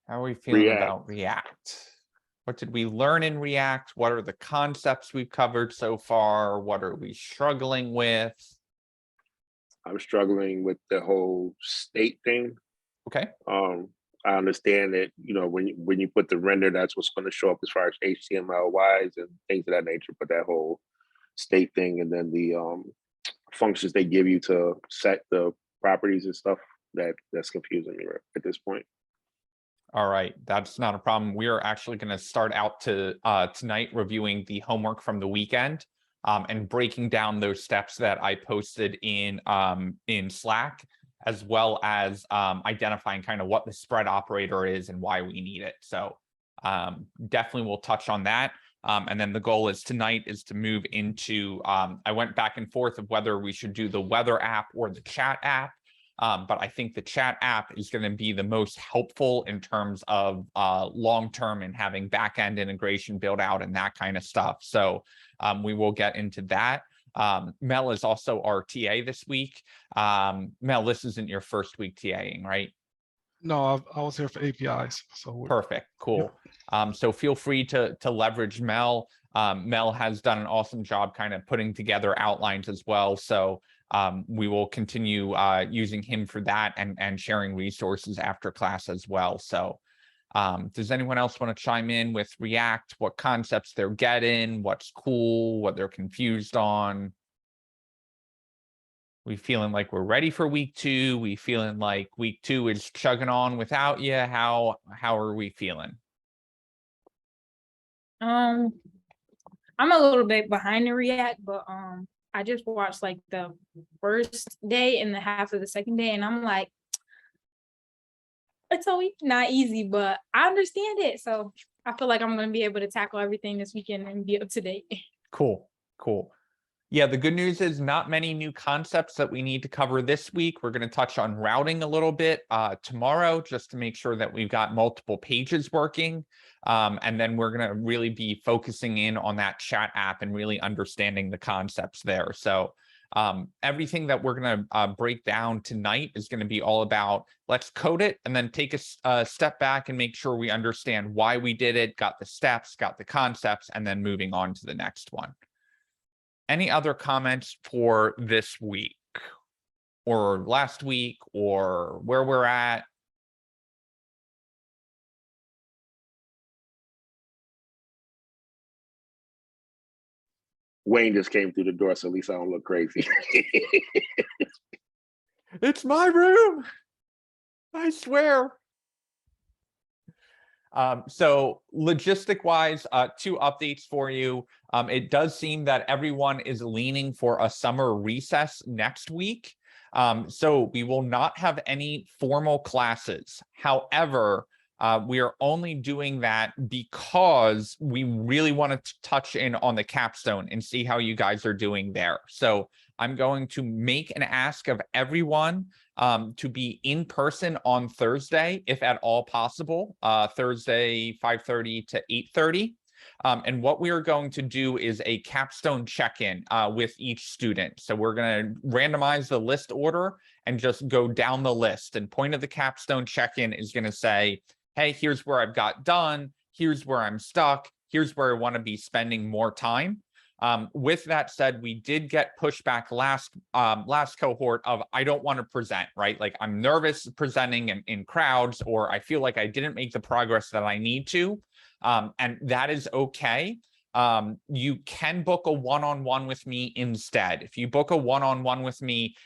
How are we feeling React. about React? What did we learn in React? What are the concepts we've covered so far? What are we struggling with? I'm struggling with the whole state thing. Okay. I understand that when you put the render, that's what's going to show up as far as HTML wise and things of that nature. But that whole state thing, and then the functions they give you to set the properties and stuff, that's confusing me at this point. All right, that's not a problem. We are actually going to start out to tonight reviewing the homework from the weekend and breaking down those steps that I posted in Slack, as well as identifying kind of what the spread operator is and why we need it. So definitely we'll touch on that. And then the goal is tonight is to move into, I went back and forth of whether we should do the weather app or the chat app. But I think the chat app is going to be the most helpful in terms of long-term and having back-end integration build out and that kind of stuff. So we will get into that. Mel is also our TA this week. Mel, this isn't your first week TAing, right? No, I was here for APIs. So perfect, cool. Yep. So feel free to leverage Mel. Mel has done an awesome job kind of putting together outlines as well. So we will continue using him for that and sharing resources after class as well. So does anyone else want to chime in with React, what concepts they're getting, what's cool, what they're confused on? We feeling like we're ready for week 2? We feeling like week 2 is chugging on without you? How are we feeling? I'm a little bit behind the React, but I just watched like the first day and the half of the second day, and I'm like, it's always not easy, but I understand it. So I feel like I'm going to be able to tackle everything this weekend and be up to date. Cool. Yeah, the good news is not many new concepts that we need to cover this week. We're going to touch on routing a little bit tomorrow, just to make sure that we've got multiple pages working. And then we're going to really be focusing in on that chat app and really understanding the concepts there. So everything that we're going to break down tonight is going to be all about let's code it and then take a step back and make sure we understand why we did it, got the steps, got the concepts, and then moving on to the next one. Any other comments for this week or last week or where we're at? Wayne just came through the door, so at least I don't look crazy. It's my room. I swear. So logistic wise, 2 updates for you. It does seem that everyone is leaning for a summer recess next week. So we will not have any formal classes. However, we are only doing that because we really want to touch in on the capstone and see how you guys are doing there. So I'm going to make an ask of everyone to be in person on Thursday, if at all possible, Thursday 5:30 to 8:30. And what we are going to do is a capstone check-in with each student. So we're going to randomize the list order and just go down the list. And point of the capstone check-in is going to say, hey, here's where I've got done. Here's where I'm stuck. Here's where I want to be spending more time. With that said, we did get pushback last cohort of I don't want to present, right? Like I'm nervous presenting in crowds, or I feel like I didn't make the progress that I need to. And that is okay. You can book a one-on-one with me instead. If you book a one-on-one with me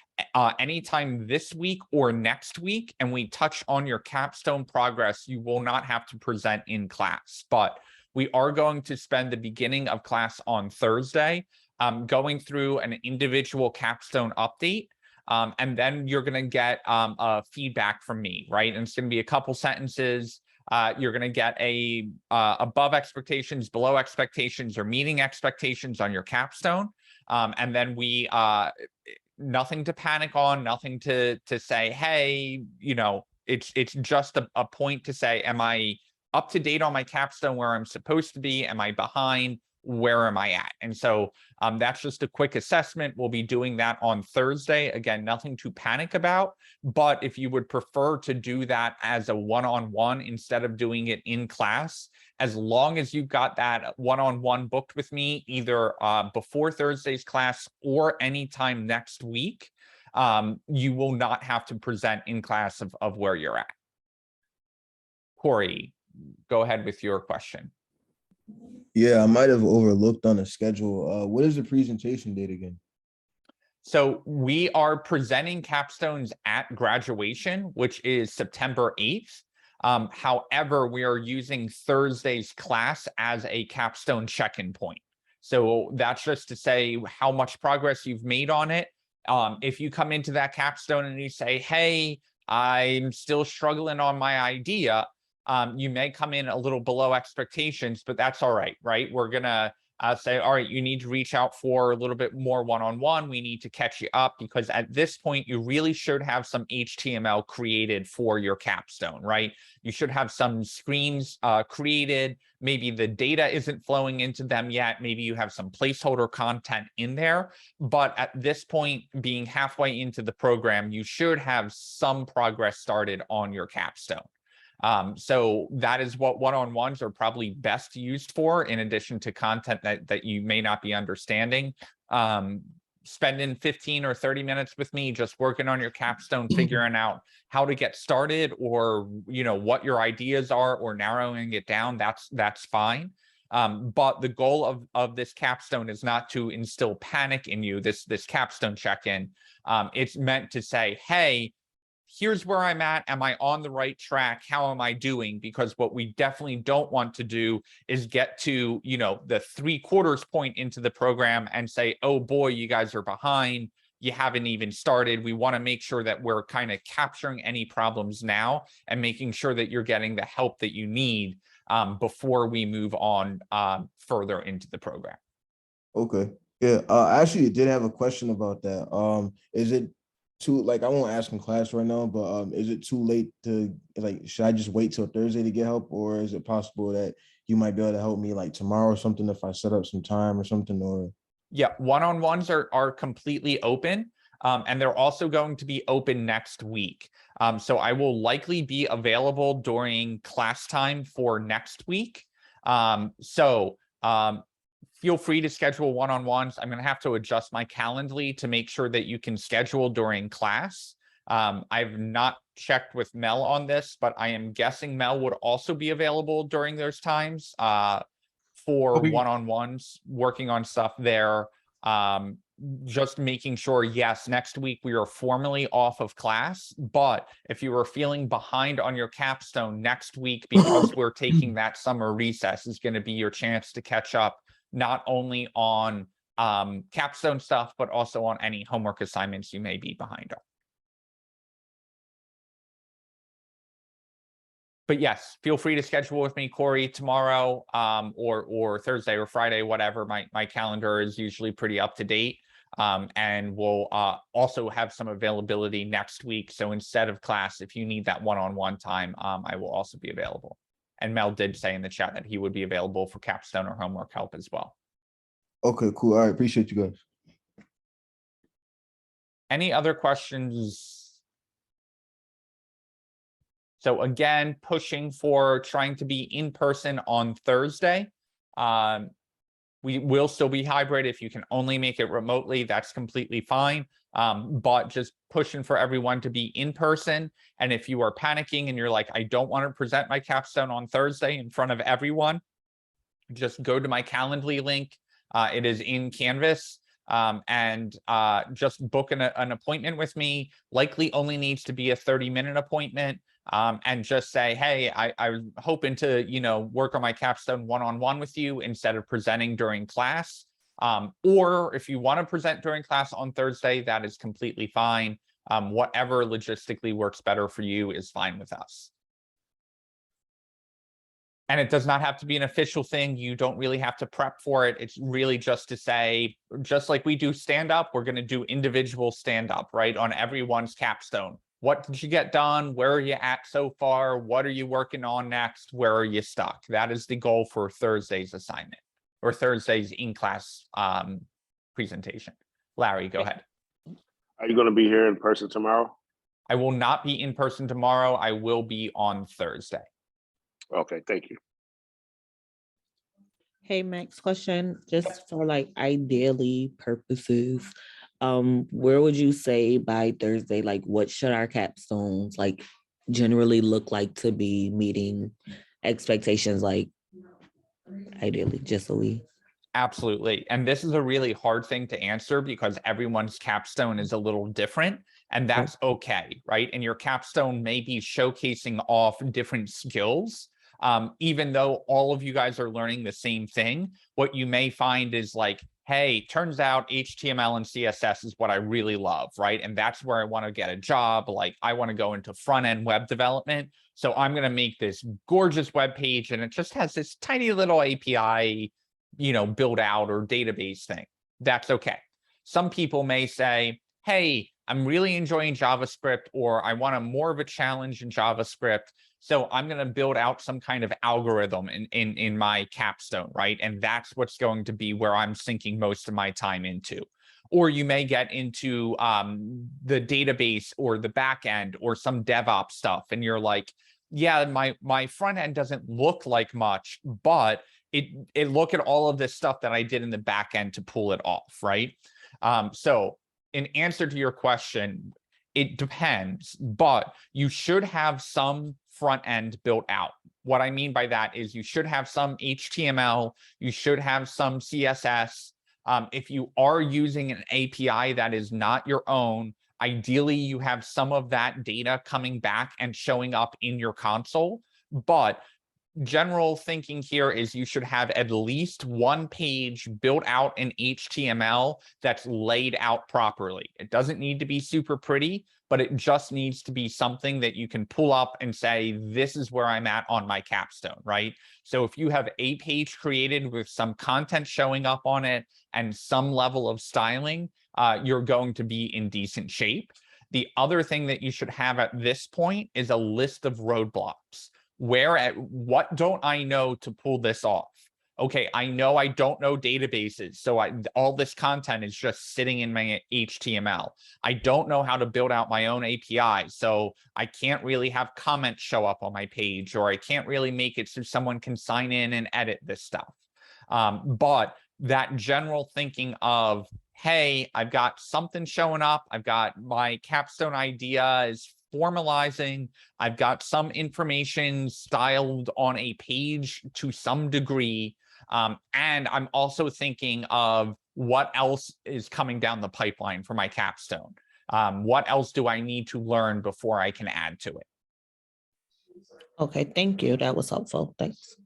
anytime this week or next week, and we touch on your capstone progress, you will not have to present in class. But we are going to spend the beginning of class on Thursday going through an individual capstone update. And then you're going to get feedback from me, right? And it's going to be a couple sentences. You're going to get a above expectations, below expectations, or meeting expectations on your capstone. And then we nothing to panic on, nothing to say, hey, it's just a point to say, am I up to date on my capstone where I'm supposed to be? Am I behind? where am I at? And so that's just a quick assessment. We'll be doing that on Thursday. Again, nothing to panic about, but if you would prefer to do that as a one-on-one instead of doing it in class, as long as you've got that one-on-one booked with me, either before Thursday's class or anytime next week, you will not have to present in class of where you're at. Corey, go ahead with your question. Yeah, I might have overlooked on the schedule. What is the presentation date again? So we are presenting capstones at graduation, which is September 8th. However, we are using Thursday's class as a capstone check-in point. So that's just to say how much progress you've made on it. If you come into that capstone and you say, hey, I'm still struggling on my idea, you may come in a little below expectations, but that's all right, right? We're gonna say, all right, you need to reach out for a little bit more one-on-one. We need to catch you up, because at this point, you really should have some HTML created for your capstone, right? You should have some screens created. Maybe the data isn't flowing into them yet. Maybe you have some placeholder content in there. But at this point, being halfway into the program, you should have some progress started on your capstone. So that is what one-on-ones are probably best used for, in addition to content that you may not be understanding. Spending 15 or 30 minutes with me, just working on your capstone, figuring out how to get started, or, you know, what your ideas are, or narrowing it down, that's fine. But the goal of this capstone is not to instill panic in you, this capstone check-in. It's meant to say, hey, here's where I'm at. Am I on the right track? How am I doing? Because what we definitely don't want to do is get to, you know, the 3/4 point into the program and say, oh boy, you guys are behind. You haven't even started. We want to make sure that we're kind of capturing any problems now and making sure that you're getting the help that you need before we move on further into the program. Okay. Yeah. Actually, I did have a question about that. Is it too, like, I won't ask in class right now, but is it too late to, like, should I just wait till Thursday to get help, or is it possible that you might be able to help me like tomorrow or something if I set up some time or something? Or yeah, one-on-ones are completely open, and they're also going to be open next week. So I will likely be available during class time for next week. Feel free to schedule one-on-ones. I'm going to have to adjust my Calendly to make sure that you can schedule during class. I've not checked with Mel on this, but I am guessing Mel would also be available during those times for one-on-ones, working on stuff there. Just making sure, yes, next week we are formally off of class, but if you are feeling behind on your capstone, next week, because we're taking that summer recess, is going to be your chance to catch up, not only on capstone stuff, but also on any homework assignments you may be behind on. But yes, feel free to schedule with me, Corey, tomorrow or Thursday or Friday, whatever. My calendar is usually pretty up to date. And we'll also have some availability next week. So instead of class, if you need that one-on-one time, I will also be available. And Mel did say in the chat that he would be available for capstone or homework help as well. okay, cool. All right, appreciate you guys. Any other questions? So again, pushing for trying to be in person on Thursday. We will still be hybrid. If you can only make it remotely, that's completely fine. But just pushing for everyone to be in person. And if you are panicking and you're like, I don't want to present my capstone on Thursday in front of everyone, just go to my Calendly link. It is in Canvas. And just book an appointment with me. Likely only needs to be a 30-minute appointment. And just say, hey, I'm hoping to, you know, work on my capstone one-on-one with you instead of presenting during class. Or if you want to present during class on Thursday, that is completely fine. Whatever logistically works better for you is fine with us. And it does not have to be an official thing. You don't really have to prep for it. It's really just to say, just like we do stand-up, we're going to do individual stand-up, right, on everyone's capstone. What did you get done? Where are you at so far? What are you working on next? Where are you stuck? That is the goal for Thursday's assignment. or Thursday's in-class presentation. Larry, go ahead. Are you going to be here in person tomorrow? I will not be in person tomorrow. I will be on Thursday. Okay, thank you. Hey, Max, question, just for like ideally purposes, where would you say by Thursday, like what should our capstones like generally look like to be meeting expectations, like ideally, just so we. Absolutely. And this is a really hard thing to answer because everyone's capstone is a little different, and that's okay, right? And your capstone may be showcasing off different skills. Even though all of you guys are learning the same thing, what you may find is like, hey, turns out HTML and CSS is what I really love, right? And that's where I want to get a job. Like I want to go into front-end web development. So I'm going to make this gorgeous web page, and it just has this tiny little API, build out or database thing. That's okay. Some people may say, hey, I'm really enjoying JavaScript, or I want more of a challenge in JavaScript. So I'm going to build out some kind of algorithm in my capstone, right? And that's what's going to be where I'm sinking most of my time into. Or you may get into the database or the back end or some DevOps stuff. And you're like, yeah, my front end doesn't look like much, but it look at all of this stuff that I did in the back end to pull it off, right? So in answer to your question, it depends, but you should have some front end built out. What I mean by that is you should have some HTML, you should have some CSS. If you are using an API that is not your own, ideally you have some of that data coming back and showing up in your console. But general thinking here is you should have at least one page built out in HTML that's laid out properly. It doesn't need to be super pretty, but it just needs to be something that you can pull up and say, this is where I'm at on my capstone, right? So if you have a page created with some content showing up on it and some level of styling, you're going to be in decent shape. The other thing that you should have at this point is a list of roadblocks. What don't I know to pull this off? Okay, I know I don't know databases, so all this content is just sitting in my HTML. I don't know how to build out my own API, so I can't really have comments show up on my page, or I can't really make it so someone can sign in and edit this stuff. But that general thinking of, hey, I've got something showing up, I've got my capstone idea is formalizing, I've got some information styled on a page to some degree, and I'm also thinking of what else is coming down the pipeline for my capstone. What else do I need to learn before I can add to it? Okay, thank you. That was helpful. Thanks.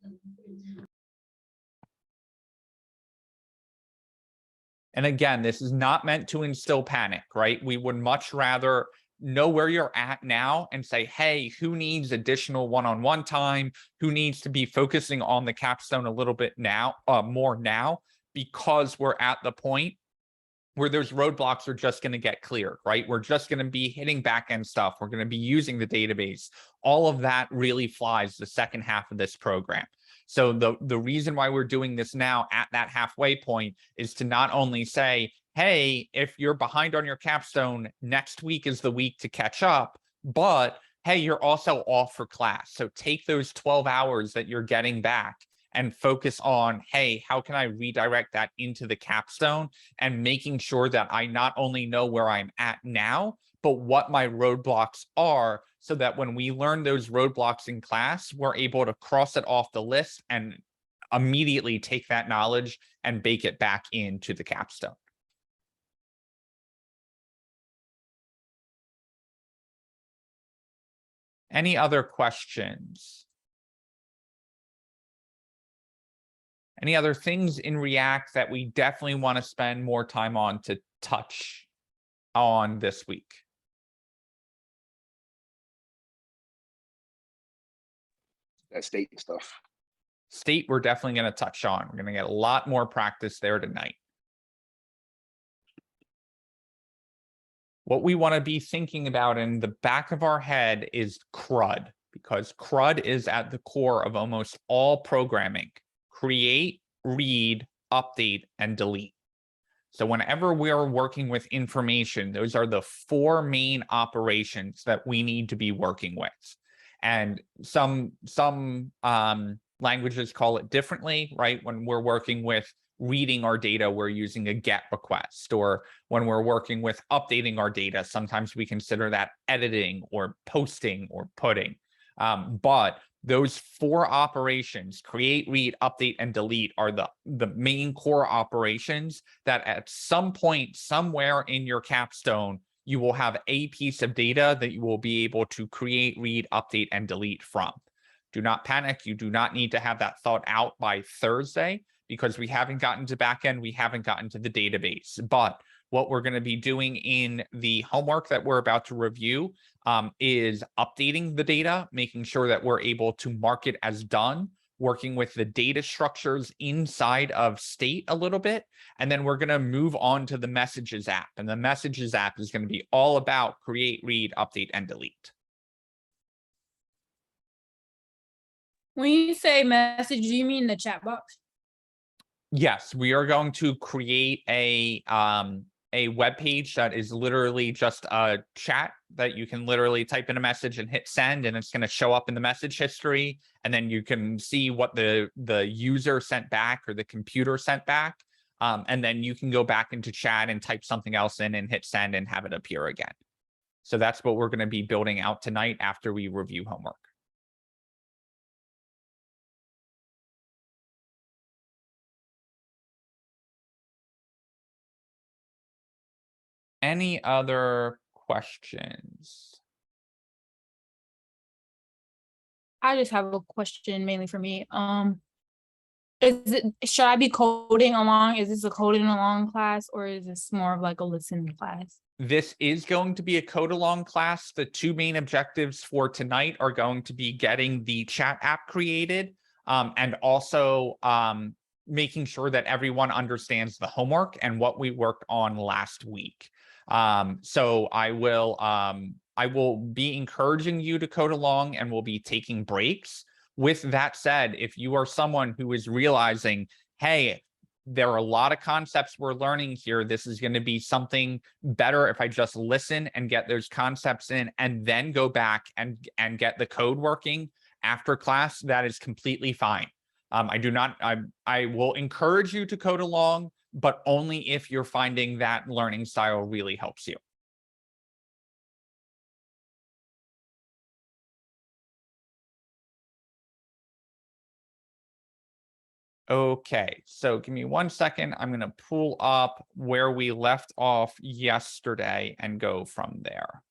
And again, this is not meant to instill panic, right? We would much rather know where you're at now and say, hey, who needs additional one-on-one time? Who needs to be focusing on the capstone a little bit now, more now, because we're at the point where those roadblocks are just going to get cleared, right? We're just going to be hitting back-end stuff. We're going to be using the database. All of that really flies the second half of this program. So the reason why we're doing this now at that halfway point is to not only say, hey, if you're behind on your capstone, next week is the week to catch up, but hey, you're also off for class. So take those 12 hours that you're getting back and focus on, hey, how can I redirect that into the capstone, and making sure that I not only know where I'm at now, but what my roadblocks are, so that when we learn those roadblocks in class, we're able to cross it off the list and immediately take that knowledge and bake it back into the capstone. Any other questions? Any other things in React that we definitely want to spend more time on to touch on this week? That state stuff. State, we're definitely going to touch on. We're going to get a lot more practice there tonight. What we want to be thinking about in the back of our head is CRUD, because CRUD is at the core of almost all programming. Create, read, update, and delete. So whenever we're working with information, those are the 4 main operations that we need to be working with. And some languages call it differently, right? When we're working with reading our data, we're using a GET request, or when we're working with updating our data, sometimes we consider that editing or posting or putting. But those 4 operations, create, read, update, and delete, are the main core operations that at some point, somewhere in your capstone, you will have a piece of data that you will be able to create, read, update, and delete from. Do not panic. You do not need to have that thought out by Thursday, because we haven't gotten to backend, we haven't gotten to the database. But what we're going to be doing in the homework that we're about to review is updating the data, making sure that we're able to mark it as done, working with the data structures inside of state a little bit. And then we're going to move on to the messages app. And the messages app is going to be all about create, read, update, and delete. When you say message, do you mean the chat box? Yes, we are going to create a web page that is literally just a chat that you can literally type in a message and hit send, and it's going to show up in the message history, and then you can see what the user sent back or the computer sent back, and then you can go back into chat and type something else in and hit send and have it appear again. So that's what we're going to be building out tonight after we review homework. Any other questions? I just have a question mainly for me. Should I be coding along? Is this a coding along class, or is this more of like a listen class? This is going to be a code along class. The 2 main objectives for tonight are going to be getting the chat app created, and also making sure that everyone understands the homework and what we worked on last week. So I will be encouraging you to code along, and we'll be taking breaks. With that said, if you are someone who is realizing, hey, there are a lot of concepts we're learning here, this is going to be something better if I just listen and get those concepts in and then go back and get the code working after class, that is completely fine. I will encourage you to code along, but only if you're finding that learning style really helps you. Okay, so give me 1 second. I'm going to pull up where we left off yesterday and go from there.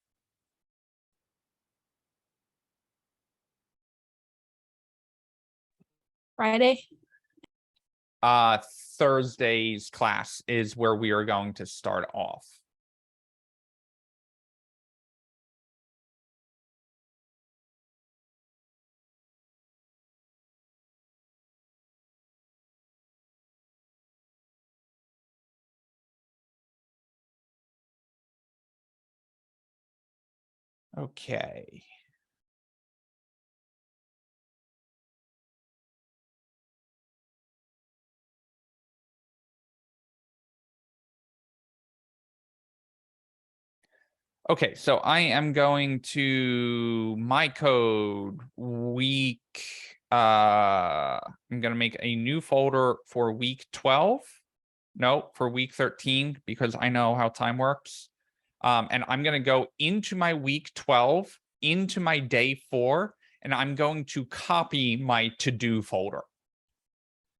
Friday? Thursday's class is where we are going to start off. Okay. Okay, so I am going to my code week. I'm going to make a new folder for week 12. No, for week 13, because I know how time works. And I'm going to go into my week 12, into my day 4, and I'm going to copy my to-do folder.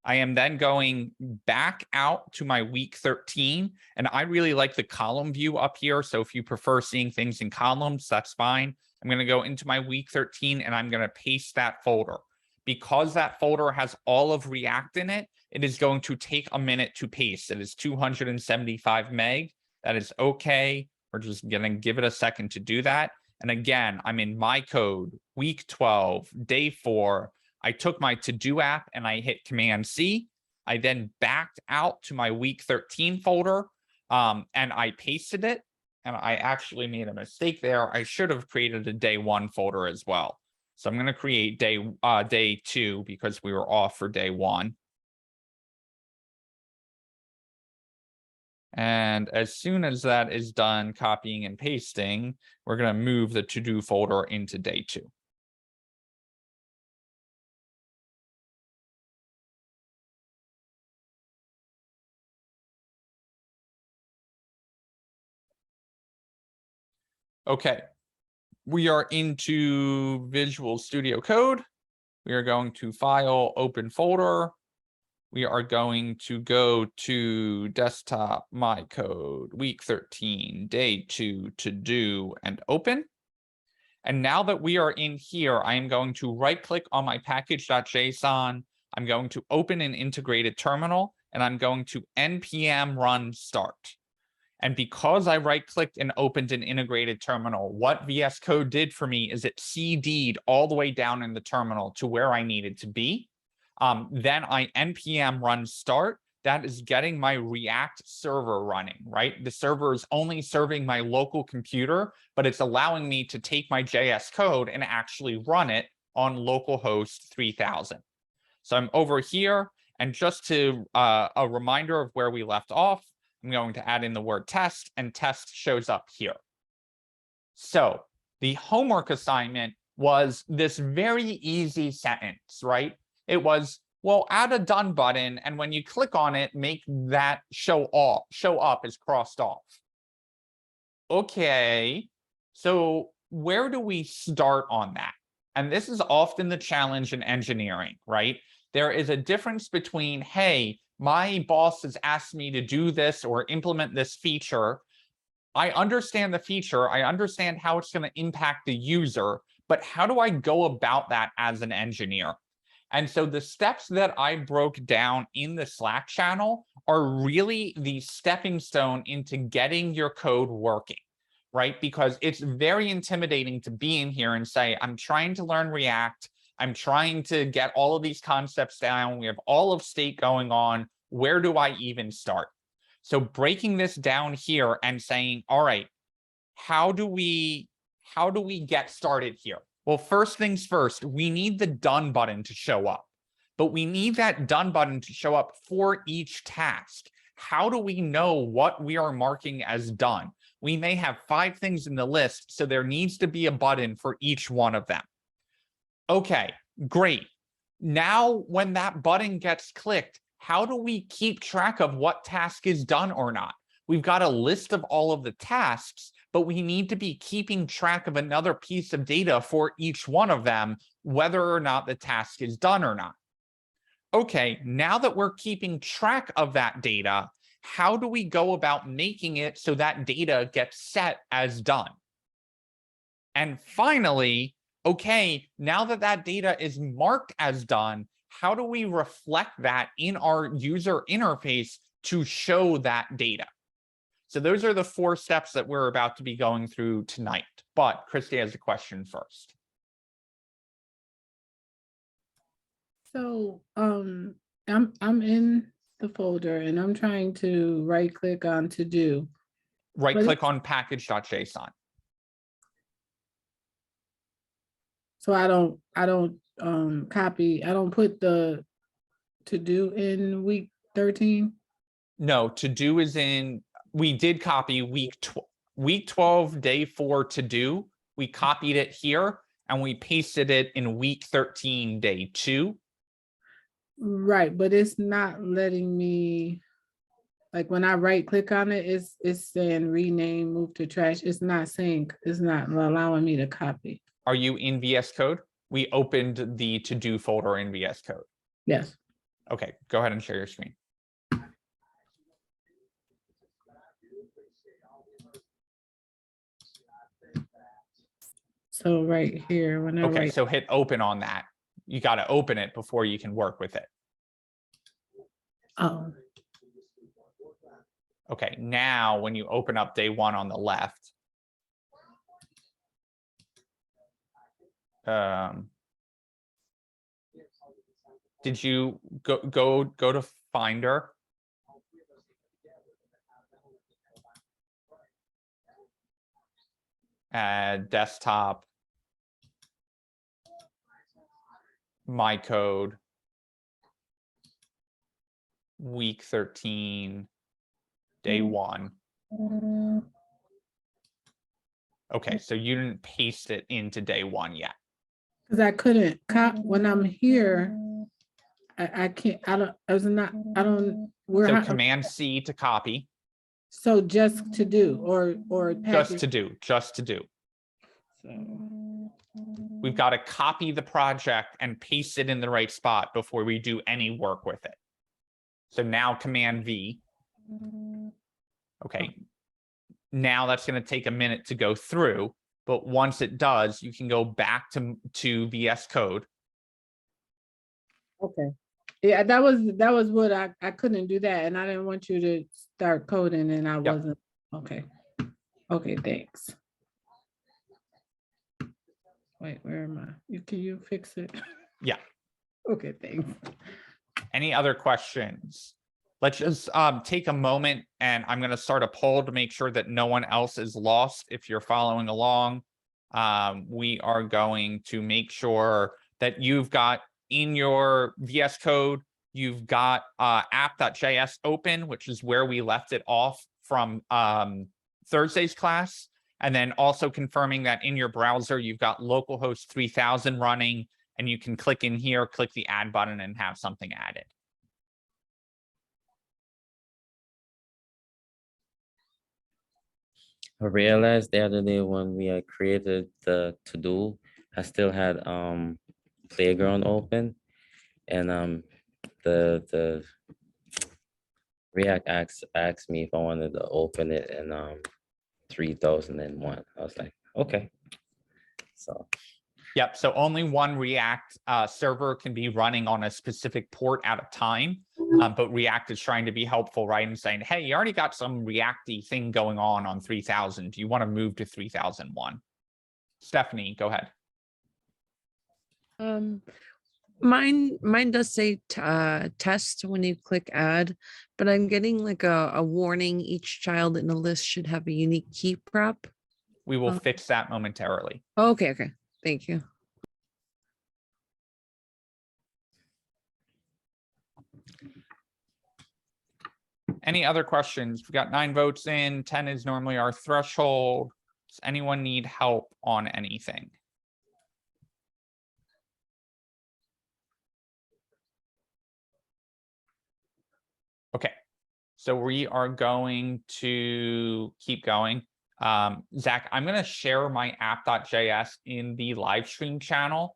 I am then going back out to my week 13, and I really like the column view up here. So if you prefer seeing things in columns, that's fine. I'm going to go into my week 13 and I'm going to paste that folder. Because that folder has all of React in it, it is going to take a minute to paste. It is 275 meg. That is okay. We're just going to give it a second to do that. And again, I'm in my code, week 12, day 4. I took my to-do app and I hit Command C. I then backed out to my week 13 folder and I pasted it. And I actually made a mistake there. I should have created a day 1 folder as well. So I'm going to create day 2 because we were off for day 1. And as soon as that is done copying and pasting, we're going to move the to-do folder into day 2. Okay, we are into Visual Studio Code. We are going to File, Open Folder. We are going to go to Desktop, My Code, Week 13, Day 2, To Do, and Open. And now that we are in here, I am going to right-click on my package.json. I'm going to open an integrated terminal, and I'm going to npm run start. And because I right-clicked and opened an integrated terminal, what VS Code did for me is it CD'd all the way down in the terminal to where I needed to be. Then I npm run start. That is getting my React server running, right? The server is only serving my local computer, but it's allowing me to take my JS code and actually run it on localhost 3000. So I'm over here, and just to a reminder of where we left off, I'm going to add in the word test, and test shows up here. So the homework assignment was this very easy sentence, right? It was, well, add a done button, and when you click on it, make that show up as crossed off. Okay, so where do we start on that? And this is often the challenge in engineering, right? There is a difference between, hey, my boss has asked me to do this or implement this feature. I understand the feature. I understand how it's going to impact the user, but how do I go about that as an engineer? And so the steps that I broke down in the Slack channel are really the stepping stone into getting your code working, right? Because it's very intimidating to be in here and say, I'm trying to learn React. I'm trying to get all of these concepts down. We have all of state going on. Where do I even start? So breaking this down here and saying, all right, how do we get started here? Well, first things first, we need the done button to show up, but we need that done button to show up for each task. How do we know what we are marking as done? We may have 5 things in the list, so there needs to be a button for each one of them. Okay, great. Now, when that button gets clicked, how do we keep track of what task is done or not? We've got a list of all of the tasks, but we need to be keeping track of another piece of data for each one of them, whether or not the task is done or not. Okay, now that we're keeping track of that data, how do we go about making it so that data gets set as done? And finally, okay, now that that data is marked as done, how do we reflect that in our user interface to show that data? So those are the 4 steps that we're about to be going through tonight. But Christy has a question first. So I'm in the folder and I'm trying to right click on to do. Right click on package.json. So I don't copy, I don't put the to do in week 13. No, to do is in, we did copy week 12, day 4 to do. We copied it here and we pasted it in week 13, day 2. Right, but it's not letting me, like when I right click on it, it's saying rename, move to trash. It's not allowing me to copy. Are you in VS Code? We opened the to do folder in VS Code. Yes. Okay, go ahead and share your screen. So right here, when I Okay, so hit open on that. You got to open it before you can work with it. Oh, Okay, now when you open up day 1 on the left, did you go to Finder? Desktop, My Code, week 13, day one. Okay, so you didn't paste it into day one yet. Cause I couldn't when I'm here, I can't, I don't, So Command C to copy, So just to do, or just to do. So, We've got to copy the project and paste it in the right spot before we do any work with it. So now Command V. Okay. Now that's going to take a minute to go through, but once it does, you can go back to VS Code. Okay. Yeah, that was what I couldn't do that, and I didn't want you to start coding, and I wasn't. Okay. Okay, thanks. Wait, where am I? Can you fix it? Yeah. Okay, thanks. Any other questions? Let's just take a moment, and I'm going to start a poll to make sure that no one else is lost. If you're following along, we are going to make sure that you've got in your VS Code, you've got app.js open, which is where we left it off from Thursday's class. And then also confirming that in your browser, you've got localhost 3000 running, and you can click in here, click the add button, and have something added. I realized the other day when we had created the to-do, I still had playground open, and the React asked me if I wanted to open it in 3001. I was like, okay. So Yep. So only one React server can be running on a specific port at a time. But React is trying to be helpful, right? And saying, hey, you already got some React-y thing going on 3000. Do you want to move to 3001? Stephanie, go ahead. Mine does say test when you click add, but I'm getting like a warning. Each child in the list should have a unique key prop. We will fix that momentarily. Okay. Thank you. Any other questions? We got 9 votes in. 10 is normally our threshold. Does anyone need help on anything? Okay, so we are going to keep going. Zach, I'm going to share my app.js in the live stream channel.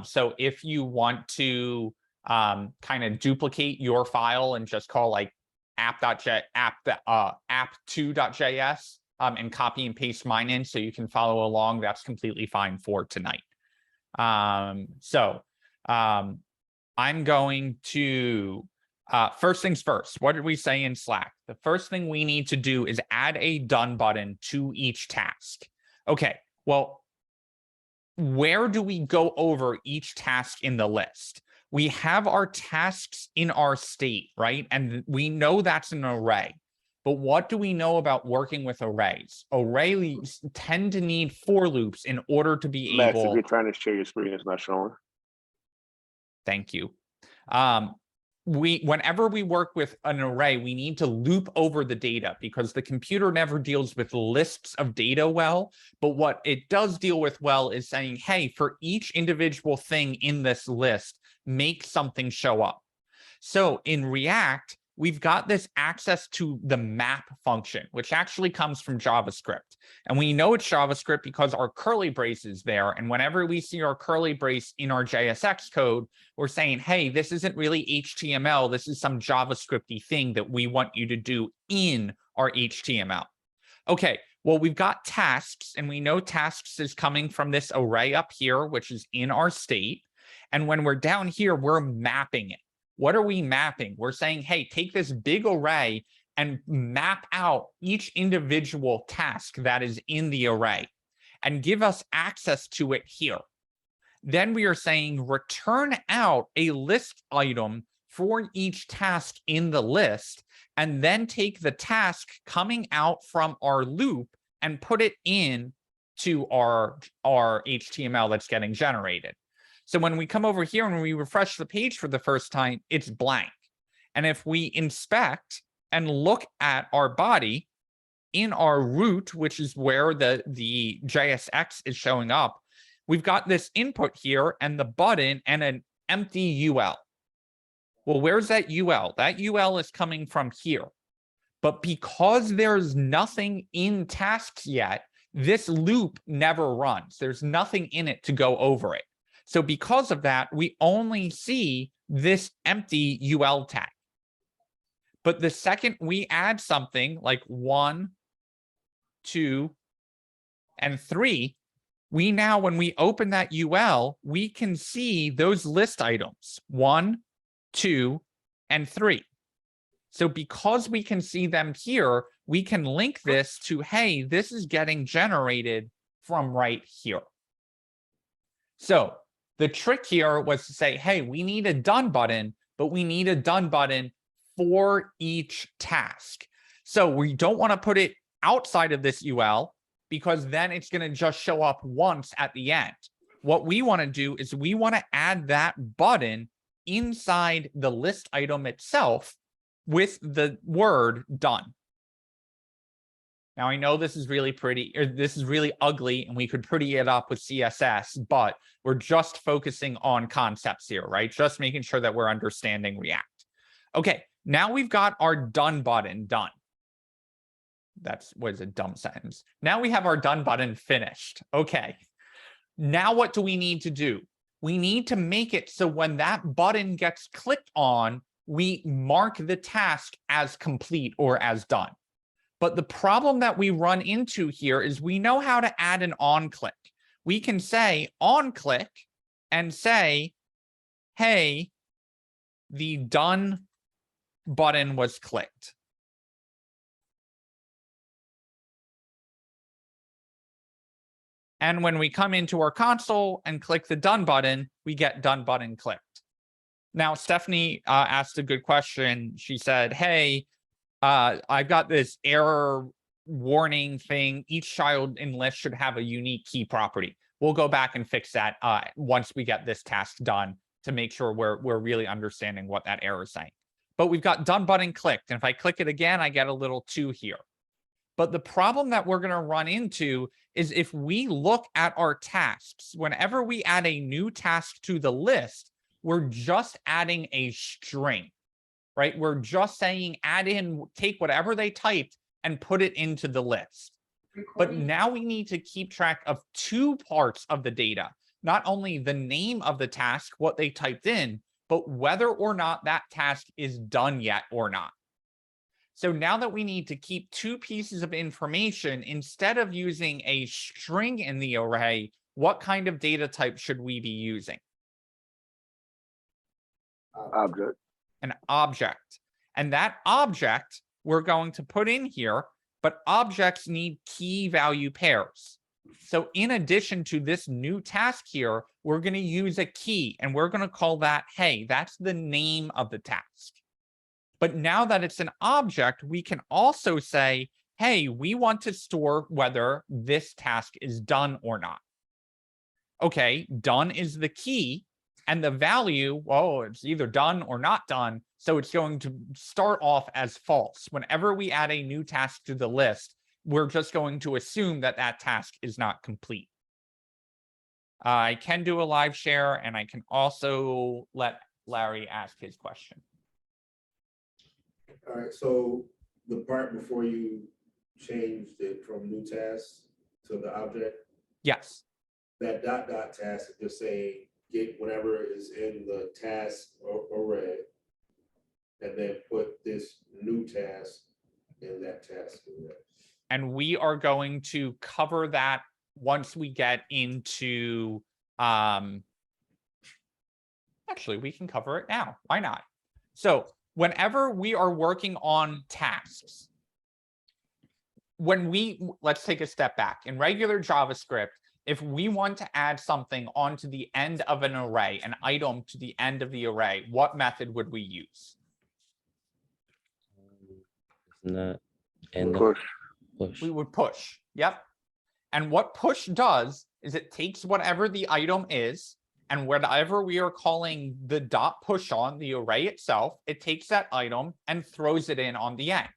So if you want to kind of duplicate your file and just call like app2.js and copy and paste mine in so you can follow along, that's completely fine for tonight. I'm going to first things first. What did we say in Slack? The first thing we need to do is add a done button to each task. Okay, well, where do we go over each task in the list? We have our tasks in our state, right? And we know that's an array. But what do we know about working with arrays? Arrays tend to need for loops in order to be Max, able. if you're trying to share your screen, it's not showing. Thank you. Whenever we work with an array, we need to loop over the data because the computer never deals with lists of data well. But what it does deal with well is saying, hey, for each individual thing in this list, make something show up. So in React, we've got this access to the map function, which actually comes from JavaScript. And we know it's JavaScript because our curly brace is there. And whenever we see our curly brace in our JSX code, we're saying, hey, this isn't really HTML. This is some JavaScript-y thing that we want you to do in our HTML. Okay, well, we've got tasks, and we know tasks is coming from this array up here, which is in our state. And when we're down here, we're mapping it. What are we mapping? We're saying, hey, take this big array and map out each individual task that is in the array and give us access to it here. Then we are saying return out a list item for each task in the list, and then take the task coming out from our loop and put it in to our HTML that's getting generated. So when we come over here and we refresh the page for the first time, it's blank. And if we inspect and look at our body in our root, which is where the JSX is showing up, we've got this input here and the button and an empty UL. Well, where's that UL? That UL is coming from here. But because there's nothing in tasks yet, this loop never runs. There's nothing in it to go over it. So because of that, we only see this empty UL tag. But the second we add something like 1, 2, and 3, we now, when we open that UL, we can see those list items, 1, 2, and 3. So because we can see them here, we can link this to, hey, this is getting generated from right here. So the trick here was to say, hey, we need a done button, but we need a done button for each task. So we don't want to put it outside of this UL because then it's going to just show up once at the end. What we want to do is we want to add that button inside the list item itself with the word done. Now, I know this is really pretty, or this is really ugly, and we could pretty it up with CSS, but we're just focusing on concepts here, right? Just making sure that we're understanding React. Okay, now we've got our done button done. That's was a dumb sentence. Now we have our done button finished. Okay, now what do we need to do? We need to make it so when that button gets clicked on, we mark the task as complete or as done. But the problem that we run into here is we know how to add an on click. We can say on click and say, hey, the done button was clicked. And when we come into our console and click the done button, we get done button clicked. Now, Stephanie asked a good question. She said, hey, I've got this error warning thing. Each child in list should have a unique key property. We'll go back and fix that once we get this task done to make sure we're really understanding what that error is saying. But we've got done button clicked. And if I click it again, I get a little 2 here. But the problem that we're going to run into is if we look at our tasks, whenever we add a new task to the list, we're just adding a string, right? We're just saying add in, take whatever they typed and put it into the list. But now we need to keep track of 2 parts of the data, not only the name of the task, what they typed in, but whether or not that task is done yet or not. So now that we need to keep 2 pieces of information, instead of using a string in the array, what kind of data type should we be using? Object. An object. And that object we're going to put in here, but objects need key value pairs. So in addition to this new task here, we're going to use a key and we're going to call that, hey, that's the name of the task. But now that it's an object, we can also say, hey, we want to store whether this task is done or not. Okay, done is the key. And the value, well, it's either done or not done. So it's going to start off as false. Whenever we add a new task to the list, we're just going to assume that that task is not complete. I can do a live share, and I can also let Larry ask his question. All right, so the part before you changed it from new tasks to the object, Yes. that dot task is just saying get whatever is in the task array and then put this new task in that task array. And we are going to cover that once we get into, actually, we can cover it now. Why not? So whenever we are working on tasks, let's take a step back. In regular JavaScript, if we want to add something onto the end of an array, an item to the end of the array, what method would we use? Push. We would push. Yep. And what push does is it takes whatever the item is And whatever we are calling the dot push on, the array itself, it takes that item and throws it in on the end.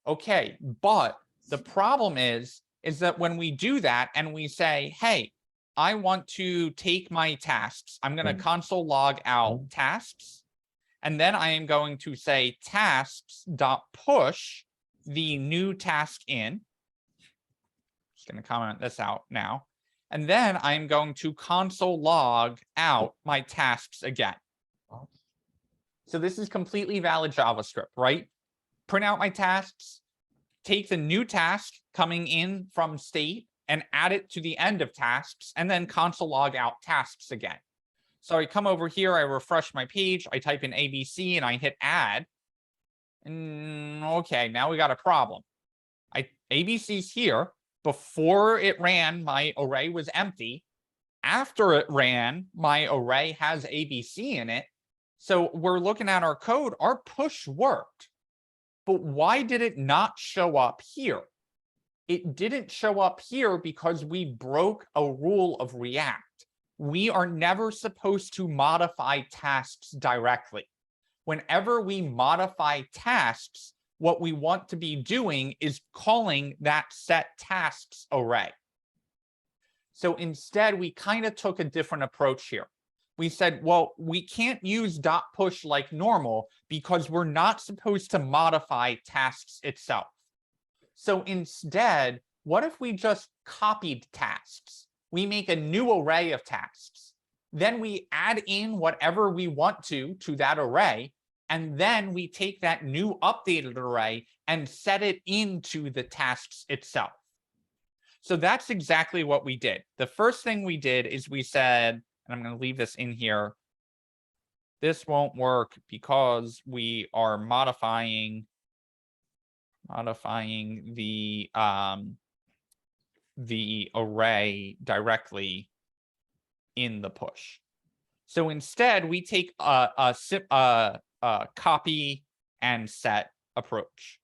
Okay, but the problem is that when we do that and we say, hey, I want to take my tasks, I'm going to console log out tasks, and then I am going to say tasks dot push the new task in. Just going to comment this out now. And then I'm going to console log out my tasks again. So this is completely valid JavaScript, right? Print out my tasks, take the new task coming in from state and add it to the end of tasks, and then console log out tasks again. So I come over here, I refresh my page, I type in ABC and I hit add. And okay, now we got a problem. ABC's here. Before it ran, my array was empty. After it ran, my array has ABC in it. So we're looking at our code, our push worked. But why did it not show up here? It didn't show up here because we broke a rule of React. We are never supposed to modify tasks directly. Whenever we modify tasks, what we want to be doing is calling that set tasks array. So instead, we kind of took a different approach here. We said, well, we can't use dot push like normal because we're not supposed to modify tasks itself. So instead, what if we just copied tasks? We make a new array of tasks. Then we add in whatever we want to that array. And then we take that new updated array and set it into the tasks itself. So that's exactly what we did. The first thing we did is we said, and I'm going to leave this in here, this won't work because we are modifying the array directly in the push. So instead, we take a copy and set approach.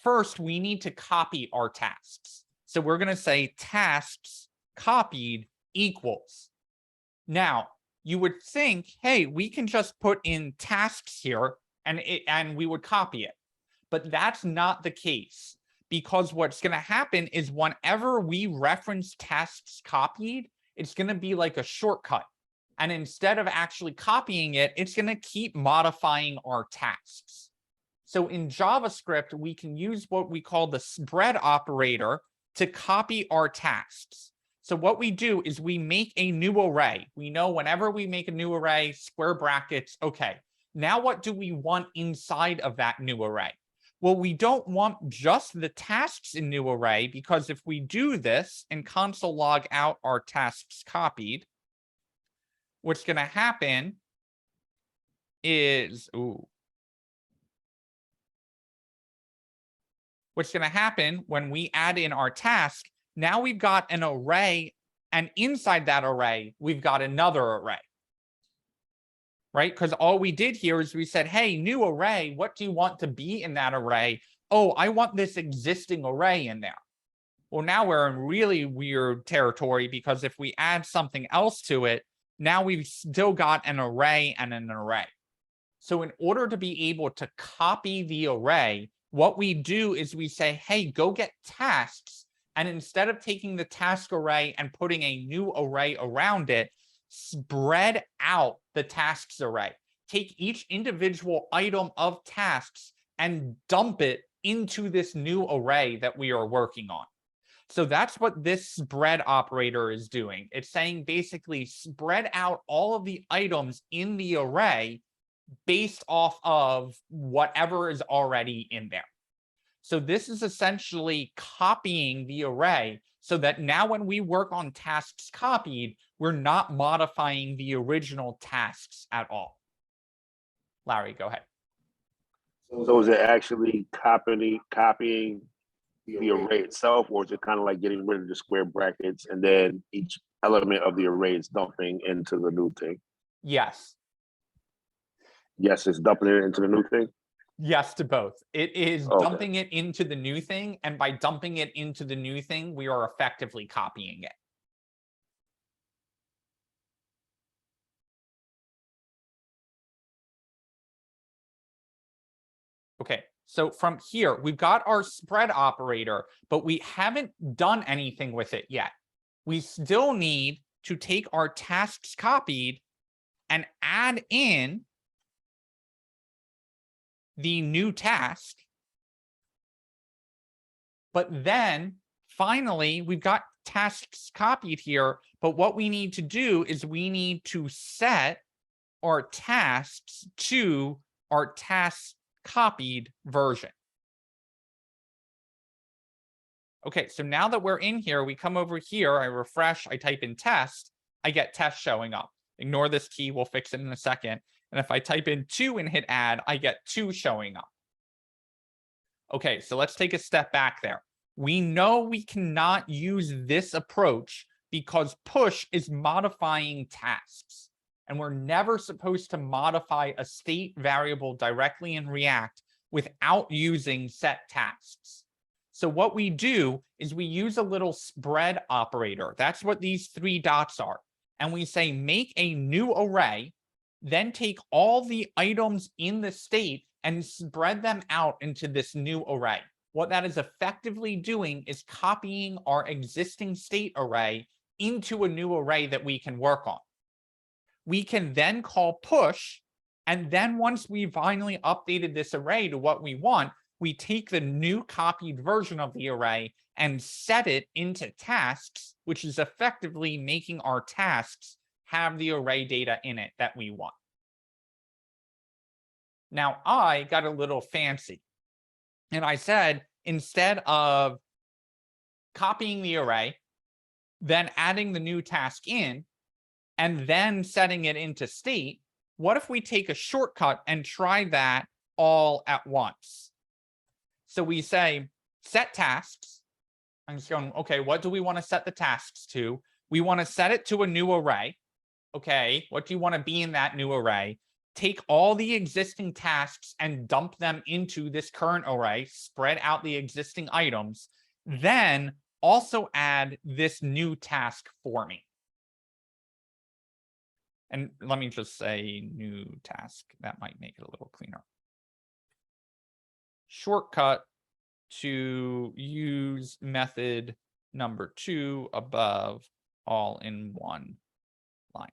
First, we need to copy our tasks. So we're going to say tasks copied equals. Now, you would think, hey, we can just put in tasks here and we would copy it. But that's not the case, because what's going to happen is whenever we reference tasks copied, it's going to be like a shortcut. And instead of actually copying it, it's going to keep modifying our tasks. So in JavaScript, we can use what we call the spread operator to copy our tasks. So what we do is we make a new array. We know whenever we make a new array, square brackets, okay. Now what do we want inside of that new array? Well, we don't want just the tasks in new array, because if we do this and console log out our tasks copied, what's going to happen is, what's going to happen when we add in our task, now we've got an array, and inside that array, we've got another array, right? Because all we did here is we said, hey, new array, what do you want to be in that array? Oh, I want this existing array in there. Well, now we're in really weird territory, because if we add something else to it, now we've still got an array and an array. So in order to be able to copy the array, what we do is we say, hey, go get tasks. And instead of taking the task array and putting a new array around it, spread out the tasks array. Take each individual item of tasks and dump it into this new array that we are working on. So that's what this spread operator is doing. It's saying basically spread out all of the items in the array based off of whatever is already in there. So this is essentially copying the array so that now when we work on tasks copied, we're not modifying the original tasks at all. Larry, go ahead. So is it actually copying the array itself, or is it kind of like getting rid of the square brackets and then each element of the array is dumping into the new thing? Yes. Yes, it's dumping it into the new thing? Yes to both. It is Okay. dumping it into the new thing, and by dumping it into the new thing, we are effectively copying it. Okay, so from here, we've got our spread operator, but we haven't done anything with it yet. We still need to take our tasks copied and add in the new task. But then finally, we've got tasks copied here. But what we need to do is we need to set our tasks to our task copied version. Okay, so now that we're in here, we come over here, I refresh, I type in test, I get test showing up. Ignore this key, we'll fix it in a second. And if I type in 2 and hit add, I get 2 showing up. Okay, so let's take a step back there. We know we cannot use this approach because push is modifying tasks. And we're never supposed to modify a state variable directly in React without using set tasks. So what we do is we use a little spread operator. That's what these 3 dots are. And we say make a new array, then take all the items in the state and spread them out into this new array. What that is effectively doing is copying our existing state array into a new array that we can work on. We can then call push, and then once we finally updated this array to what we want, we take the new copied version of the array and set it into tasks, which is effectively making our tasks have the array data in it that we want. Now, I got a little fancy, and I said, instead of copying the array, then adding the new task in, and then setting it into state, what if we take a shortcut and try that all at once? So we say set tasks. I'm just going, okay, what do we want to set the tasks to? We want to set it to a new array. Okay, what do you want to be in that new array? Take all the existing tasks and dump them into this current array, spread out the existing items, then also add this new task for me. And let me just say new task. That might make it a little cleaner. Shortcut to use method number 2 above all in one line.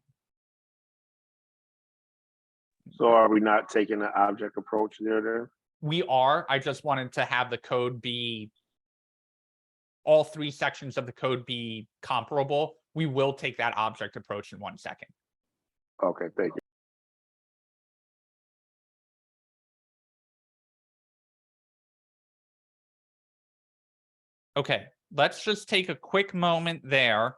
So are we not taking an object approach there then? We are. I just wanted to have the code be, all 3 sections of the code be comparable. We will take that object approach in 1 second. Okay, thank you. Okay, let's just take a quick moment there.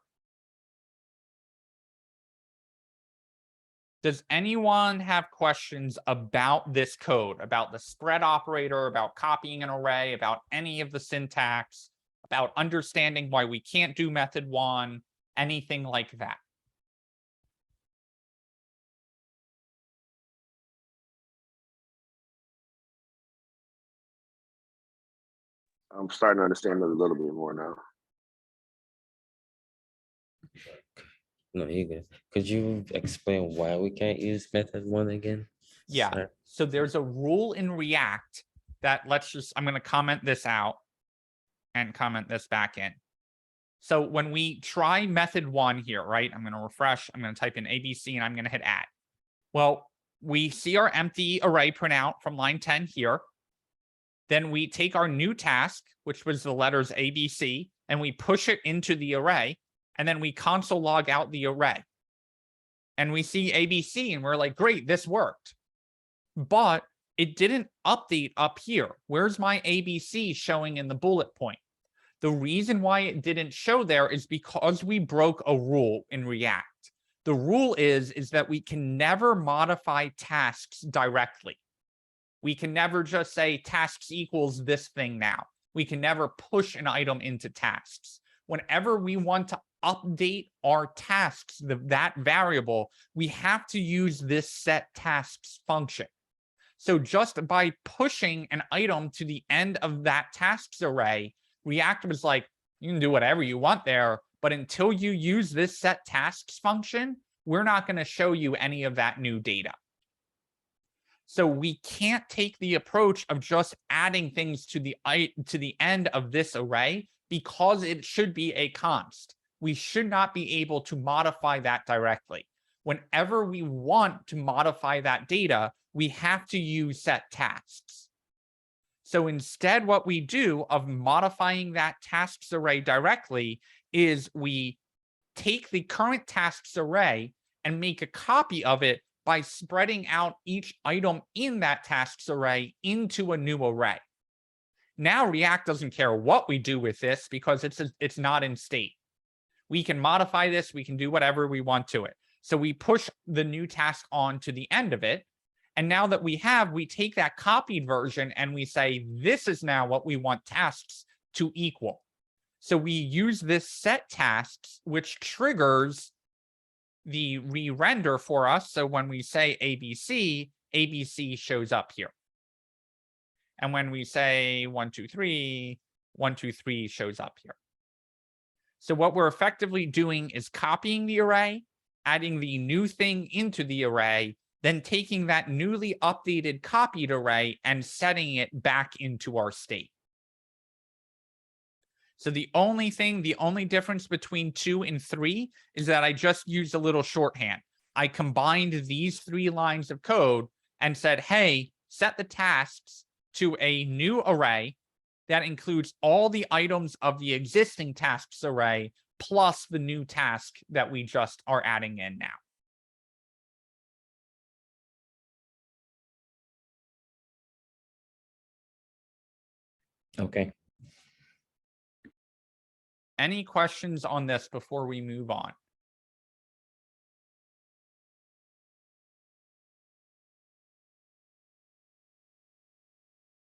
Does anyone have questions about this code, about the spread operator, about copying an array, about any of the syntax, about understanding why we can't do method 1, anything like that? I'm starting to understand it a little bit more now. No, you good. Could you explain why we can't use method 1 again? Yeah, Sorry. so there's a rule in React that I'm going to comment this out and comment this back in. So when we try method 1 here, right, I'm going to refresh, I'm going to type in ABC and I'm going to hit add. Well, we see our empty array printout from line 10 here. Then we take our new task, which was the letters ABC, and we push it into the array. And then we console log out the array. And we see ABC, and we're like, great, this worked. But it didn't update up here. Where's my ABC showing in the bullet point? The reason why it didn't show there is because we broke a rule in React. The rule is that we can never modify tasks directly. We can never just say tasks equals this thing now. We can never push an item into tasks. Whenever we want to update our tasks, that variable, we have to use this set tasks function. So just by pushing an item to the end of that tasks array, React was like, you can do whatever you want there, but until you use this set tasks function, we're not going to show you any of that new data. So we can't take the approach of just adding things to the end of this array because it should be a const. We should not be able to modify that directly. Whenever we want to modify that data, we have to use set tasks. So instead, what we do of modifying that tasks array directly is we take the current tasks array and make a copy of it by spreading out each item in that tasks array into a new array. Now React doesn't care what we do with this because it's not in state. We can modify this, we can do whatever we want to it. So we push the new task on to the end of it. And now that we take that copied version and we say, this is now what we want tasks to equal. So we use this set tasks, which triggers the re-render for us. So when we say ABC, ABC shows up here. And when we say 1, 2, 3, 1, 2, 3 shows up here. So what we're effectively doing is copying the array, adding the new thing into the array, then taking that newly updated copied array and setting it back into our state. So the only difference between 2 and 3 is that I just used a little shorthand. I combined these 3 lines of code and said, hey, set the tasks to a new array that includes all the items of the existing tasks array plus the new task that we just are adding in now. Okay. Any questions on this before we move on?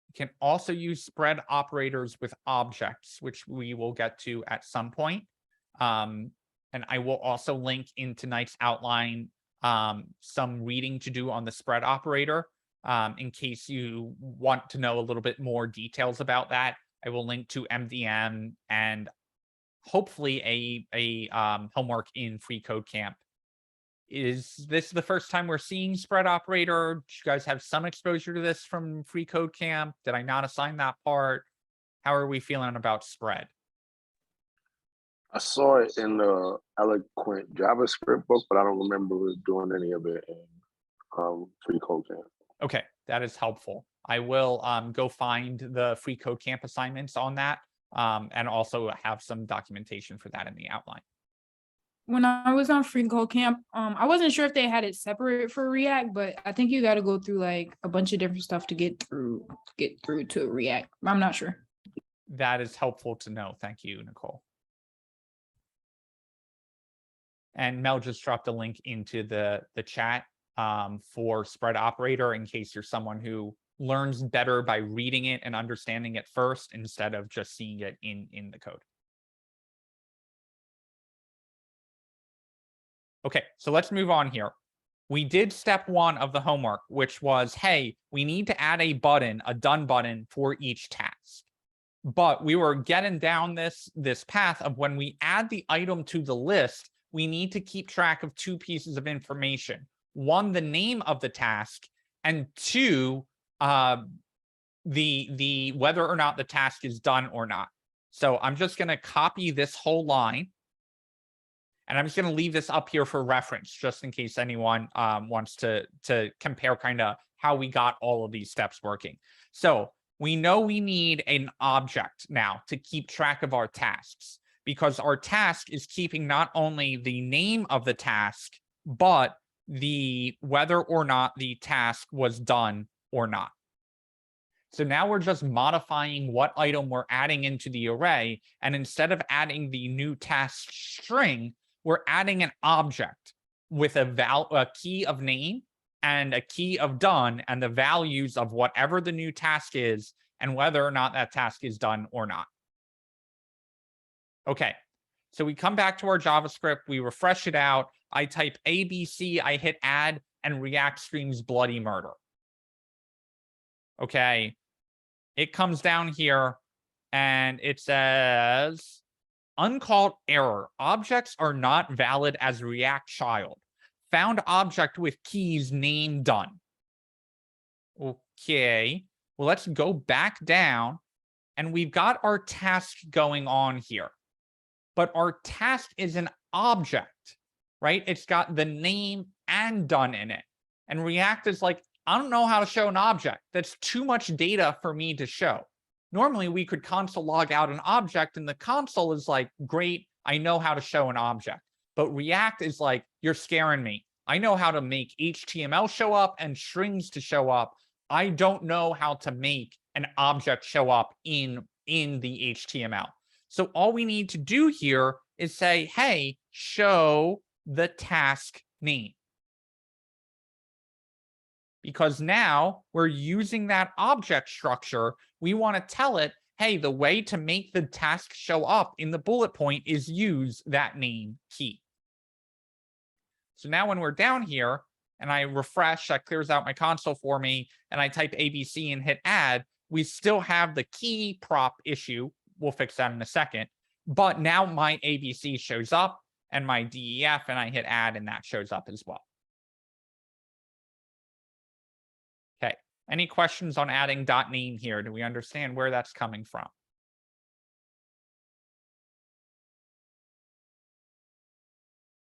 You can also use spread operators with objects, which we will get to at some point. And I will also link in tonight's outline some reading to do on the spread operator in case you want to know a little bit more details about that. I will link to MDM and hopefully a homework in Free Code Camp. Is this the first time we're seeing spread operator? Do you guys have some exposure to this from Free Code Camp? Did I not assign that part? How are we feeling about spread? I saw it in the Eloquent JavaScript book, but I don't remember doing any of it in Free Code Camp. Okay, that is helpful. I will go find the Free Code Camp assignments on that and also have some documentation for that in the outline. When I was on Free Code Camp, I wasn't sure if they had it separate for React, but I think you got to go through like a bunch of different stuff to get through to React. I'm not sure. That is helpful to know. Thank you, Nicole. And Mel just dropped a link into the chat for spread operator in case you're someone who learns better by reading it and understanding it first instead of just seeing it in the code. Okay, so let's move on here. We did step 1 of the homework, which was, hey, we need to add a button, a done button for each task. But we were getting down this path of when we add the item to the list, we need to keep track of 2 pieces of information. 1, the name of the task, and 2, the whether or not the task is done or not. So I'm just going to copy this whole line. And I'm just going to leave this up here for reference, just in case anyone wants to compare kind of how we got all of these steps working. So we know we need an object now to keep track of our tasks, because our task is keeping not only the name of the task, but the whether or not the task was done or not. So now we're just modifying what item we're adding into the array. And instead of adding the new task string, we're adding an object with a key of name and a key of done and the values of whatever the new task is and whether or not that task is done or not. Okay, so we come back to our JavaScript, we refresh it out, I type ABC, I hit add, and React screams bloody murder. Okay, it comes down here and it says, uncalled error. Objects are not valid as React child. Found object with keys name done. Okay, well, let's go back down, and we've got our task going on here. But our task is an object, right? It's got the name and done in it. And React is like, I don't know how to show an object. That's too much data for me to show. Normally, we could console log out an object, and the console is like, great, I know how to show an object. But React is like, you're scaring me. I know how to make HTML show up and strings to show up. I don't know how to make an object show up in the HTML. So all we need to do here is say, hey, show the task name. Because now we're using that object structure. We want to tell it, hey, the way to make the task show up in the bullet point is use that name key. So now when we're down here and I refresh, that clears out my console for me, and I type ABC and hit add, we still have the key prop issue. We'll fix that in a second. But now my ABC shows up and my DEF, and I hit add, and that shows up as well. Okay, any questions on adding .name here? Do we understand where that's coming from?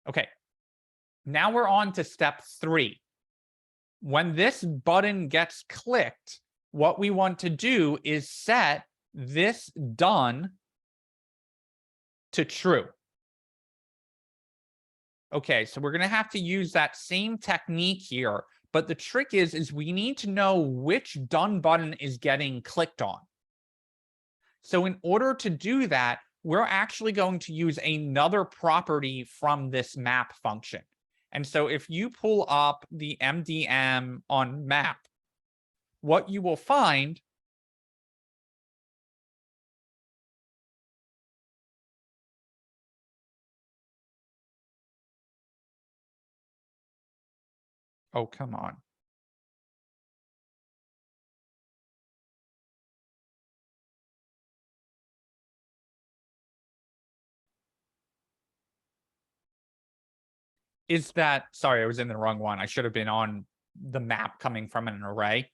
Okay, now we're on to step 3. When this button gets clicked, what we want to do is set this done to true. Okay, so we're going to have to use that same technique here, but the trick is we need to know which done button is getting clicked on. So in order to do that, we're actually going to use another property from this map function. And so if you pull up the MDM on map, what you will find oh, come on. Is that, sorry, I was in the wrong one. I should have been on the map coming from an array.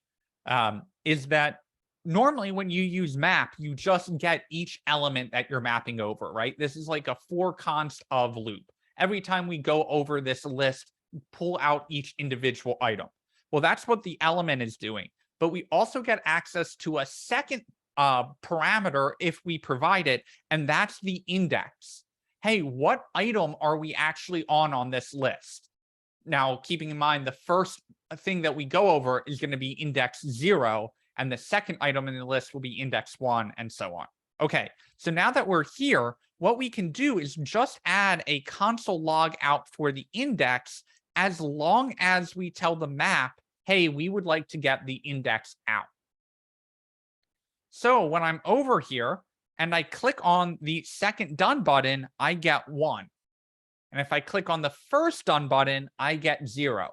Is that normally when you use map, you just get each element that you're mapping over, right? This is like a for const of loop. Every time we go over this list, pull out each individual item. Well, that's what the element is doing. But we also get access to a second parameter if we provide it, and that's the index. Hey, what item are we actually on this list? Now, keeping in mind, the first thing that we go over is going to be index 0, and the second item in the list will be index 1, and so on. Okay, so now that we're here, what we can do is just add a console log out for the index as long as we tell the map, hey, we would like to get the index out. So when I'm over here and I click on the second done button, I get 1. And if I click on the first done button, I get 0.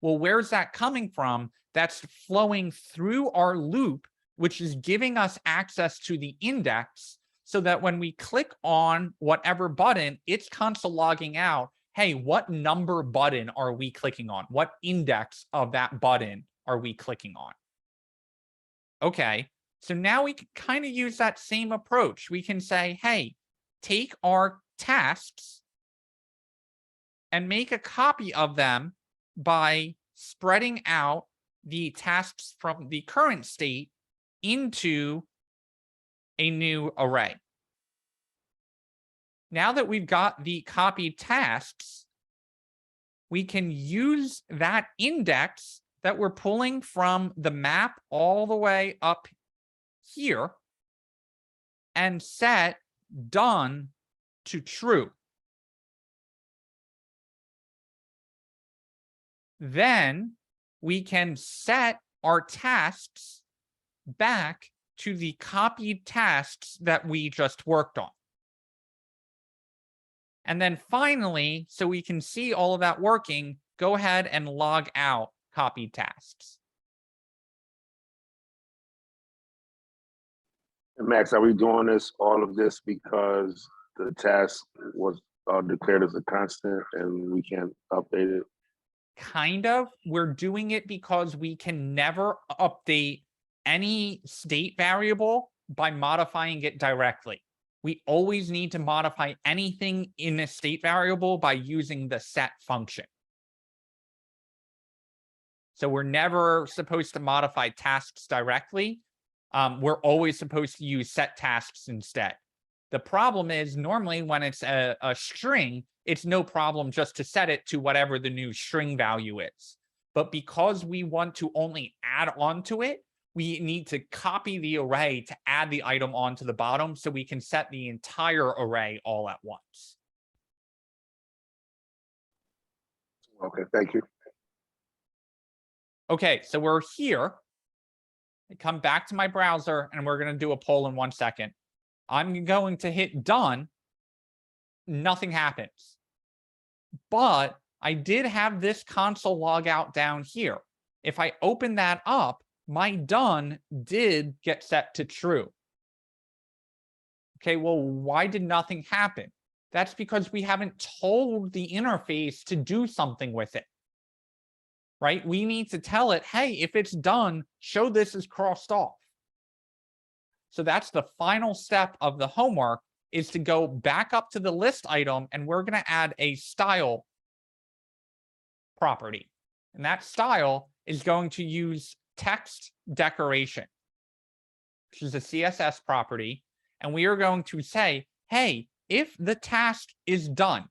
Well, where's that coming from? That's flowing through our loop, which is giving us access to the index so that when we click on whatever button, it's console logging out, hey, what number button are we clicking on? What index of that button are we clicking on? Okay, so now we can kind of use that same approach. We can say, hey, take our tasks and make a copy of them by spreading out the tasks from the current state into a new array. Now that we've got the copied tasks, we can use that index that we're pulling from the map all the way up here and set done to true. Then we can set our tasks back to the copied tasks that we just worked on. And then finally, so we can see all of that working, go ahead and log out copied tasks. And Max, are we doing all of this because the task was declared as a constant and we can't update it? kind of. We're doing it because we can never update any state variable by modifying it directly. We always need to modify anything in a state variable by using the set function. So we're never supposed to modify tasks directly. We're always supposed to use set tasks instead. The problem is normally when it's a string, it's no problem just to set it to whatever the new string value is. But because we want to only add on to it, we need to copy the array to add the item onto the bottom so we can set the entire array all at once. Okay, thank you. Okay, so we're here. I come back to my browser and we're going to do a poll in 1 second. I'm going to hit done. Nothing happens. But I did have this console log out down here. If I open that up, my done did get set to true. Okay, well, why did nothing happen? That's because we haven't told the interface to do something with it. Right? We need to tell it, hey, if it's done, show this as crossed off. So that's the final step of the homework, is to go back up to the list item, and we're going to add a style property. And that style is going to use text decoration, which is a CSS property. And we are going to say, hey, if the task is done,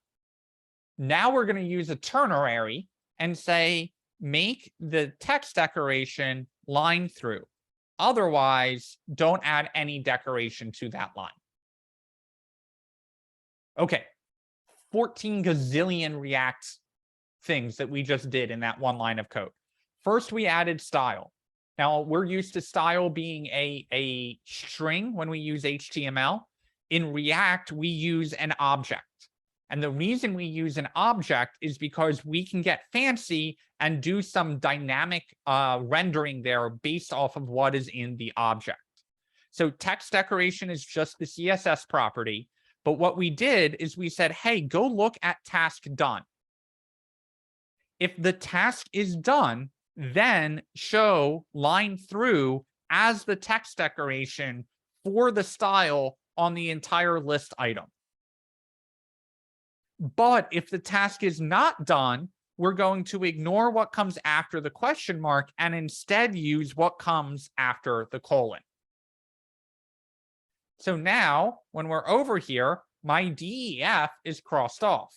now we're going to use a ternary and say, make the text decoration line through. Otherwise, don't add any decoration to that line. Okay, 14 gazillion React things that we just did in that one line of code. First, we added style. Now, we're used to style being a string when we use HTML. In React, we use an object. And the reason we use an object is because we can get fancy and do some dynamic rendering there based off of what is in the object. So text decoration is just the CSS property. But what we did is we said, hey, go look at task done. If the task is done, then show line through as the text decoration for the style on the entire list item. But if the task is not done, we're going to ignore what comes after the question mark and instead use what comes after the colon. So now, when we're over here, my DEF is crossed off.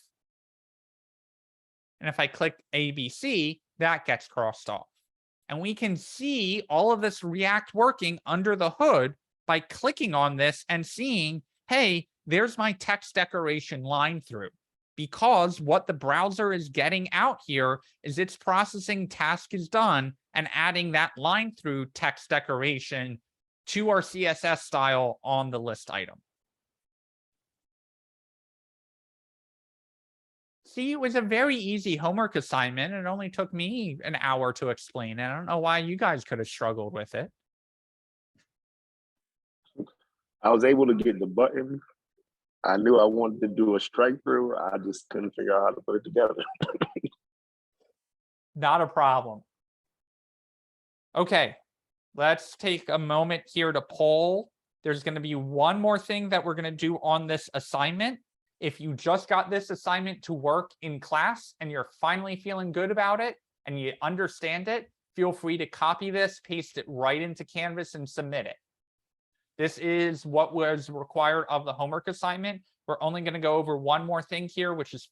And if I click ABC, that gets crossed off. And we can see all of this React working under the hood by clicking on this and seeing, hey, there's my text decoration line through. Because what the browser is getting out here is it's processing task is done and adding that line through text decoration to our CSS style on the list item. See, it was a very easy homework assignment. It only took me an hour to explain. I don't know why you guys could have struggled with it. I was able to get the button. I knew I wanted to do a strike through. I just couldn't figure out how to put it together. Not a problem. Okay, let's take a moment here to poll. There's going to be one more thing that we're going to do on this assignment. If you just got this assignment to work in class and you're finally feeling good about it and you understand it, feel free to copy this, paste it right into Canvas and submit it. This is what was required of the homework assignment. We're only going to go over one more thing here, which is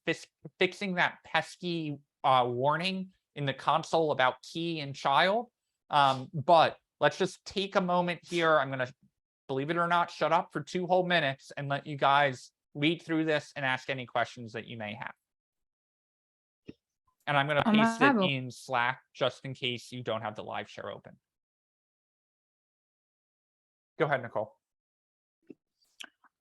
fixing that pesky warning in the console about key and child. But let's just take a moment here. I'm going to, believe it or not, shut up for 2 whole minutes and let you guys read through this and ask any questions that you may have. And I'm going to paste it in Slack just in case you don't have the live share open. Go ahead, Nicole.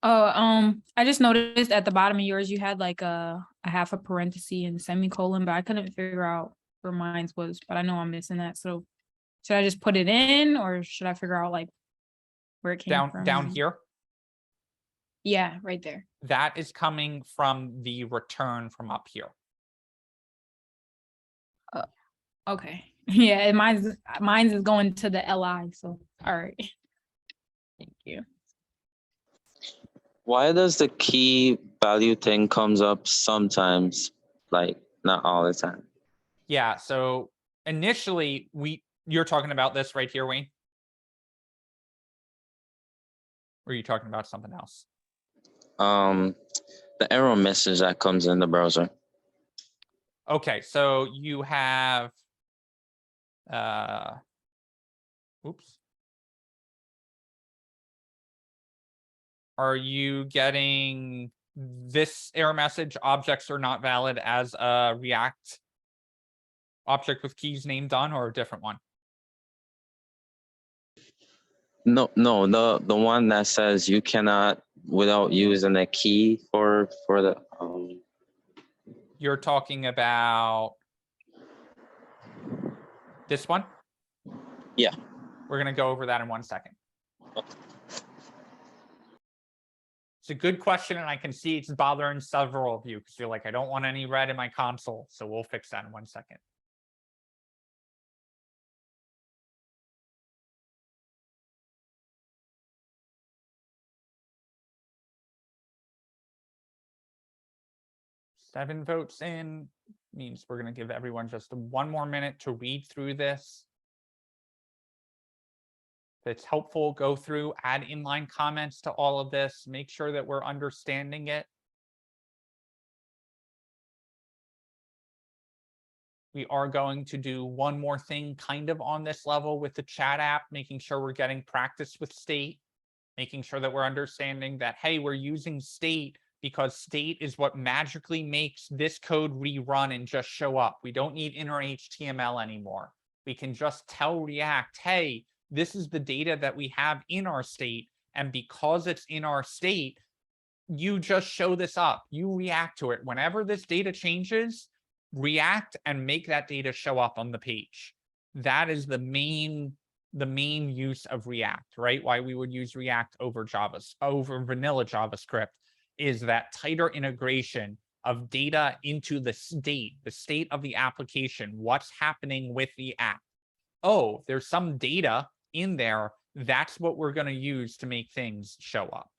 Oh, I just noticed at the bottom of yours, you had like a half a parenthesis and semicolon, but I couldn't figure out where mine was, but I know I'm missing that. So should I just put it in or should I figure out like where it came from? Down here? Yeah, right there. That is coming from the return from up here. Okay. Yeah, and mine's is going to the LI. So all right. Thank you. Why does the key value thing comes up sometimes, like not all the time? Yeah, so initially you're talking about this right here, Wayne? Or are you talking about something else? The error message that comes in the browser. Okay, so you have oops. Are you getting this error message, objects are not valid as a React object with keys named on, or a different one? No, the one that says you cannot without using a key for the You're talking about this one? Yeah. We're gonna go over that in 1 second. It's a good question, and I can see it's bothering several of you because you're like, I don't want any red in my console. So we'll fix that in 1 second. Seven votes in means we're going to give everyone just 1 more minute to read through this. If it's helpful, go through, add inline comments to all of this, make sure that we're understanding it. We are going to do one more thing kind of on this level with the chat app, making sure we're getting practice with state, making sure that we're understanding that, hey, we're using state because state is what magically makes this code rerun and just show up. We don't need inner HTML anymore. We can just tell React, hey, this is the data that we have in our state. And because it's in our state, you just show this up. You react to it. Whenever this data changes, react and make that data show up on the page. That is the main use of React, right? Why we would use React over vanilla JavaScript is that tighter integration of data into the state of the application, what's happening with the app. Oh, there's some data in there. That's what we're going to use to make things show up.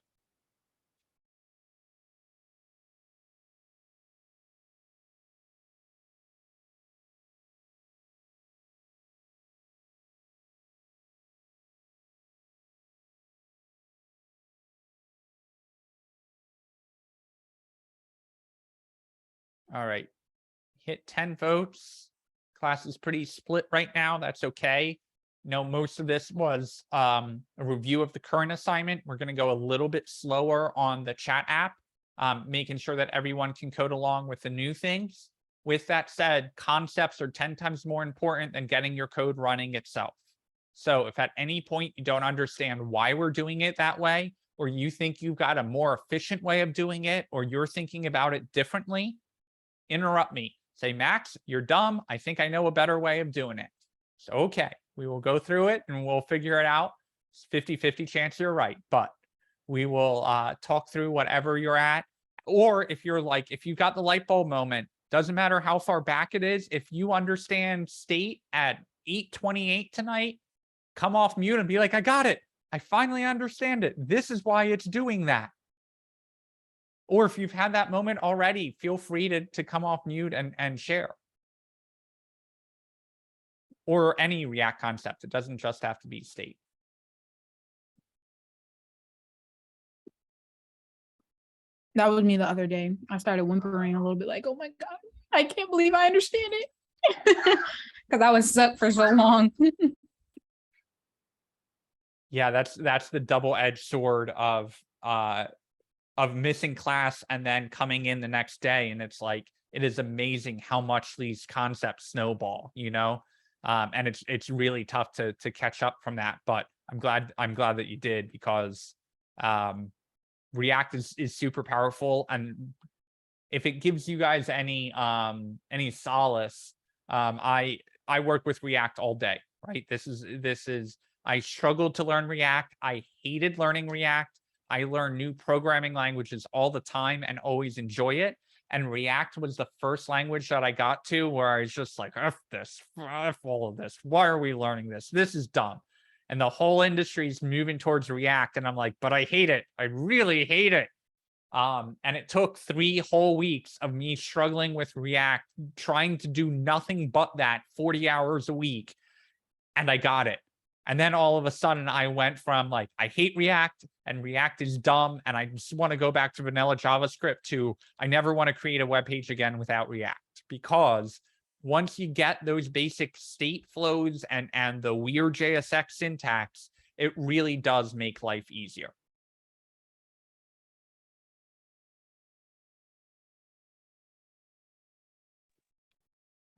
All right, hit 10 votes. Class is pretty split right now. That's okay. No, most of this was a review of the current assignment. We're going to go a little bit slower on the chat app, making sure that everyone can code along with the new things. With that said, concepts are 10 times more important than getting your code running itself. So if at any point you don't understand why we're doing it that way, or you think you've got a more efficient way of doing it, or you're thinking about it differently, interrupt me. Say, Max, you're dumb. I think I know a better way of doing it. So, okay, we will go through it and we'll figure it out. It's 50-50 chance you're right, but we will talk through whatever you're at. Or if you're like, if you got the light bulb moment, doesn't matter how far back it is. If you understand state at 8:28 tonight, come off mute and be like, I got it. I finally understand it. This is why it's doing that. Or if you've had that moment already, feel free to come off mute and share. Or any React concept. It doesn't just have to be state. That was me the other day. I started whimpering a little bit like, oh my God, I can't believe I understand it. Because I was stuck for so long. Yeah, that's the double-edged sword of missing class and then coming in the next day. And it's like, it is amazing how much these concepts snowball, you know? And it's really tough to catch up from that. But I'm glad that you did, because React is super powerful. And if it gives you guys any solace, I work with React all day, right? This is I struggled to learn React. I hated learning React. I learn new programming languages all the time and always enjoy it. And React was the first language that I got to where I was just like, F this, F all of this. Why are we learning this? This is dumb. And the whole industry is moving towards React. And I'm like, but I hate it. I really hate it. And it took 3 whole weeks of me struggling with React, trying to do nothing but that 40 hours a week. And I got it. And then all of a sudden I went from like, I hate React and React is dumb and I just want to go back to vanilla JavaScript to I never want to create a web page again without React. Because once you get those basic state flows and the weird JSX syntax, it really does make life easier.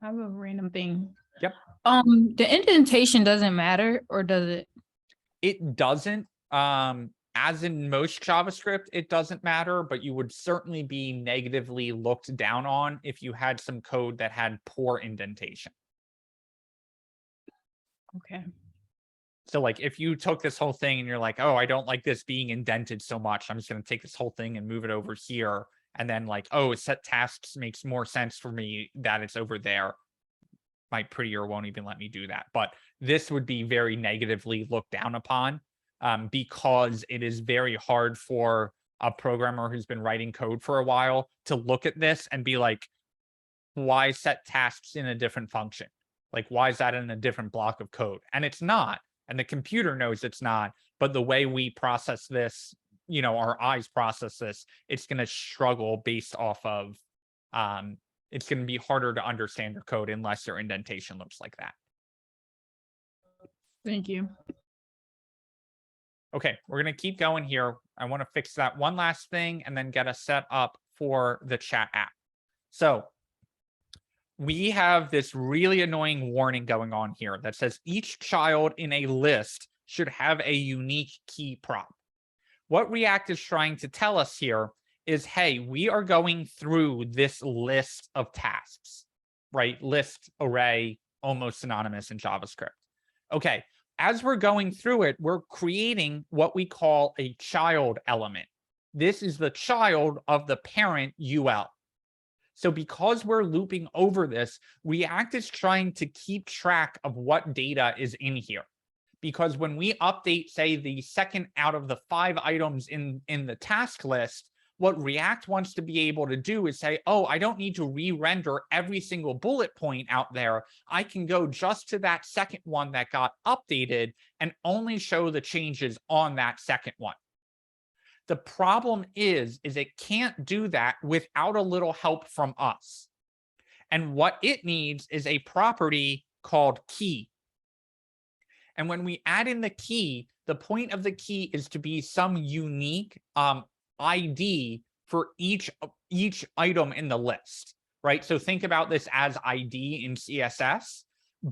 I have a random thing. Yep. The indentation doesn't matter, or does it? It doesn't. As in most JavaScript, it doesn't matter, but you would certainly be negatively looked down on if you had some code that had poor indentation. Okay. So like if you took this whole thing and you're like, oh, I don't like this being indented so much, I'm just going to take this whole thing and move it over here. And then like, oh, set tasks makes more sense for me that it's over there. My prettier won't even let me do that. But this would be very negatively looked down upon because it is very hard for a programmer who's been writing code for a while to look at this and be like, why set tasks in a different function? Like, why is that in a different block of code? And it's not. And the computer knows it's not. But the way we process this, you know, our eyes process this, it's going to struggle based off of, it's going to be harder to understand your code unless your indentation looks like that. Thank you. Okay, we're going to keep going here. I want to fix that one last thing and then get us set up for the chat app. So we have this really annoying warning going on here that says each child in a list should have a unique key prop. What React is trying to tell us here is, hey, we are going through this list of tasks, right? List, array, almost synonymous in JavaScript. Okay, as we're going through it, we're creating what we call a child element. This is the child of the parent UL. So because we're looping over this, React is trying to keep track of what data is in here. Because when we update, say, the second out of the 5 items in the task list, what React wants to be able to do is say, oh, I don't need to re-render every single bullet point out there. I can go just to that second one that got updated and only show the changes on that second one. The problem is it can't do that without a little help from us. And what it needs is a property called key. And when we add in the key, the point of the key is to be some unique ID for each item in the list, right? So think about this as ID in CSS,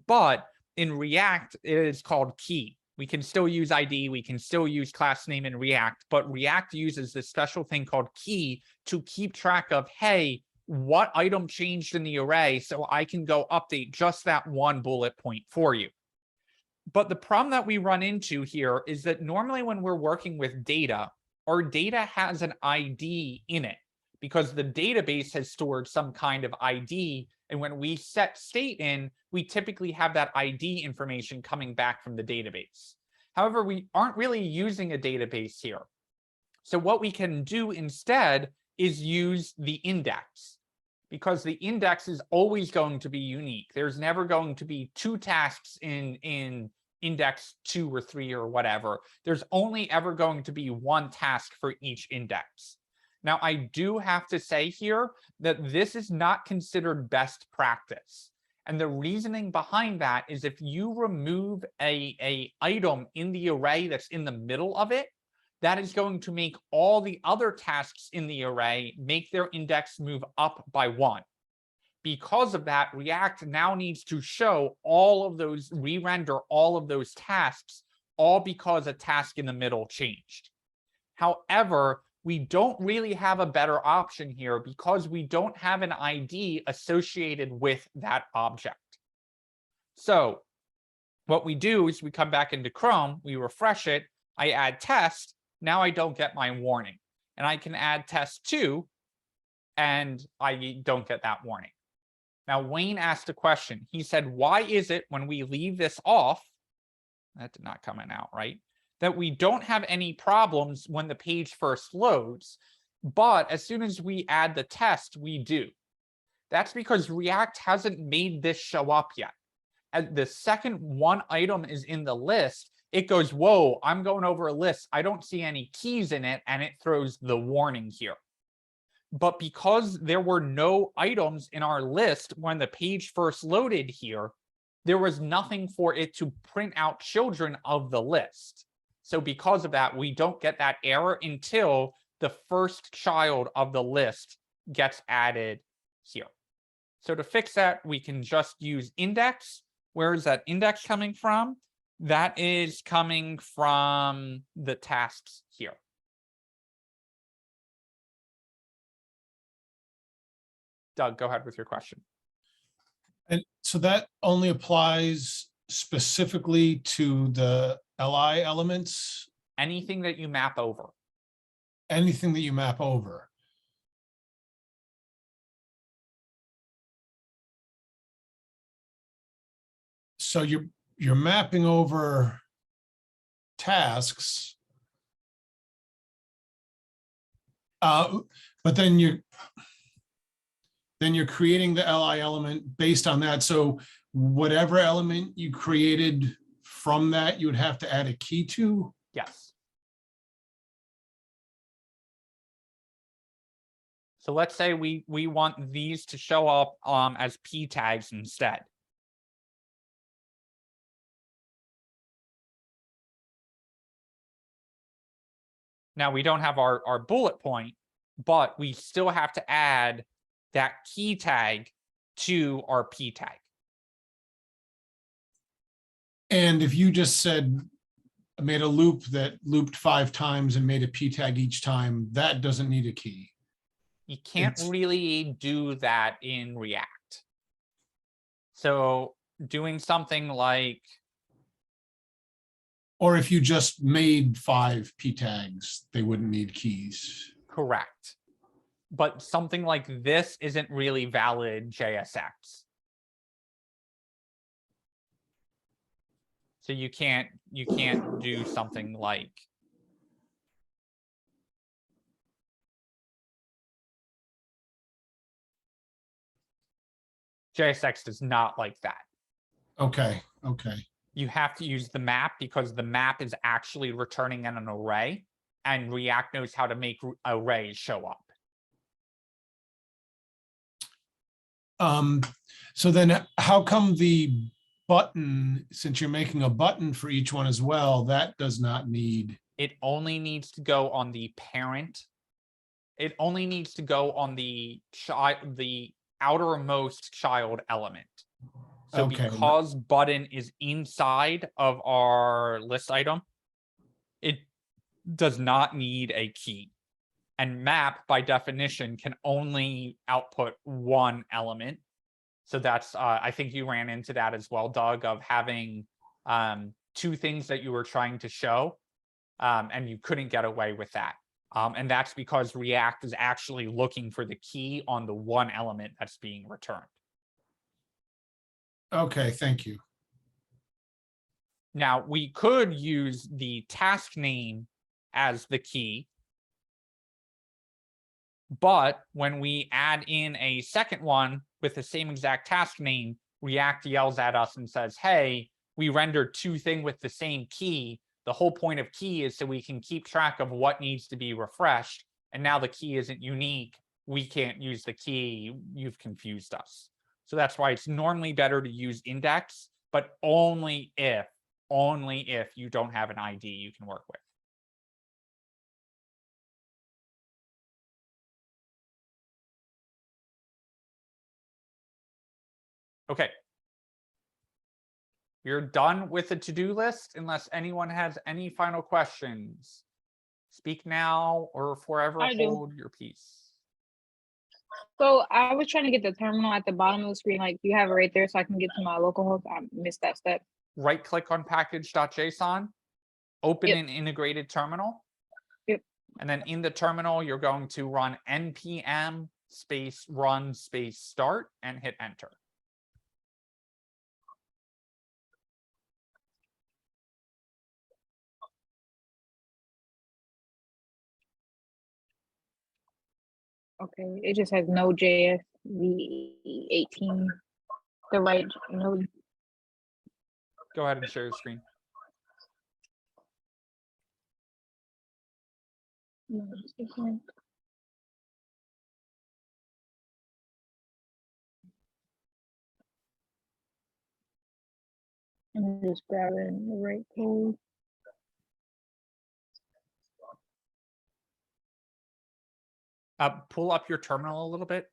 but in React, it is called key. We can still use ID, we can still use class name in React, but React uses this special thing called key to keep track of, hey, what item changed in the array so I can go update just that one bullet point for you. But the problem that we run into here is that normally when we're working with data, our data has an ID in it because the database has stored some kind of ID. And when we set state in, we typically have that ID information coming back from the database. However, we aren't really using a database here. So what we can do instead is use the index, because the index is always going to be unique. There's never going to be 2 tasks in index 2 or 3 or whatever. There's only ever going to be 1 task for each index. Now, I do have to say here that this is not considered best practice. And the reasoning behind that is if you remove a item in the array that's in the middle of it, that is going to make all the other tasks in the array make their index move up by 1. Because of that, React now needs to show all of those, re-render all of those tasks, all because a task in the middle changed. However, we don't really have a better option here because we don't have an ID associated with that object. So what we do is we come back into Chrome, we refresh it, I add test, now I don't get my warning. And I can add test2, and I don't get that warning. Now, Wayne asked a question. He said, why is it when we leave this off, that did not come in out right, that we don't have any problems when the page first loads, but as soon as we add the test, we do. That's because React hasn't made this show up yet. As the second one item is in the list, it goes, whoa, I'm going over a list. I don't see any keys in it, and it throws the warning here. But because there were no items in our list when the page first loaded here, there was nothing for it to print out children of the list. So because of that, we don't get that error until the first child of the list gets added here. So to fix that, we can just use index. Where is that index coming from? That is coming from the tasks here. Doug, go ahead with your question. And so that only applies specifically to the LI elements? Anything that you map over. Anything that you map over. So you're mapping over tasks, but then you're creating the LI element based on that. So whatever element you created from that, you would have to add a key to? Yes. So let's say we want these to show up as P tags instead. Now we don't have our bullet point, but we still have to add that key tag to our P tag. And if you just said, made a loop that looped 5 times and made a P tag each time, that doesn't need a key. You can't really do that in React. So doing something like, or if you just made 5 P tags, they wouldn't need keys. correct. But something like this isn't really valid JSX. So you can't do something like JSX does not like that. Okay, okay. You have to use the map because the map is actually returning in an array, and React knows how to make arrays show up. So then how come the button, since you're making a button for each one as well, that does not need? It only needs to go on the parent. It only needs to go on the outermost child element. So Okay. because button is inside of our list item, it does not need a key. And map, by definition, can only output one element. So that's, I think you ran into that as well, Doug, of having 2 things that you were trying to show, and you couldn't get away with that. And that's because React is actually looking for the key on the one element that's being returned. Okay, thank you. Now, we could use the task name as the key, but when we add in a second one with the same exact task name, React yells at us and says, hey, we rendered 2 things with the same key. The whole point of key is so we can keep track of what needs to be refreshed. And now the key isn't unique. We can't use the key. You've confused us. So that's why it's normally better to use index, but only if you don't have an ID you can work with. Okay. You're done with the to-do list unless anyone has any final questions. Speak now or forever I do. hold your peace. So I was trying to get the terminal at the bottom of the screen, like you have it right there, so I can get to my localhost. I missed that step. Right click on package.json, open Yep. an integrated terminal. Yep. And then in the terminal, you're going to run npm space run space start and hit enter. Okay, it just has no JS V18. The right node. Go ahead and share your screen. No, it's different. I'm just grabbing the right code. Pull up your terminal a little bit.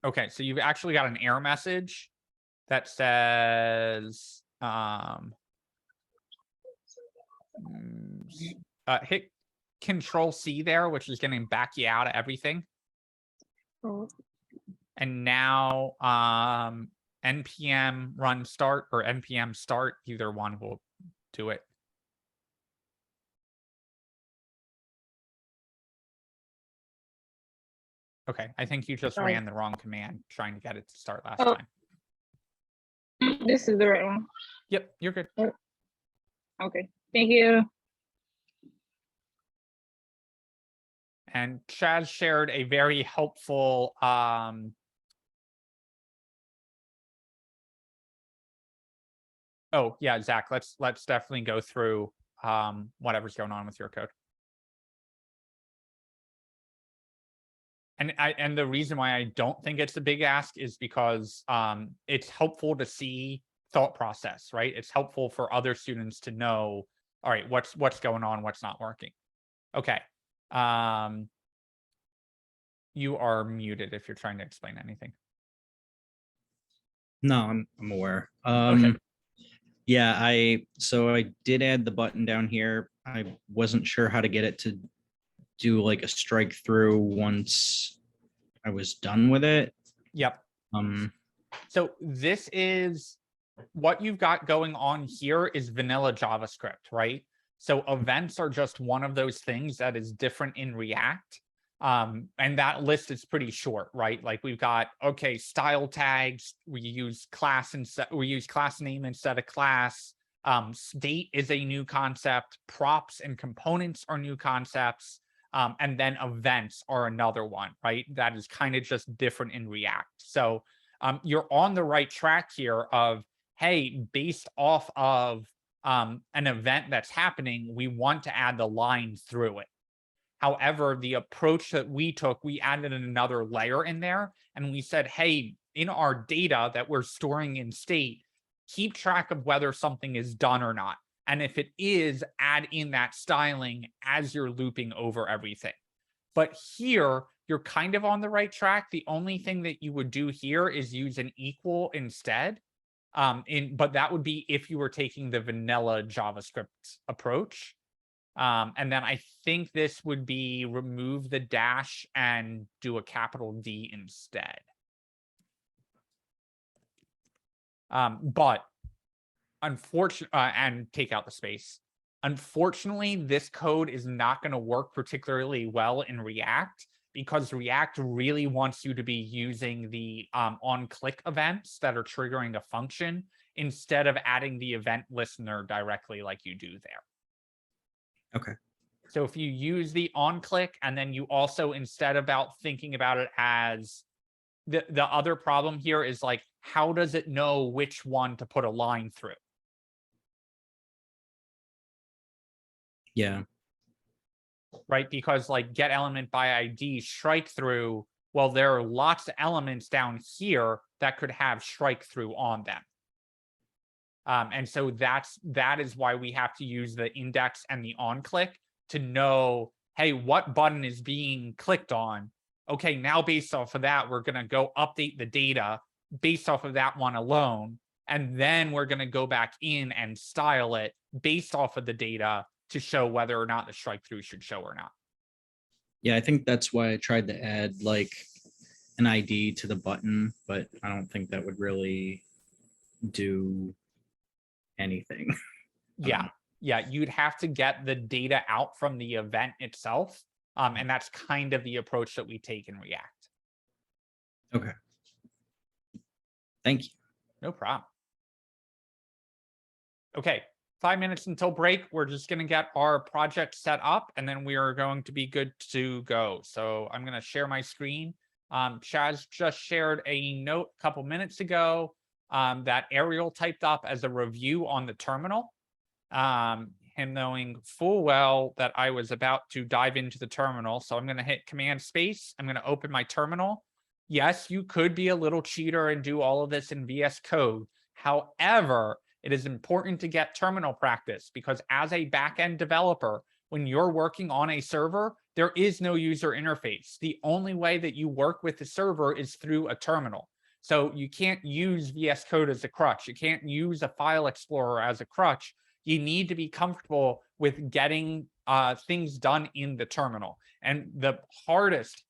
Okay, so you've actually got an error message that says hit Control C there, which is going to back you out of everything. Oh. And now npm run start or npm start, either one will do it. Okay, I think you just ran the wrong command trying to get it to start last time. This is the right one. Yep, you're good. Okay, thank you. And Chaz shared a very helpful oh yeah, Zach, let's definitely go through whatever's going on with your code. And the reason why I don't think it's a big ask is because it's helpful to see thought process, right? It's helpful for other students to know, all right, what's going on, what's not working. Okay. You are muted if you're trying to explain anything. No, I'm aware. Okay. Yeah, I did add the button down here. I wasn't sure how to get it to do like a strike through once I was done with it. Yep. So this is what you've got going on here is vanilla JavaScript, right? So events are just one of those things that is different in React. And that list is pretty short, right? Like we've got, okay, style tags, we use class name instead of class. State is a new concept, props and components are new concepts. And then events are another one, right? That is kind of just different in React. So you're on the right track here of, hey, based off of an event that's happening, we want to add the lines through it. However, the approach that we took, we added another layer in there and we said, hey, in our data that we're storing in state, keep track of whether something is done or not. And if it is, add in that styling as you're looping over everything. But here, you're kind of on the right track. The only thing that you would do here is use an equal instead. But that would be if you were taking the vanilla JavaScript approach. And then I think this would be remove the dash and do a capital D instead. But unfortunately, and take out the space. Unfortunately, this code is not going to work particularly well in React because React really wants you to be using the on-click events that are triggering a function instead of adding the event listener directly like you do there. Okay. So if you use the on-click and then you also, instead about thinking about it as the other problem here is like, how does it know which one to put a line through? Yeah. Right, because like get element by ID, strike through, well, there are lots of elements down here that could have strike through on them. And so that is why we have to use the index and the on click to know, hey, what button is being clicked on? Okay, now based off of that, we're going to go update the data based off of that one alone. And then we're going to go back in and style it based off of the data to show whether or not the strike through should show or not. Yeah, I think that's why I tried to add like an ID to the button, but I don't think that would really do anything. Yeah, you'd have to get the data out from the event itself And that's kind of the approach that we take in React. Okay. Thank you. No problem. Okay, 5 minutes until break. We're just going to get our project set up and then we are going to be good to go. So I'm going to share my screen. Chaz just shared a note a couple minutes ago that Ariel typed up as a review on the terminal. Him knowing full well that I was about to dive into the terminal. So I'm going to hit Command Space. I'm going to open my terminal. Yes, you could be a little cheater and do all of this in VS Code. However, it is important to get terminal practice because as a backend developer, when you're working on a server, there is no user interface. The only way that you work with the server is through a terminal. So you can't use VS Code as a crutch. You can't use a file explorer as a crutch. You need to be comfortable with getting things done in the terminal. And the hardest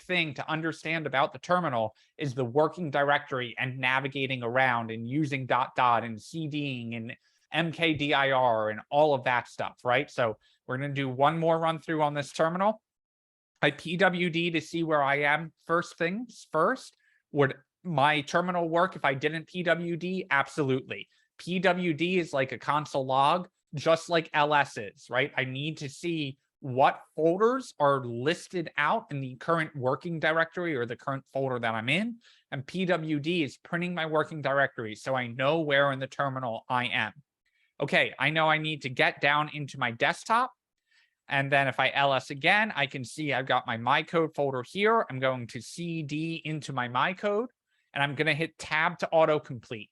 thing to understand about the terminal is the working directory and navigating around and using ... and CDing and mkdir and all of that stuff, right? So we're going to do one more run through on this terminal. I PWD to see where I am. First things first, would my terminal work if I didn't PWD? Absolutely. PWD is like a console log, just like LS is, right? I need to see what folders are listed out in the current working directory or the current folder that I'm in. And PWD is printing my working directory so I know where in the terminal I am. Okay, I know I need to get down into my desktop. And then if I ls again, I can see I've got my code folder here. I'm going to cd into my code, and I'm going to hit tab to autocomplete.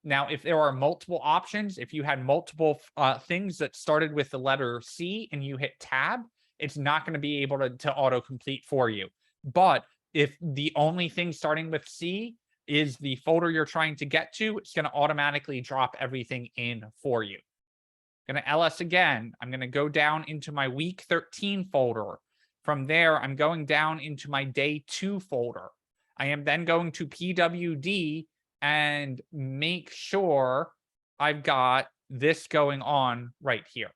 Now, if there are multiple options, if you had multiple things that started with the letter C and you hit tab, it's not going to be able to autocomplete for you. But if the only thing starting with C is the folder you're trying to get to, it's going to automatically drop everything in for you. I'm going to ls again. I'm going to go down into my week 13 folder. From there, I'm going down into my day 2 folder. I am then going to PWD and make sure I've got this going on right here.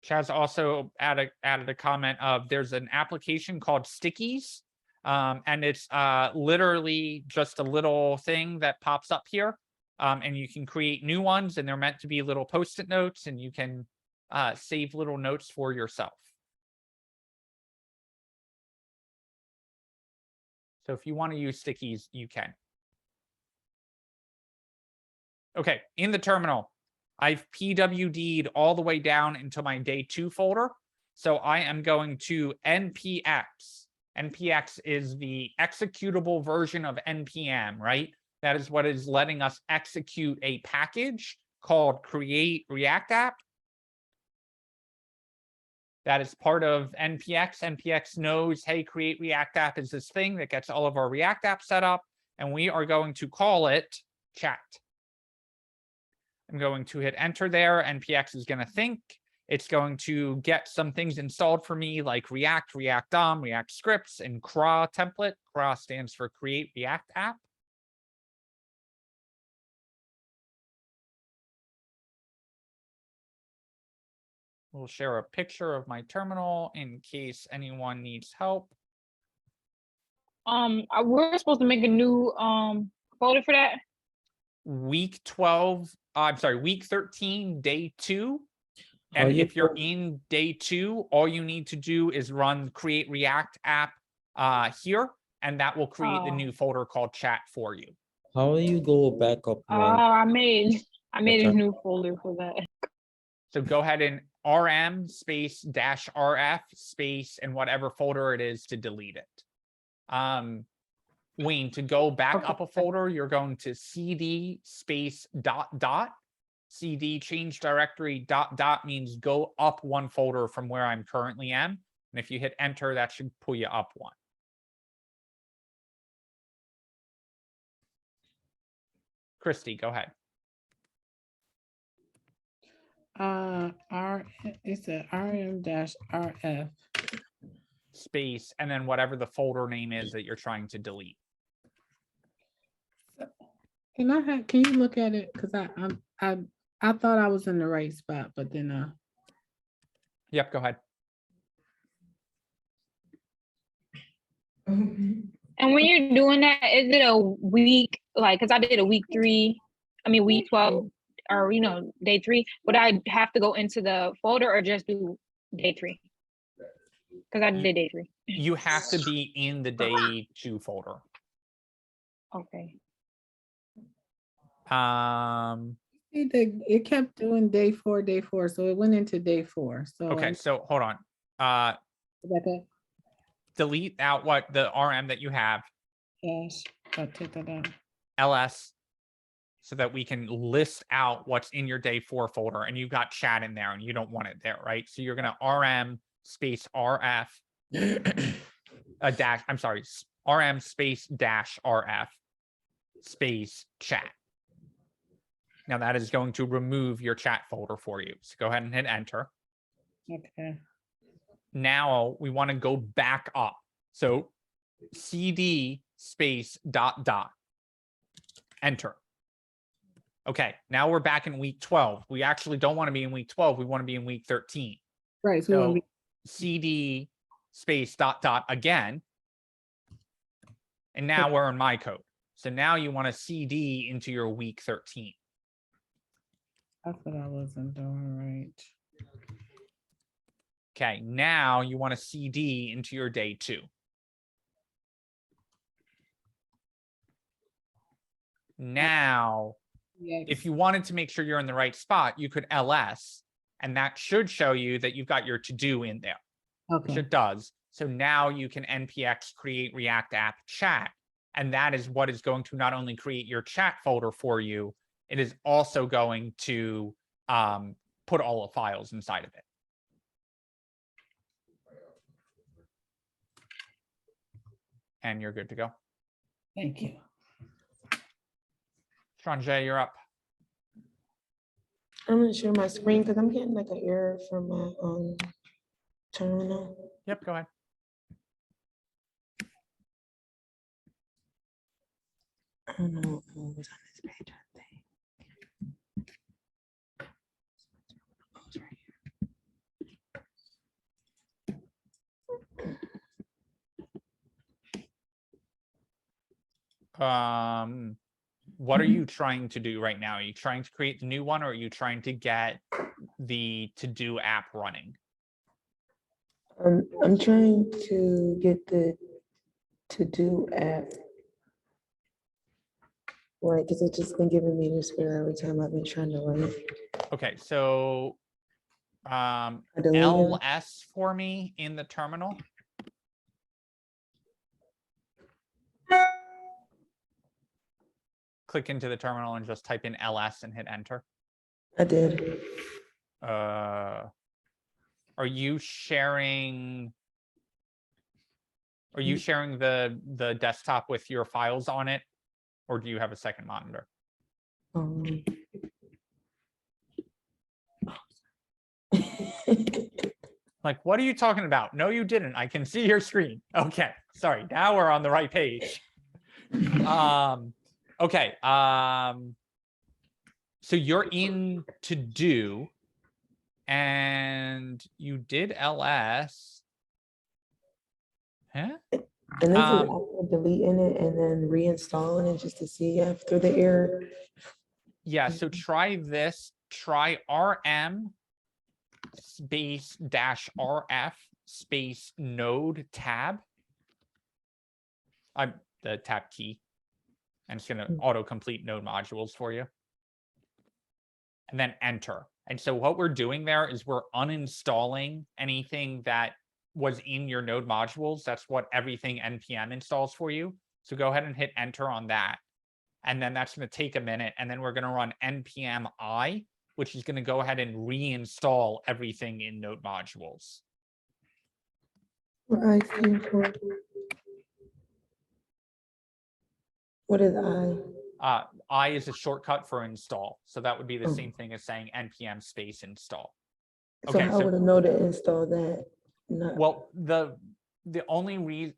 Chaz also added a comment of there's an application called Stickies, and it's literally just a little thing that pops up here, and you can create new ones, and they're meant to be little Post-it notes, and you can save little notes for yourself. So if you want to use Stickies, you can. Okay, in the terminal, I've PWD'd all the way down into my day 2 folder. So I am going to npx. npx is the executable version of npm, right? That is what is letting us execute a package called create React app. That is part of npx. npx knows, hey, create React app is this thing that gets all of our React apps set up, and we are going to call it chat. I'm going to hit enter there. npx is going to think. It's going to get some things installed for me like React, React DOM, React scripts, and CRA template. CRA stands for create React app. We'll share a picture of my terminal in case anyone needs help. We're supposed to make a new folder for that. Week 13, day 2. How And you if you're go- in day 2, all you need to do is run create React app here, and that will create the Oh. new folder called chat for you. How do you go back up Oh, one? I made a Okay. new folder for that. So go ahead and rm space -rf space and whatever folder it is to delete it. Wayne, to go back up a folder, you're going to cd space ... cd change directory ... means go up one folder from where I'm currently am. And if you hit enter, that should pull you up one. Christy, go ahead. It's a rm-rf. Space, and then whatever the folder name is that you're trying to delete. Can you look at it? Because I thought I was in the right spot, but then Yep, go ahead. And when you're doing that, is it a week, like, because I did a week 12, or, day 3, would I have to go into the folder or just do day 3? Because I did day 3. You have to be in the day 2 folder. Okay. It kept doing day 4, so it went into day 4. So Okay, so hold on. Rebecca, Delete out what the RM that you have, cash, I'll take that out. LS, so that we can list out what's in your day 4 folder, and you've got chat in there and you don't want it there, right? So you're gonna RM space RF dash, I'm sorry, RM space dash RF space chat. Now that is going to remove your chat folder for you. So go ahead and hit enter. Okay. Now we want to go back up. So CD space ... Enter. Okay, now we're back in week 12. We actually don't want to be in week 12. We want to be in week 13. Right. So CD space ... again. And now we're in my code. So now you want to CD into your week 13. That's what I wasn't doing right. Okay, now you want to CD into your day 2. Now, if you wanted to make sure you're in the right spot, you could LS, and that should show you that you've got your to-do in there, which Okay. it does. So now you can NPX create React app chat, and that is what is going to not only create your chat folder for you, it is also going to put all the files inside of it. And you're good to go. Thank you. Sanjay, you're up. I'm gonna share my screen because I'm getting like an error from my terminal. Yep, go ahead. I don't know what was on this page, I think. What are you trying to do right now? Are you trying to create the new one, or are you trying to get the to-do app running? I'm trying to get the to-do app. Right, because it's just been giving me this error every time I've been trying to run it. Okay, so deleted it. LS for me in the terminal. Click into the terminal and just type in LS and hit enter. I did. Are you sharing? Are you sharing the desktop with your files on it, or do you have a second monitor? Like, what are you talking about? No, you didn't. I can see your screen. Okay, sorry. Now we're on the right page. Okay. So you're in to do, and you did LS. Huh? And this is after deleting it and then reinstalling it just to see after the error. Yeah, so try this. Try RM space dash RF space node tab. I'm the tab key. And it's going to autocomplete node modules for you. And then enter. And so what we're doing there is we're uninstalling anything that was in your node modules. That's what everything npm installs for you. So go ahead and hit enter on that. And then that's going to take a minute. And then we're going to run npm I, which is going to go ahead and reinstall everything in node modules. What I stand for? What is I? I is a shortcut for install. So that would be the same thing as saying npm space install. So how would I know to install that? Well, the only reason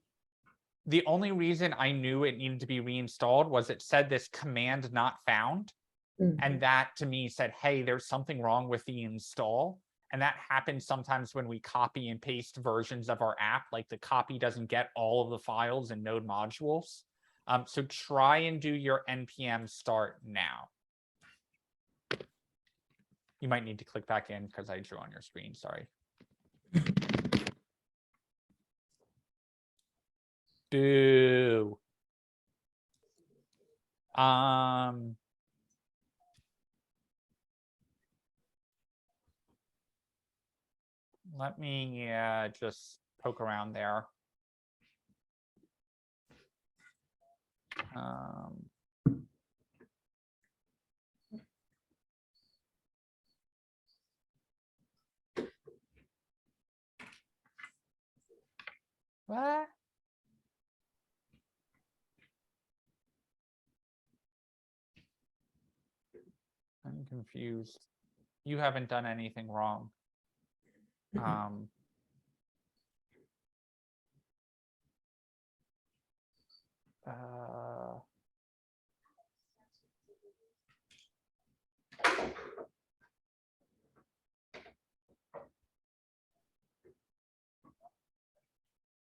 I knew it needed to be reinstalled was it said this command not found. And that to me said, hey, there's something wrong with the install. And that happens sometimes when we copy and paste versions of our app, like the copy doesn't get all of the files and node modules. So try and do your npm start now. You might need to click back in because I drew on your screen, sorry. Boo. Let me just poke around there. What? I'm confused. You haven't done anything wrong.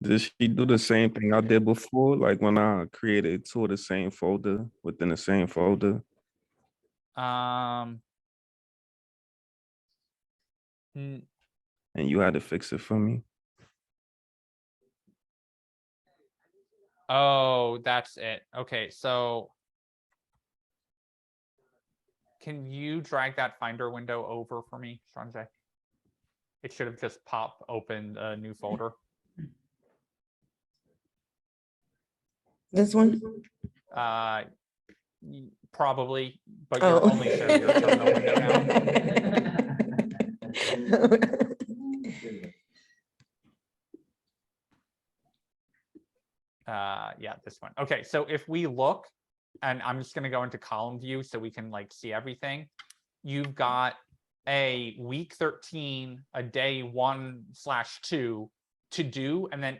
Did she do the same thing I did before? Like when I created two of the same folder within the same folder? n- And you had to fix it for me? Oh, that's it. Okay, so can you drag that Finder window over for me, Sanjay? It should have just popped open a new folder. This one? Probably, but you're only showing your terminal window now. Yeah, this one. Okay, so if we look, and I'm just going to go into column view so we can like see everything. You've got a week 13, a day 1/2 to do, and then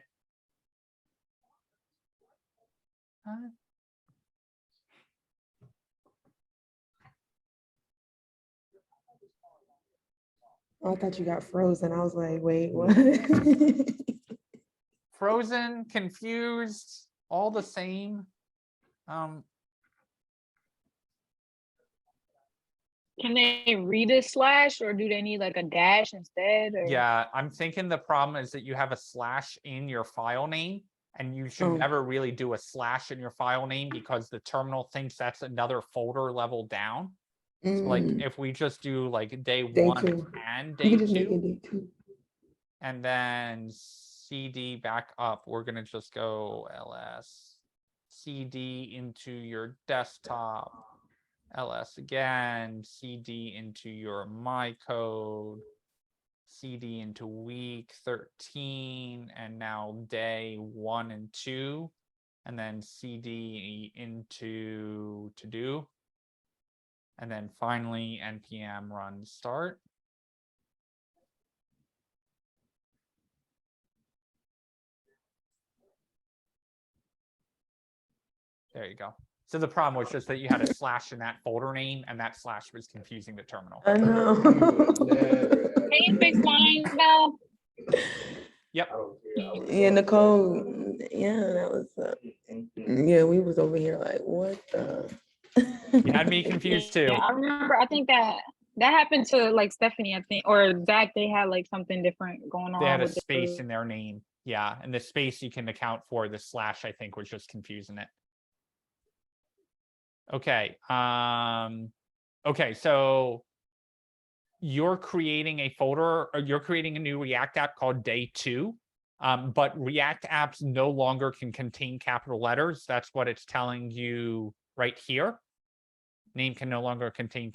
Oh, I thought you got frozen. I was like, wait, what? frozen, confused, all the same. Can they read a slash or do they need like a dash instead? Or? Yeah, I'm thinking the problem is that you have a slash in your file name, and you should never really do a slash in your file name because the terminal thinks that's another folder level down. So like if we just do like day 1 two. and You day can just make 2, it day 2. and then CD back up, we're gonna just go ls CD into your desktop, ls again, CD into your my code, CD into week 13, and now day 1 and 2, and then CD into to do. And then finally, npm run start. There you go. So the problem was just that you had a slash in that folder name, and that slash was confusing the terminal. I know. Can you fix mine now? Yep. Yeah, Nicole. Yeah, that was. Yeah, we was over here like, what the? You had me confused too. Yeah, I remember. I think that happened to like Stephanie, I think, or Zach. They had like something different going on. They had a with space in their name. Yeah, and the space you can account for. The slash, I think, was just confusing it. Okay. Okay, so you're creating a folder, or you're creating a new React app called day 2. But React apps no longer can contain capital letters. That's what it's telling you right here. Name can no longer contain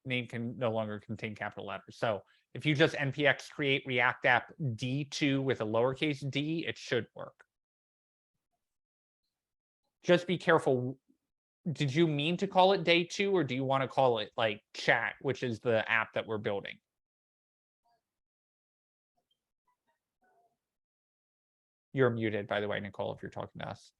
name can no longer contain capital letters. So if you just npx create React app D2 with a lowercase d, it should work. Just be careful. Did you mean to call it day 2, or do you want to call it like chat, which is the app that we're building? You're muted, by the way, Nicole, if you're talking to us.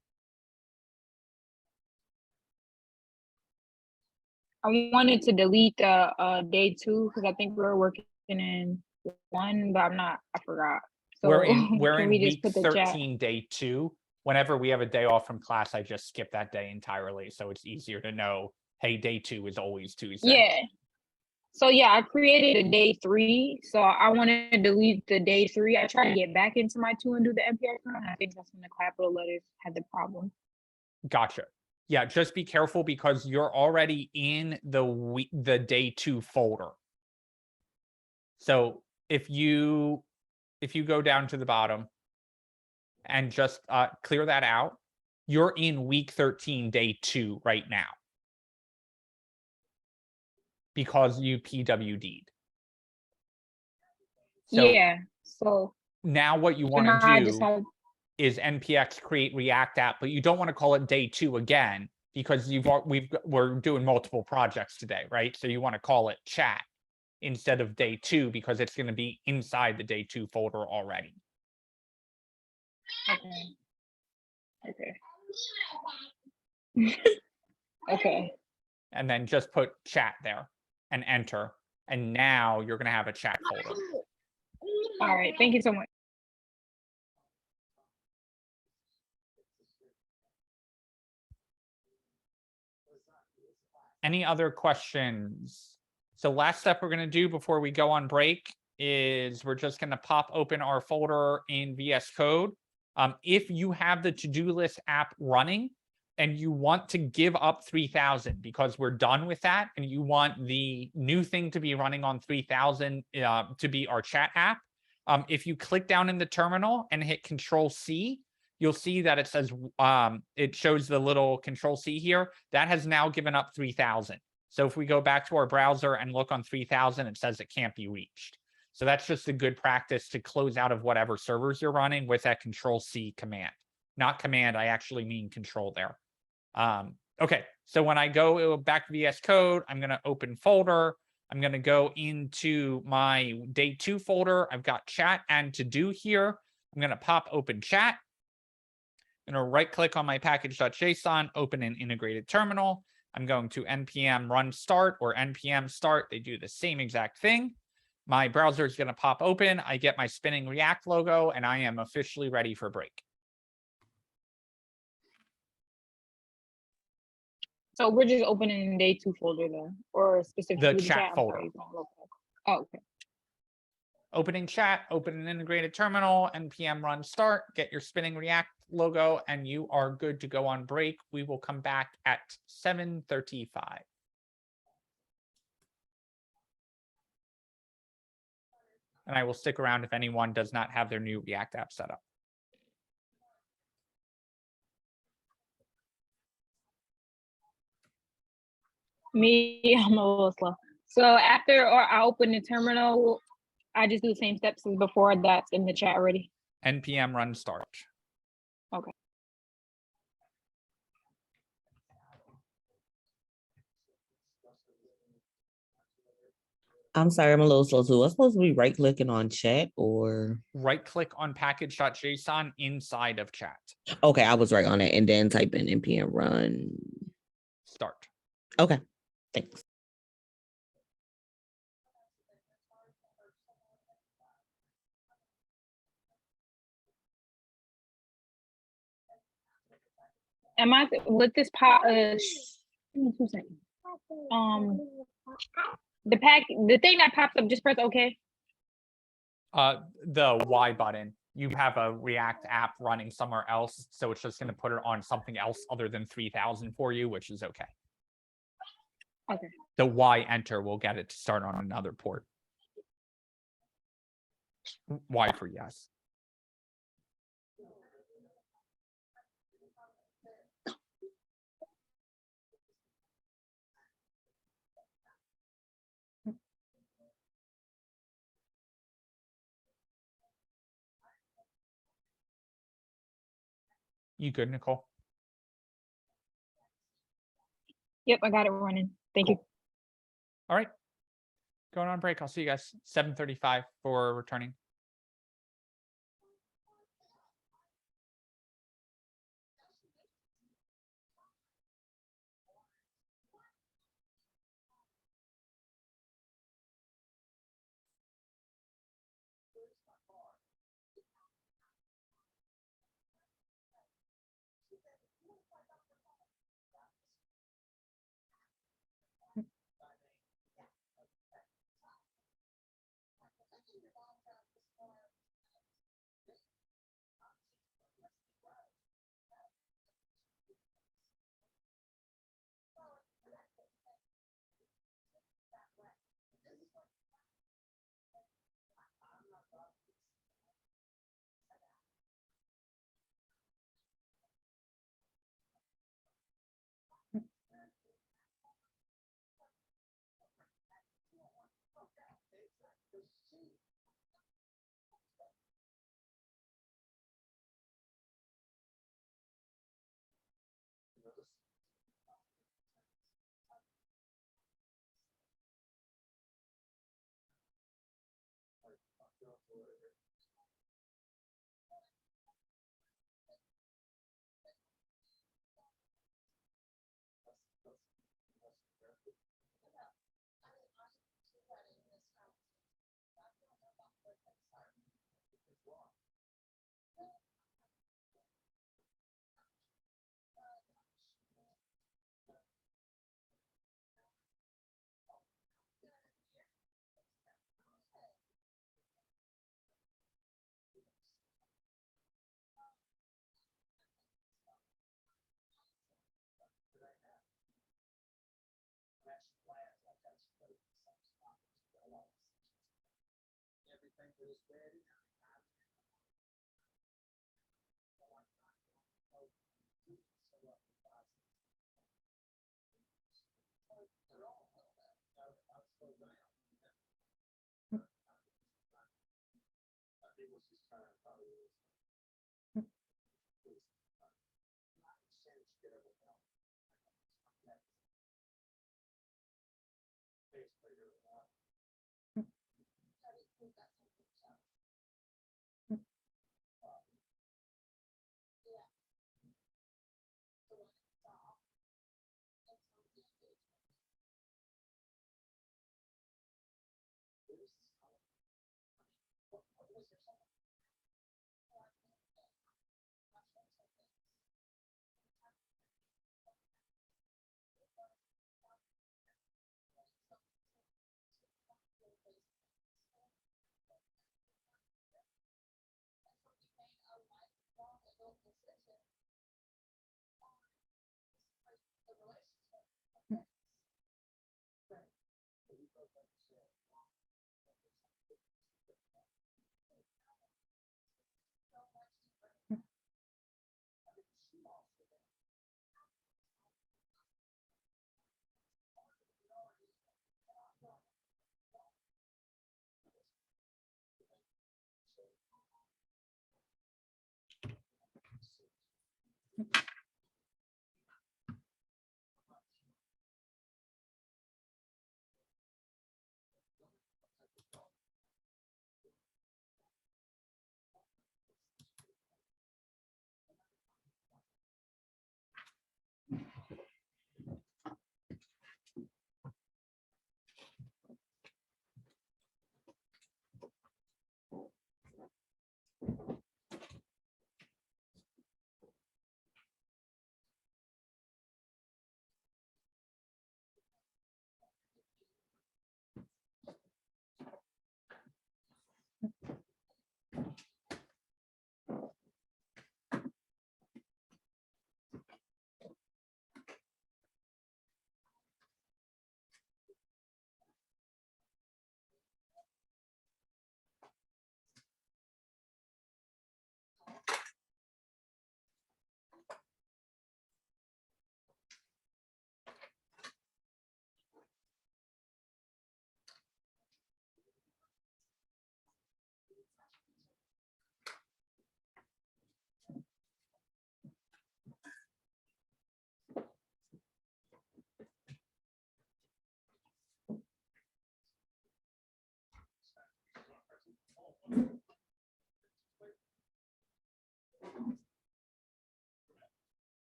I wanted to delete day 2 because I think we were working in one, but I'm not, I forgot. We're So in can we just week put the chat? 13, day 2. Whenever we have a day off from class, I just skip that day entirely. So it's easier to know, hey, day 2 is always Tuesday. Yeah. So yeah, I created a day 3. So I want to delete the day 3. I tried to get back into my 2 and do the NPR count. I think that's when the capital letters had the problem. Gotcha. Yeah, just be careful because you're already in the day 2 folder. So if you go down to the bottom and just clear that out, you're in week 13, day 2 right now. Because you PWD'd. So Yeah. So now what you want now I to just do have, is npx create React app, but you don't want to call it day 2 again because we're doing multiple projects today, right? So you want to call it chat instead of day 2 because it's going to be inside the day 2 folder already. okay. Okay. And then just put chat there and enter. And now you're going to have a chat folder. All right. Thank you so much. Any other questions? So last step we're going to do before we go on break is we're just going to pop open our folder in VS Code. If you have the to-do list app running and you want to give up 3000 because we're done with that and you want the new thing to be running on 3000 to be our chat app, if you click down in the terminal and hit Control-C, you'll see that it says, it shows the little Control-C here. That has now given up 3000. So if we go back to our browser and look on 3000, it says it can't be reached. So that's just a good practice to close out of whatever servers you're running with that Control-C command. Not command, I actually mean control there. Okay, so when I go back to VS Code, I'm going to open folder. I'm going to go into my day 2 folder. I've got chat and to do here. I'm going to pop open chat. I'm going to right click on my package.json, open an integrated terminal. I'm going to npm run start or npm start. They do the same exact thing. My browser is going to pop open. I get my spinning React logo, and I am officially ready for break. So we're just opening day 2 folder there, or specifically The chat folder. Oh, okay. Opening chat, open an integrated terminal, npm run start, get your spinning React logo, and you are good to go on break. We will come back at 7:35. And I will stick around if anyone does not have their new React app set up. Me, I'm a little slow. So after or I open the terminal, I just do the same steps as before. That's in the chat already. npm run start. Okay. I'm sorry, I'm a little slow too. I'm supposed to be right clicking on chat or Right click on package.json inside of chat. okay, I was right on it. And then type in npm run start. Okay, thanks. Am I with this pop? The thing that pops up, just press OK. The Y button. You have a React app running somewhere else, so it's just going to put it on something else other than 3000 for you, which is okay. Okay. The Y enter will get it to start on another port. Y for yes. You good, Nicole? Yep, I got it running. Thank you. All right. Going on break. I'll see you guys 7:35 for returning.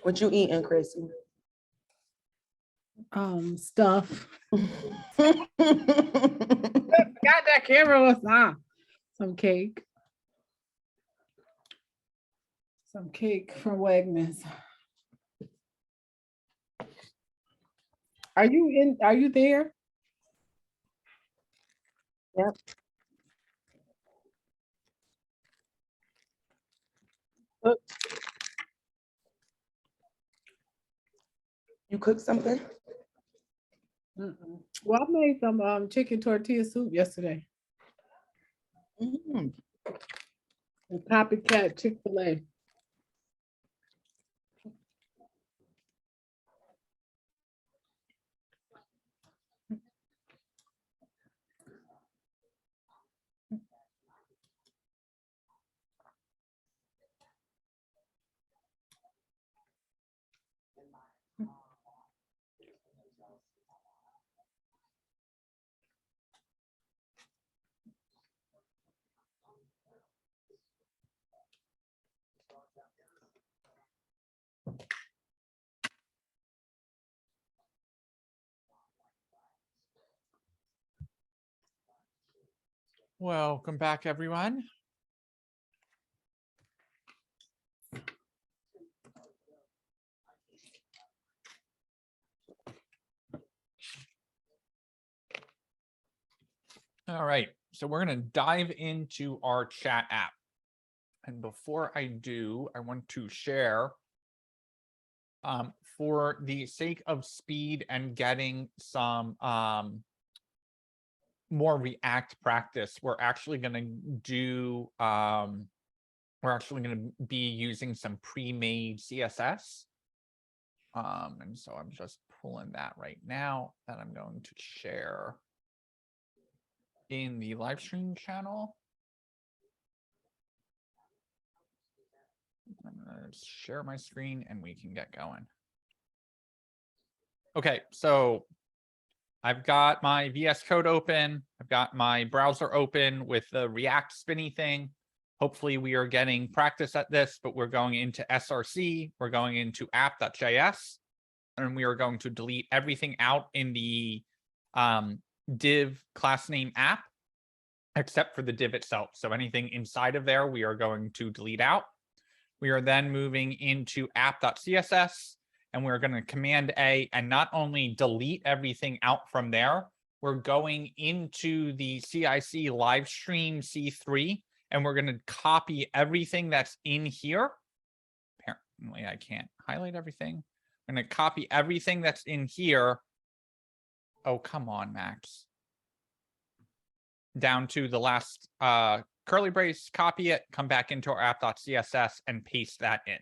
What you eating, Chrissy? Stuff. Got that camera was on. Some cake. Some cake from Wegmans. Are you there? Yep. You cooked something? Well, I made some chicken tortilla soup yesterday. Mm. And copycat Chick-fil-A. Welcome back, everyone. All right, so we're going to dive into our chat app. And before I do, I want to share, for the sake of speed and getting some more React practice, we're actually going to do, we're actually going to be using some pre-made CSS. And so I'm just pulling that right now that I'm going to share in the live stream channel. I'm going to share my screen and we can get going. Okay, so I've got my VS Code open. I've got my browser open with the React spinny thing. Hopefully we are getting practice at this, but we're going into SRC, we're going into app.js, and we are going to delete everything out in the div class name app, except for the div itself. So anything inside of there, we are going to delete out. We are then moving into app.css, and we're going to Command A and not only delete everything out from there, we're going into the CIC live stream C3, and we're going to copy everything that's in here. Apparently, I can't highlight everything. I'm going to copy everything that's in here. Oh, come on, Max. Down to the last curly brace, copy it, come back into our app.css and paste that in.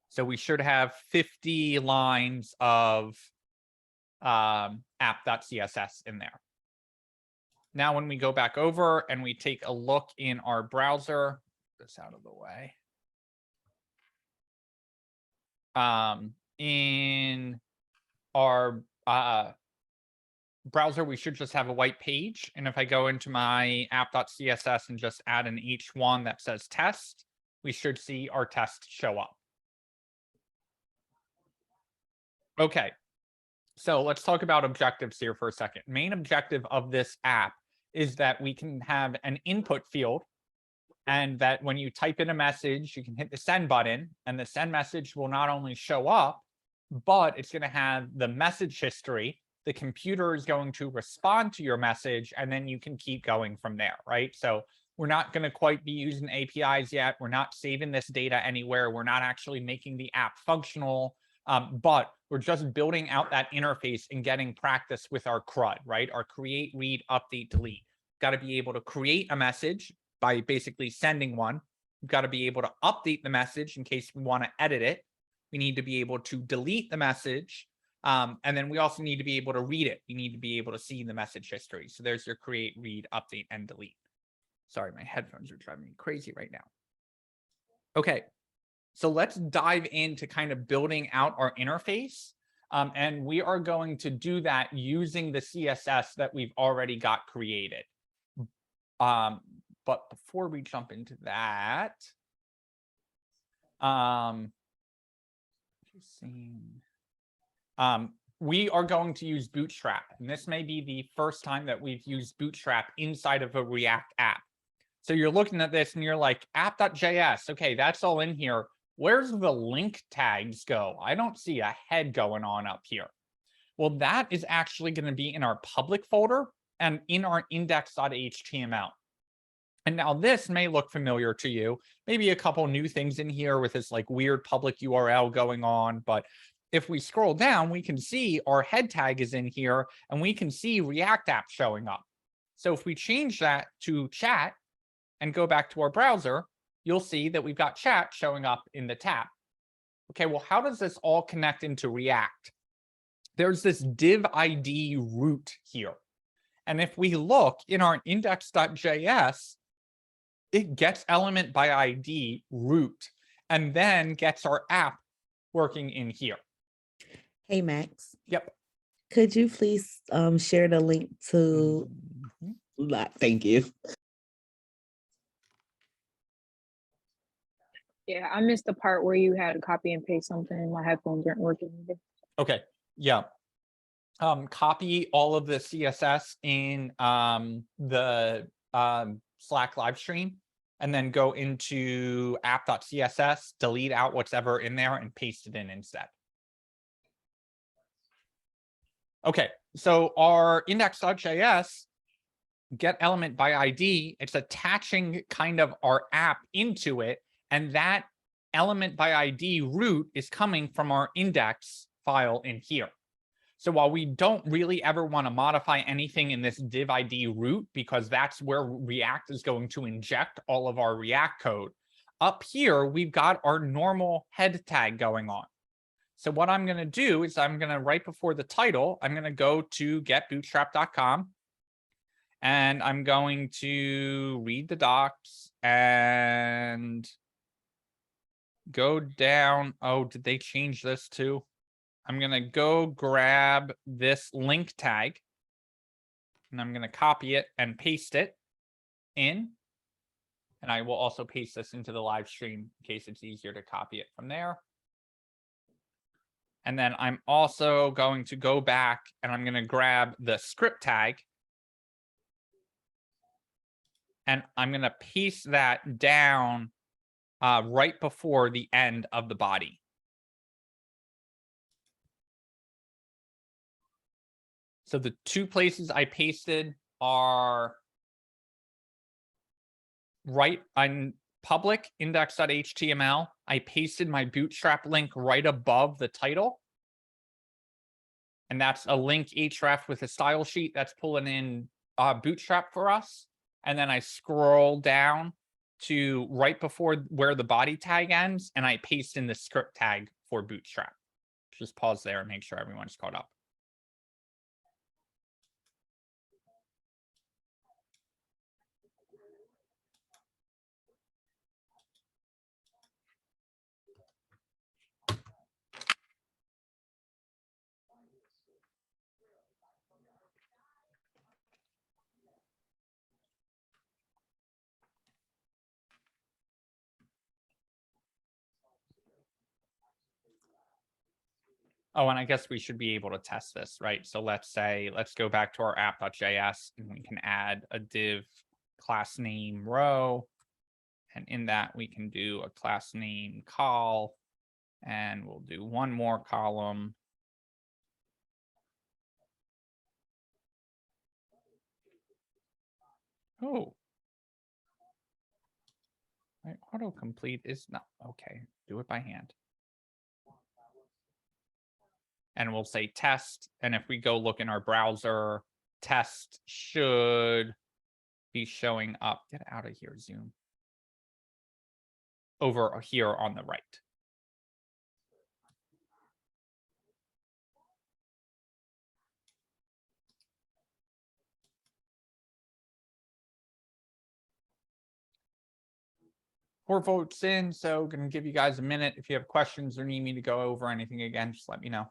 So we should have 50 lines of app.css in there. Now, when we go back over and we take a look in our browser, get this out of the way. In our browser, we should just have a white page. And if I go into my app.css and just add an H1 that says test, we should see our test show up. Okay, so let's talk about objectives here for a second. Main objective of this app is that we can have an input field, and that when you type in a message, you can hit the send button, and the send message will not only show up, but it's going to have the message history. The computer is going to respond to your message, and then you can keep going from there, right? So we're not going to quite be using APIs yet. We're not saving this data anywhere. We're not actually making the app functional, but we're just building out that interface and getting practice with our CRUD, right? Our create, read, update, delete. Got to be able to create a message by basically sending one. We've got to be able to update the message in case we want to edit it. We need to be able to delete the message. And then we also need to be able to read it. We need to be able to see the message history. So there's your create, read, update, and delete. Sorry, my headphones are driving me crazy right now. Okay, so let's dive into kind of building out our interface. And we are going to do that using the CSS that we've already got created. But before we jump into that, Just seeing. We are going to use Bootstrap, and this may be the first time that we've used Bootstrap inside of a React app. So you're looking at this and you're like, app.js, okay, that's all in here. Where's the link tags go? I don't see a head going on up here. Well, that is actually going to be in our public folder and in our index.html. And now this may look familiar to you. Maybe a couple new things in here with this like weird public URL going on, but if we scroll down, we can see our head tag is in here and we can see React app showing up. So if we change that to chat and go back to our browser, you'll see that we've got chat showing up in the tab. Okay, well, how does this all connect into React? There's this div ID root here. And if we look in our index.js, it gets element by ID root and then gets our app working in here. Hey, Max. Yep. Could you please share the link to, thank you. Yeah, I missed the part where you had to copy and paste something and my headphones weren't working either. Okay, yeah. Copy all of the CSS in the Slack live stream and then go into app.css, delete out what's ever in there and paste it in instead. Okay, so our index.js get element by ID, it's attaching kind of our app into it, and that element by ID root is coming from our index file in here. So while we don't really ever want to modify anything in this div ID root, because that's where React is going to inject all of our React code, up here, we've got our normal head tag going on. So what I'm going to do is I'm going to, right before the title, I'm going to go to getbootstrap.com. And I'm going to read the docs and go down. Oh, did they change this too? I'm going to go grab this link tag and I'm going to copy it and paste it in. And I will also paste this into the live stream in case it's easier to copy it from there. And then I'm also going to go back and I'm going to grab the script tag. And I'm going to paste that down right before the end of the body. So the two places I pasted are right on public index.html. I pasted my Bootstrap link right above the title. And that's a link href with a style sheet that's pulling in Bootstrap for us. And then I scroll down to right before where the body tag ends, and I paste in the script tag for Bootstrap. Just pause there and make sure everyone's caught up. Oh, and I guess we should be able to test this, right? So let's say, let's go back to our app.js and we can add a div class name row. And in that we can do a class name col, and we'll do one more column. Oh. My autocomplete is not, okay, do it by hand. And we'll say test. And if we go look in our browser, test should be showing up. Get out of here, Zoom. Over here on the right. Four votes in, so gonna give you guys a minute. If you have questions or need me to go over anything again, just let me know.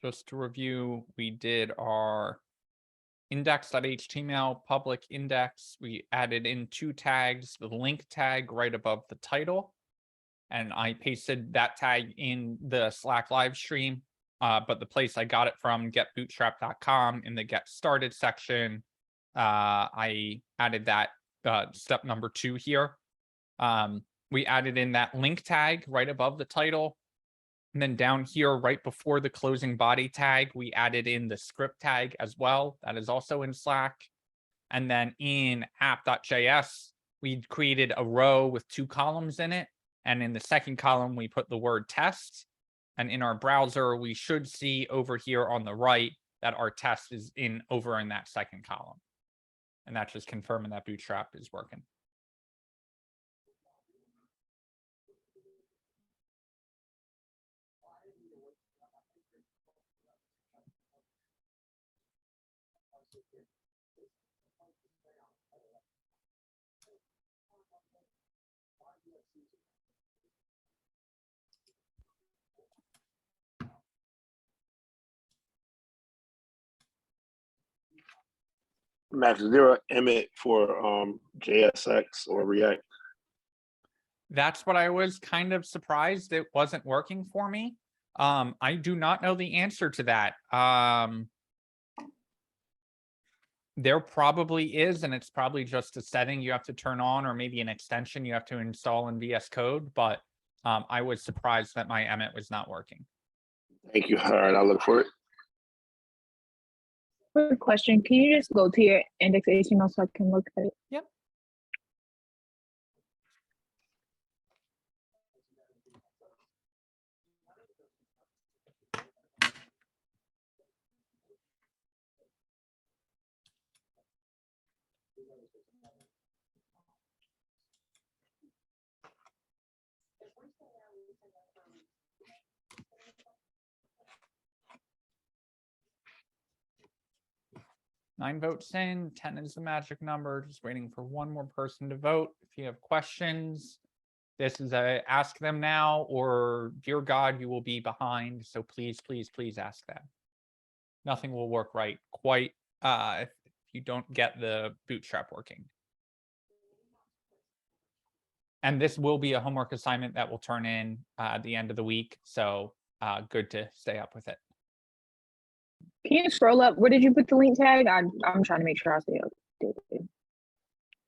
Just to review, we did our index.html public index. We added in 2 tags, the link tag right above the title. And I pasted that tag in the Slack live stream. But the place I got it from, getbootstrap.com, in the get started section, I added that step number 2 here. We added in that link tag right above the title. And then down here, right before the closing body tag, we added in the script tag as well. That is also in Slack. And then in app.js, we created a row with 2 columns in it. And in the second column, we put the word test. And in our browser, we should see over here on the right that our test is over in that second column. And that's just confirming that Bootstrap is working. Max, is there an Emmet for JSX or React? That's what I was kind of surprised it wasn't working for me. I do not know the answer to that. There probably is, and it's probably just a setting you have to turn on, or maybe an extension you have to install in VS Code, but I was surprised that my Emmet was not working. Thank you. All right, I'll look for it. Quick question. Can you just go to your indexation so I can look at it? Yep. Nine votes in, 10 is the magic number. Just waiting for one more person to vote. If you have questions, this is a ask them now, or dear God, you will be behind. So please, please, please ask them. Nothing will work right quite if you don't get the Bootstrap working. And this will be a homework assignment that will turn in at the end of the week. So good to stay up with it. Can you scroll up? Where did you put the link tag? I'm trying to make sure I stay updated.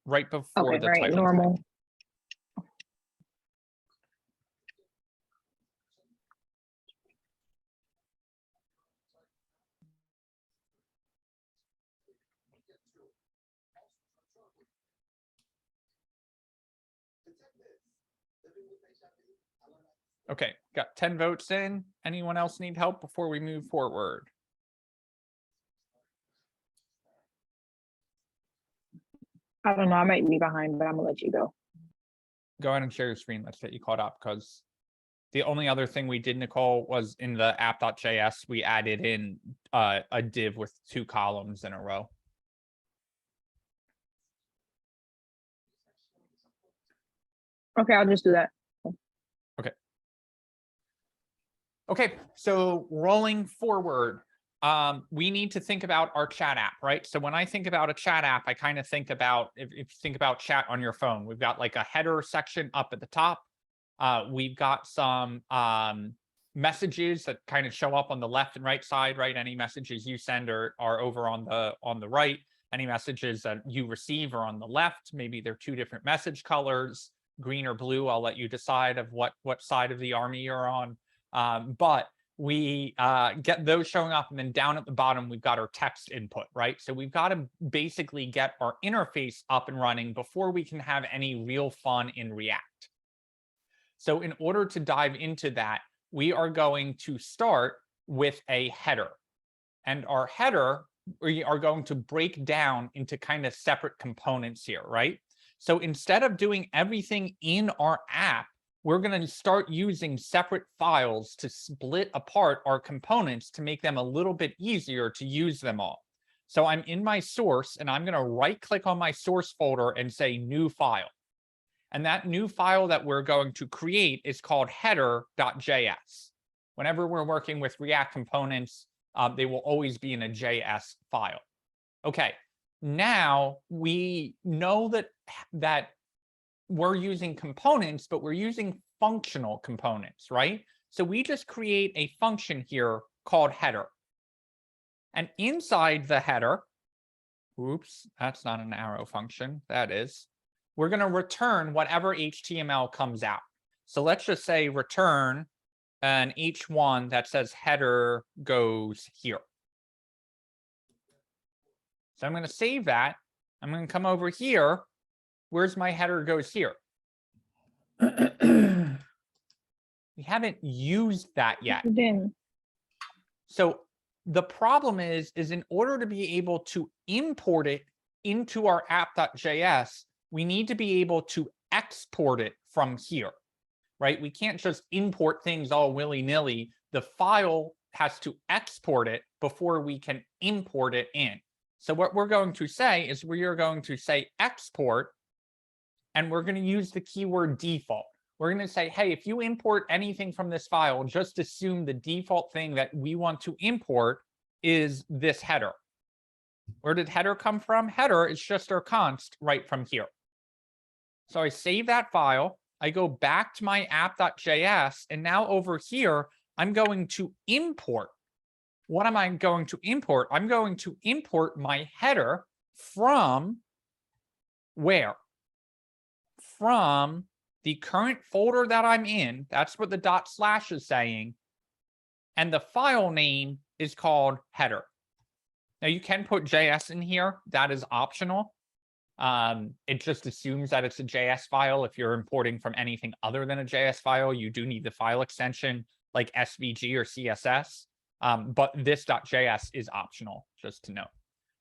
Right before Okay, the right, title normal. tag. Okay, got 10 votes in. Anyone else need help before we move forward? I don't know. I might be behind, but I'm gonna let you go. Go ahead and share your screen. Let's get you caught up, because the only other thing we did, Nicole, was in the app.js, we added in a div with 2 columns in a row. Okay, I'll just do that. Okay, so rolling forward, we need to think about our chat app, right? So when I think about a chat app, I kind of think about, if you think about chat on your phone, we've got like a header section up at the top. We've got some messages that kind of show up on the left and right side, right? Any messages you send are over on the right. Any messages that you receive are on the left. Maybe they're 2 different message colors, green or blue. I'll let you decide of what side of the army you're on. But we get those showing up, and then down at the bottom, we've got our text input, right? So we've got to basically get our interface up and running before we can have any real fun in React. So in order to dive into that, we are going to start with a header. And our header, we are going to break down into kind of separate components here, right? So instead of doing everything in our app, we're going to start using separate files to split apart our components to make them a little bit easier to use them all. So I'm in my source, and I'm going to right click on my source folder and say new file. And that new file that we're going to create is called header.js. Whenever we're working with React components, they will always be in a JS file. Okay, now we know that we're using components, but we're using functional components, right? So we just create a function here called header. And inside the header, oops, that's not an arrow function, that is, we're going to return whatever HTML comes out. So let's just say return an H1 that says header goes here. So I'm going to save that. I'm going to come over here. Where's my header goes here? We haven't used that yet. So the problem is in order to be able to import it into our app.js, we need to be able to export it from here, right? We can't just import things all willy-nilly. The file has to export it before we can import it in. So what we're going to say is we are going to say export, and we're going to use the keyword default. We're going to say, hey, if you import anything from this file, just assume the default thing that we want to import is this header. Where did header come from? Header is just our const right from here. So I save that file. I go back to my app.js, and now over here, I'm going to import. What am I going to import? I'm going to import my header from where? From the current folder that I'm in. That's what the / is saying. And the file name is called header. Now you can put JS in here. That is optional. It just assumes that it's a JS file. If you're importing from anything other than a JS file, you do need the file extension like SVG or CSS. But this .js is optional, just to note.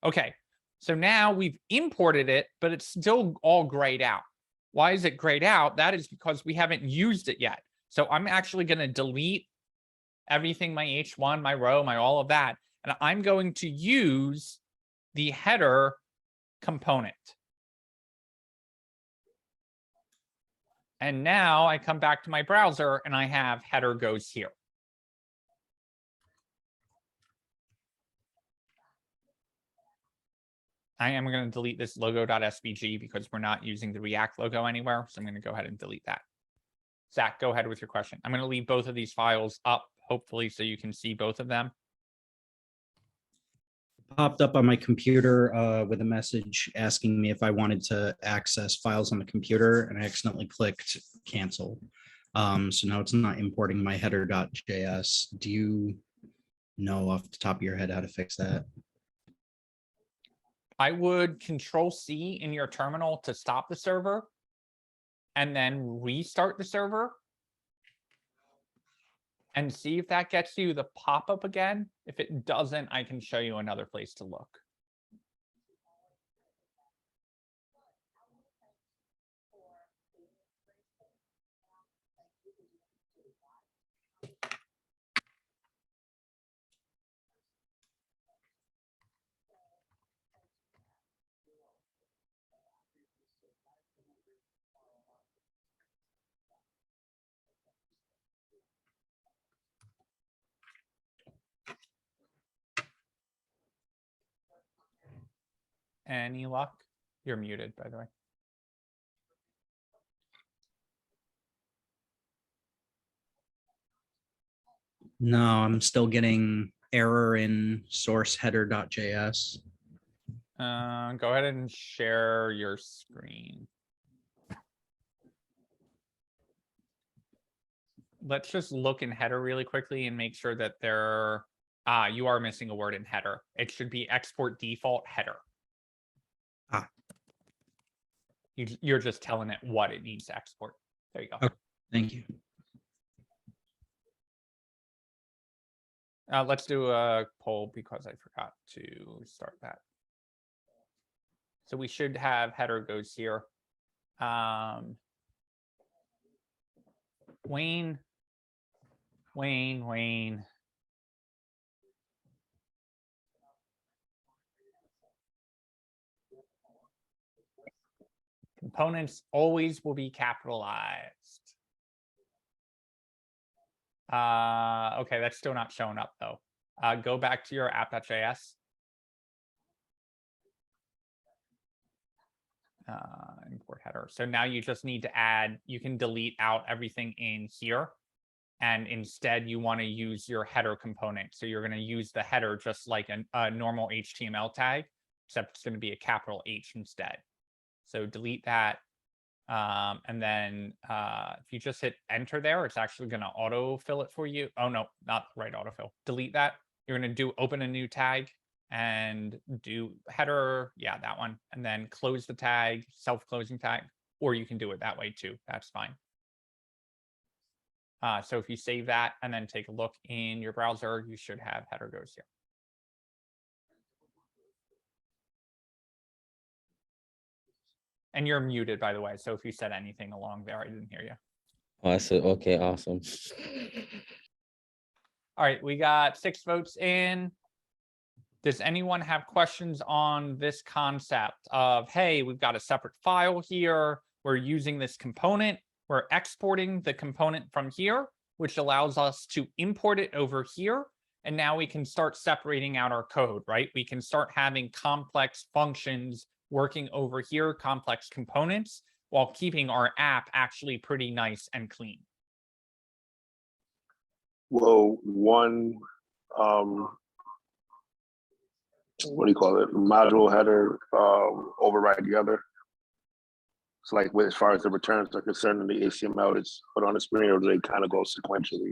Okay, so now we've imported it, but it's still all grayed out. Why is it grayed out? That is because we haven't used it yet. So I'm actually going to delete everything, my H1, my row, my all of that. And I'm going to use the header component. And now I come back to my browser and I have header goes here. I am going to delete this logo.svg because we're not using the React logo anywhere. So I'm going to go ahead and delete that. Zach, go ahead with your question. I'm going to leave both of these files up, hopefully, so you can see both of them. Popped up on my computer with a message asking me if I wanted to access files on the computer, and I accidentally clicked cancel. So now it's not importing my header.js. Do you know off the top of your head how to fix that? I would Control-C in your terminal to stop the server and then restart the server and see if that gets you the pop-up again. If it doesn't, I can show you another place to look. Any luck? You're muted, by the way. No, I'm still getting error in source header.js. Go ahead and share your screen. Let's just look in header really quickly and make sure that there, you are missing a word in header. It should be export default header. You're just telling it what it needs to export. There you go. Okay, thank you. Let's do a poll because I forgot to start that. So we should have header goes here. Wayne. Components always will be capitalized. Okay, that's still not showing up though. Go back to your app.js. Import header. So now you just need to add, you can delete out everything in here. And instead you want to use your header component. So you're going to use the header just like a normal HTML tag, except it's going to be a capital H instead. So delete that. And then if you just hit enter there, it's actually going to autofill it for you. Oh, no, not the right autofill. Delete that. You're going to do open a new tag and do header. Yeah, that one. And then close the tag, self-closing tag, or you can do it that way too. That's fine. So if you save that and then take a look in your browser, you should have header goes here. And you're muted, by the way. So if you said anything along there, I didn't hear you. Oh, I said, okay, awesome. All right, we got 6 votes in. Does anyone have questions on this concept of, hey, we've got a separate file here. We're using this component. We're exporting the component from here, which allows us to import it over here. And now we can start separating out our code, right? We can start having complex functions working over here, complex components, while keeping our app actually pretty nice and clean. Well, one, what do you call it? Module header override the other. So like as far as the returns are concerned in the HTML, it's put on the screen, or do they kind of go sequentially?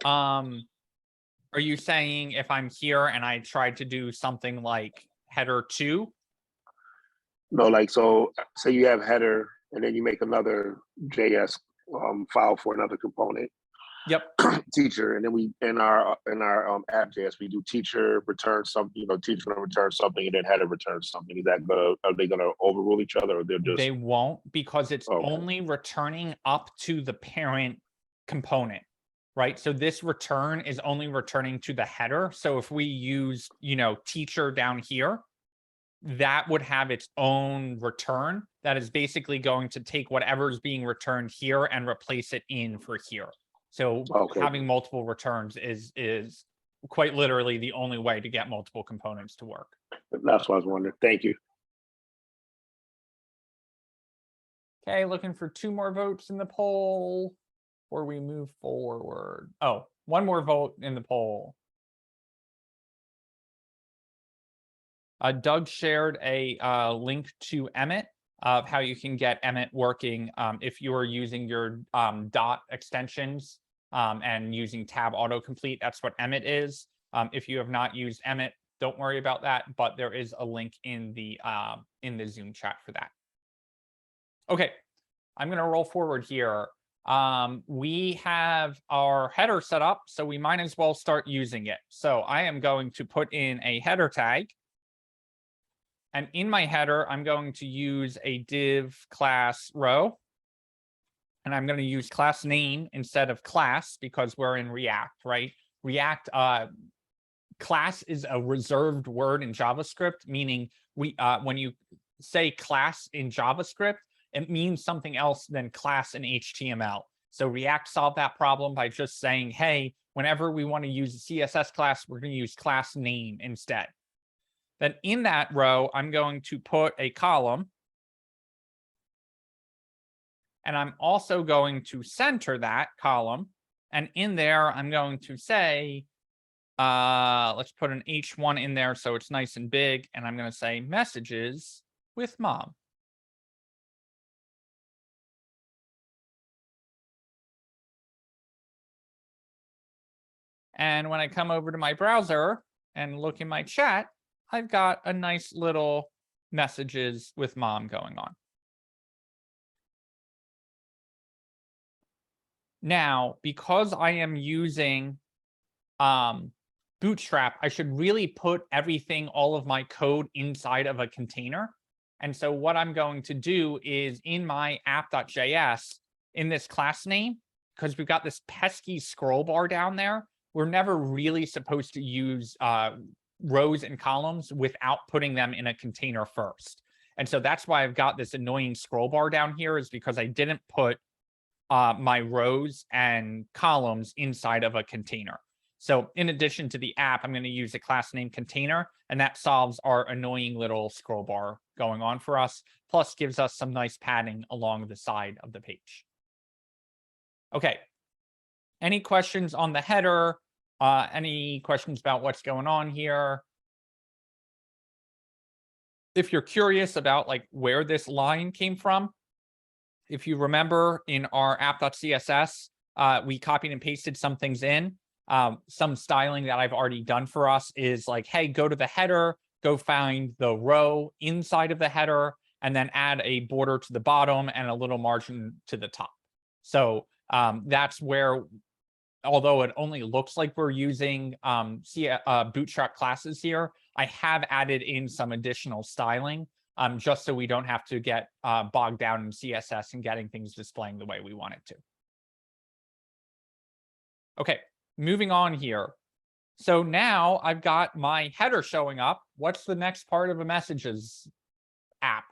Are you saying if I'm here and I tried to do something like header 2? No, like, so say you have header and then you make another JS file for another component. Yep. Teacher, and then we in our app JS we do teacher return something, you know, teacher gonna return something, and then header return something. Is that are they gonna overrule each other, or they're just? They won't, because it's Okay. only returning up to the parent component, right? So this return is only returning to the header. So if we use, you know, teacher down here, that would have its own return that is basically going to take whatever's being returned here and replace it in for here. So Okay. having multiple returns is quite literally the only way to get multiple components to work. That's what I was wondering. Thank you. Okay, looking for 2 more votes in the poll before we move forward. Oh, 1 more vote in the poll. Doug shared a link to Emmet of how you can get Emmet working if you are using your dot extensions and using tab autocomplete. That's what Emmet is. If you have not used Emmet, don't worry about that, but there is a link in the Zoom chat for that. Okay, I'm going to roll forward here. We have our header set up, so we might as well start using it. So I am going to put in a header tag. And in my header, I'm going to use a div class row. And I'm going to use class name instead of class because we're in React, right? React class is a reserved word in JavaScript, meaning when you say class in JavaScript, it means something else than class in HTML. So React solved that problem by just saying, hey, whenever we want to use a CSS class, we're going to use class name instead. Then in that row, I'm going to put a column. And I'm also going to center that column. And in there, I'm going to say, let's put an H1 in there so it's nice and big. And I'm going to say messages with mom. And when I come over to my browser and look in my chat, I've got a nice little messages with mom going on. Now, because I am using Bootstrap, I should really put everything, all of my code inside of a container. And so what I'm going to do is in my app.js, in this class name, because we've got this pesky scroll bar down there, we're never really supposed to use rows and columns without putting them in a container first. And so that's why I've got this annoying scroll bar down here, is because I didn't put my rows and columns inside of a container. So in addition to the app, I'm going to use a class name container, and that solves our annoying little scroll bar going on for us, plus gives us some nice padding along the side of the page. Okay. Any questions on the header? Any questions about what's going on here? If you're curious about like where this line came from, if you remember in our app.css, we copied and pasted some things in. Some styling that I've already done for us is like, hey, go to the header, go find the row inside of the header, and then add a border to the bottom and a little margin to the top. So that's where, although it only looks like we're using Bootstrap classes here, I have added in some additional styling just so we don't have to get bogged down in CSS and getting things displaying the way we want it to. Okay, moving on here. So now I've got my header showing up. What's the next part of a messages app?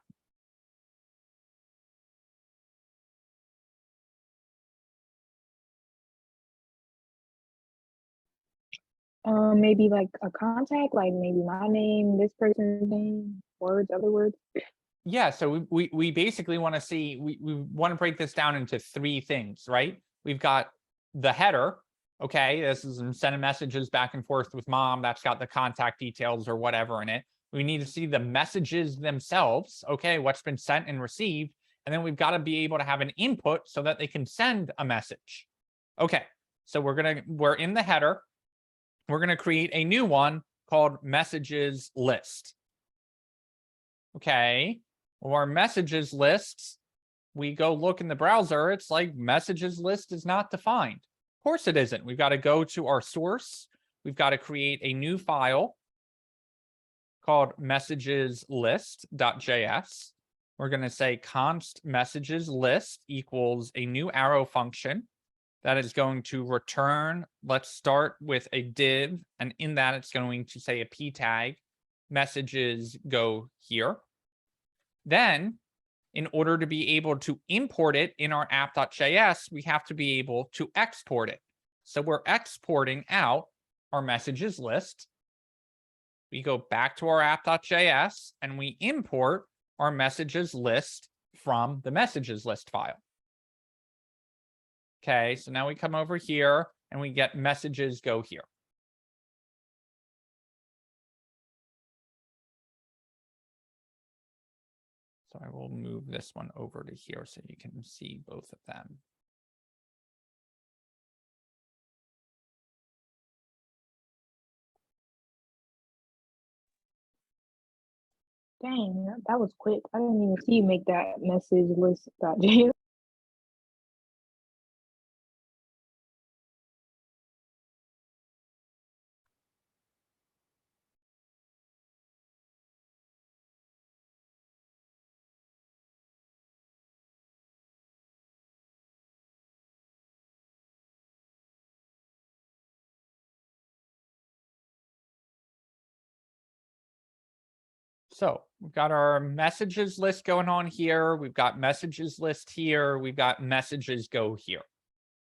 Maybe like a contact, like maybe my name, this person's name, words, other words. Yeah, so we basically want to see, we want to break this down into 3 things, right? We've got the header. Okay, this is sending messages back and forth with mom. That's got the contact details or whatever in it. We need to see the messages themselves. Okay, what's been sent and received. And then we've got to be able to have an input so that they can send a message. Okay, so we're in the header. We're going to create a new one called messages list. Okay, well, our messages lists, we go look in the browser. It's like messages list is not defined. Of course it isn't. We've got to go to our source. We've got to create a new file called messageslist.js. We're going to say const messages list equals a new arrow function that is going to return. Let's start with a div, and in that it's going to say a p tag. Messages go here. Then, in order to be able to import it in our app.js, we have to be able to export it. So we're exporting out our messages list. We go back to our app.js and we import our messages list from the messages list file. Okay, so now we come over here and we get messages go here. So I will move this one over to here so you can see both of them. Dang, that was quick. I didn't even see you make that message list.js. So we've got our messages list going on here. We've got messages list here. We've got messages go here.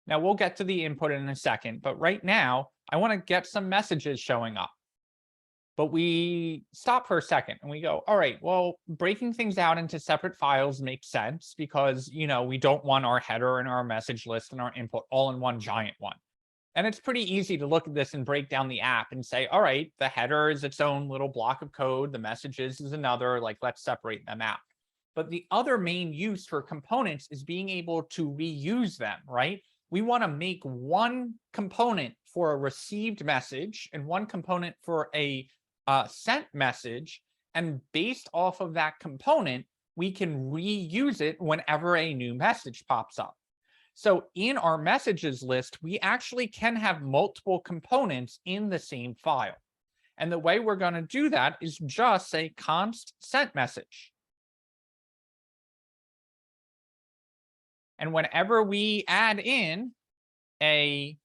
Now we'll get to the input in a second, but right now I want to get some messages showing up. But we stop for a second and we go, all right, well, breaking things out into separate files makes sense because, you know, we don't want our header and our message list and our input all in one giant one. And it's pretty easy to look at this and break down the app and say, all right, the header is its own little block of code. The messages is another, like, let's separate them out. But the other main use for components is being able to reuse them, right? We want to make one component for a received message and one component for a sent message. And based off of that component, we can reuse it whenever a new message pops up. So in our messages list, we actually can have multiple components in the same file. And the way we're going to do that is just say const sent message. And whenever we add in a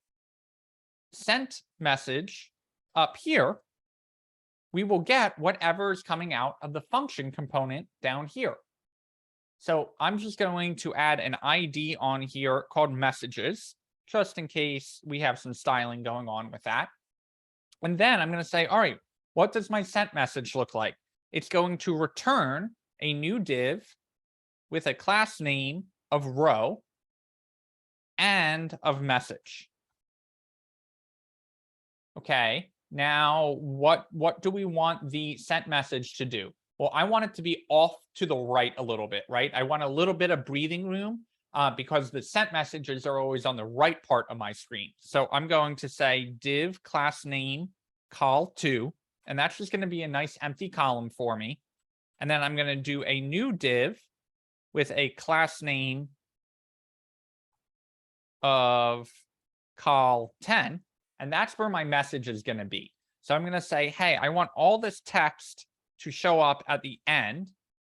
sent message up here, we will get whatever is coming out of the function component down here. So I'm just going to add an ID on here called messages, just in case we have some styling going on with that. And then I'm going to say, all right, what does my sent message look like? It's going to return a new div with a class name of row and of message. Okay, now what do we want the sent message to do? Well, I want it to be off to the right a little bit, right? I want a little bit of breathing room because the sent messages are always on the right part of my screen. So I'm going to say div class name col2, and that's just going to be a nice empty column for me. And then I'm going to do a new div with a class name of col10, and that's where my message is going to be. So I'm going to say, hey, I want all this text to show up at the end.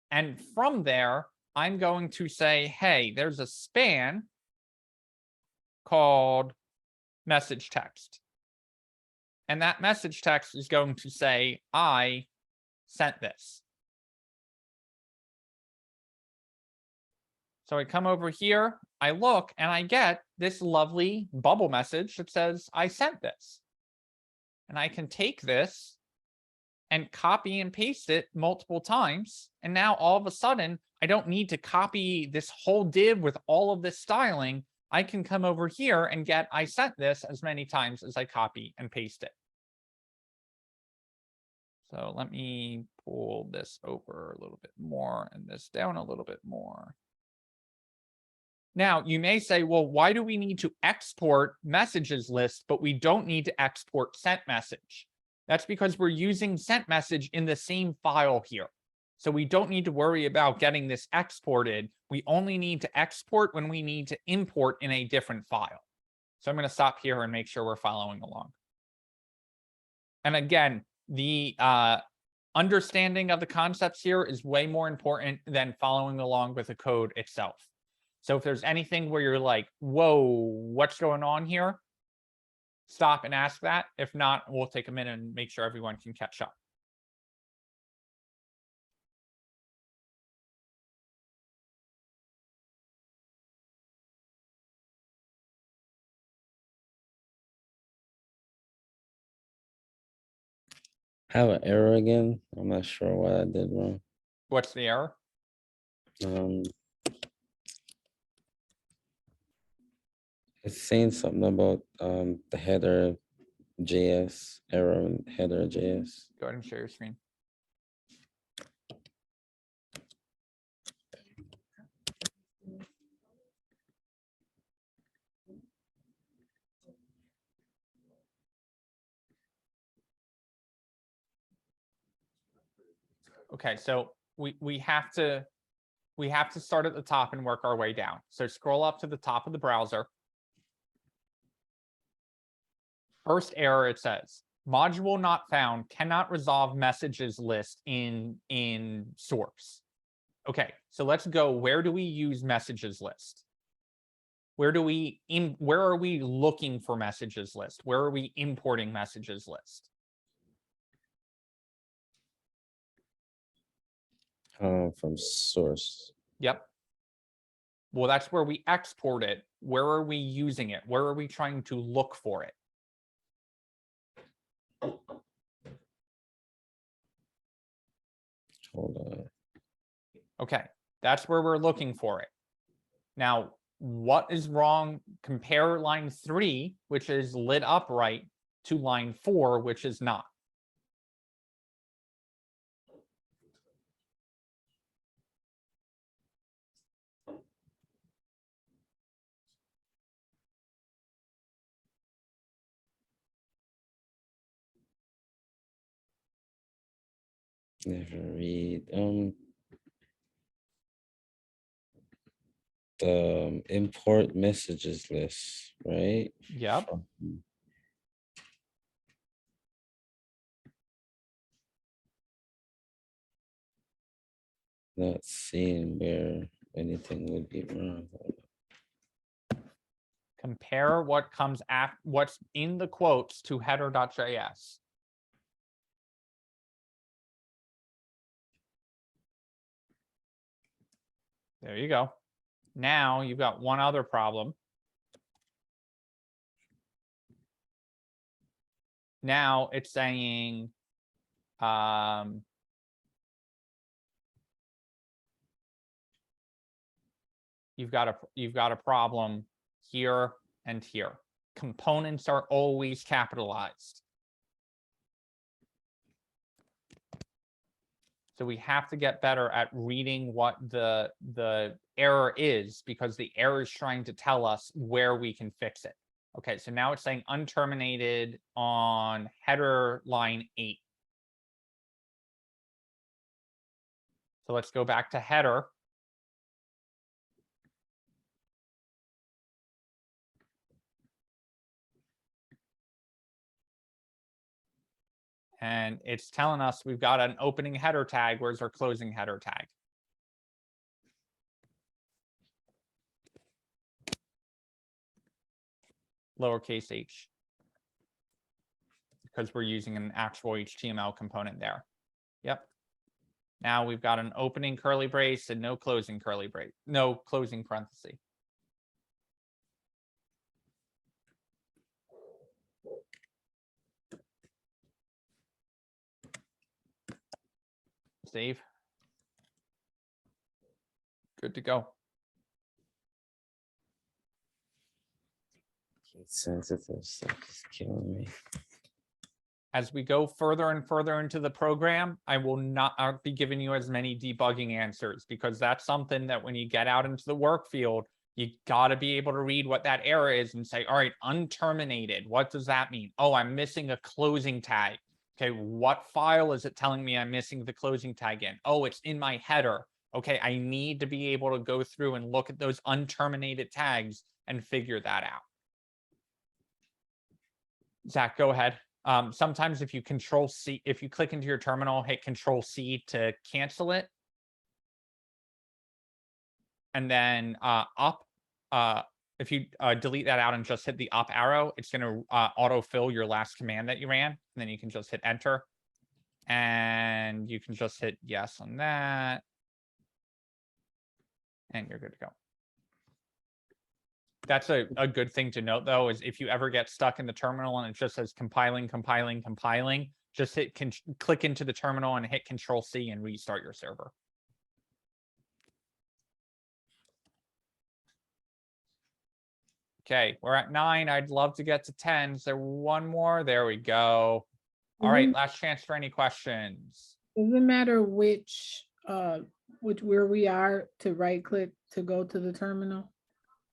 And from there, I'm going to say, hey, there's a span called message text. And that message text is going to say, I sent this. So I come over here, I look, and I get this lovely bubble message that says, I sent this. And I can take this and copy and paste it multiple times. And now all of a sudden, I don't need to copy this whole div with all of this styling. I can come over here and get I sent this as many times as I copy and paste it. So let me pull this over a little bit more and this down a little bit more. Now, you may say, well, why do we need to export messages list, but we don't need to export sent message? That's because we're using sent message in the same file here. So we don't need to worry about getting this exported. We only need to export when we need to import in a different file. So I'm going to stop here and make sure we're following along. And again, the understanding of the concepts here is way more important than following along with the code itself. So if there's anything where you're like, whoa, what's going on here? Stop and ask that. If not, we'll take a minute and make sure everyone can catch up. I have an error again. I'm not sure what I did wrong. What's the error? It's saying something about the header JS, error in header JS. Go ahead and share your screen. Okay, so we have to start at the top and work our way down. So scroll up to the top of the browser. First error, it says module not found, cannot resolve messages list in source. Okay, so let's go. Where do we use messages list? Where are we looking for messages list? Where are we importing messages list? From source. Yep. Well, that's where we export it. Where are we using it? Where are we trying to look for it? Hold on. Okay, that's where we're looking for it. Now, what is wrong? Compare line 3, which is lit upright, to line 4, which is not. Never read. The import messages list, right? Yep. Not seeing where anything would be wrong. Compare what comes after what's in the quotes to header.js. There you go. Now you've got one other problem. Now it's saying, you've got a problem here and here. Components are always capitalized. So we have to get better at reading what the error is, because the error is trying to tell us where we can fix it. Okay, so now it's saying unterminated on header line 8. So let's go back to header. And it's telling us we've got an opening header tag. Where's our closing header tag? Lowercase h. Because we're using an actual HTML component there. Yep. Now we've got an opening curly brace and no closing curly brace, no closing parenthesis. Save. Good to go. Sensitive stuff is killing me. As we go further and further into the program, I will not be giving you as many debugging answers, because that's something that when you get out into the work field, you got to be able to read what that error is and say, all right, unterminated. What does that mean? Oh, I'm missing a closing tag. Okay, what file is it telling me I'm missing the closing tag in? Oh, it's in my header. Okay, I need to be able to go through and look at those unterminated tags and figure that out. Zach, go ahead. Sometimes if you Control C, if you click into your terminal, hit Control C to cancel it. And then up, if you delete that out and just hit the up arrow, it's going to autofill your last command that you ran. And then you can just hit enter. And you can just hit yes on that. And you're good to go. That's a good thing to note, though, is if you ever get stuck in the terminal and it just says compiling, just click into the terminal and hit Control C and restart your server. Okay, we're at 9. I'd love to get to 10. Is there one more? There we go. All right, last chance for any questions. Doesn't matter which where we are to right click to go to the terminal.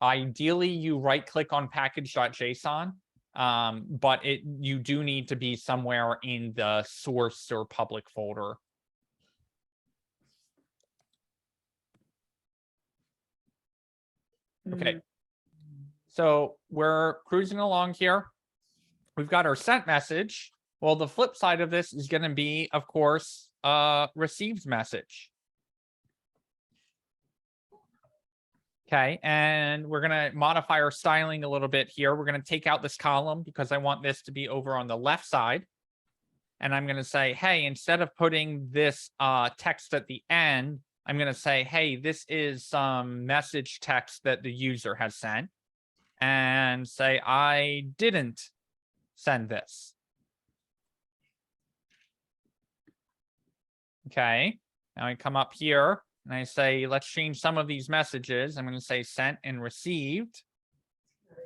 Ideally, you right click on package.json, but you do need to be somewhere in the source or public folder. Okay. So we're cruising along here. We've got our sent message. Well, the flip side of this is going to be, of course, received message. Okay, and we're going to modify our styling a little bit here. We're going to take out this column because I want this to be over on the left side. And I'm going to say, hey, instead of putting this text at the end, I'm going to say, hey, this is some message text that the user has sent. And say, I didn't send this. Okay, now I come up here. And I say, let's change some of these messages. I'm going to say sent and received.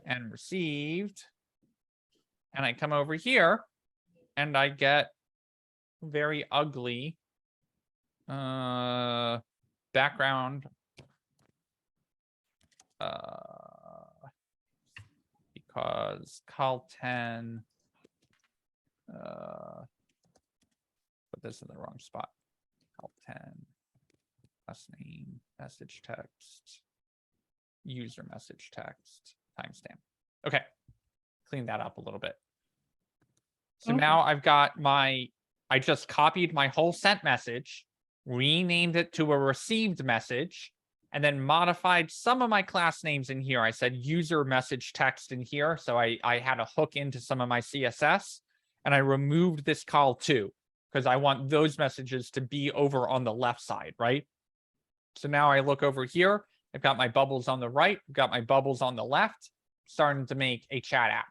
And received. And I come over here. And I get very ugly background. Because col10. Put this in the wrong spot. Col10. Last name, message text, user message text, timestamp. Okay, clean that up a little bit. So now I've got I just copied my whole sent message, renamed it to a received message, and then modified some of my class names in here. I said user message text in here. So I had a hook into some of my CSS, and I removed this call too, because I want those messages to be over on the left side, right? So now I look over here, I've got my bubbles on the right, I've got my bubbles on the left, starting to make a chat app.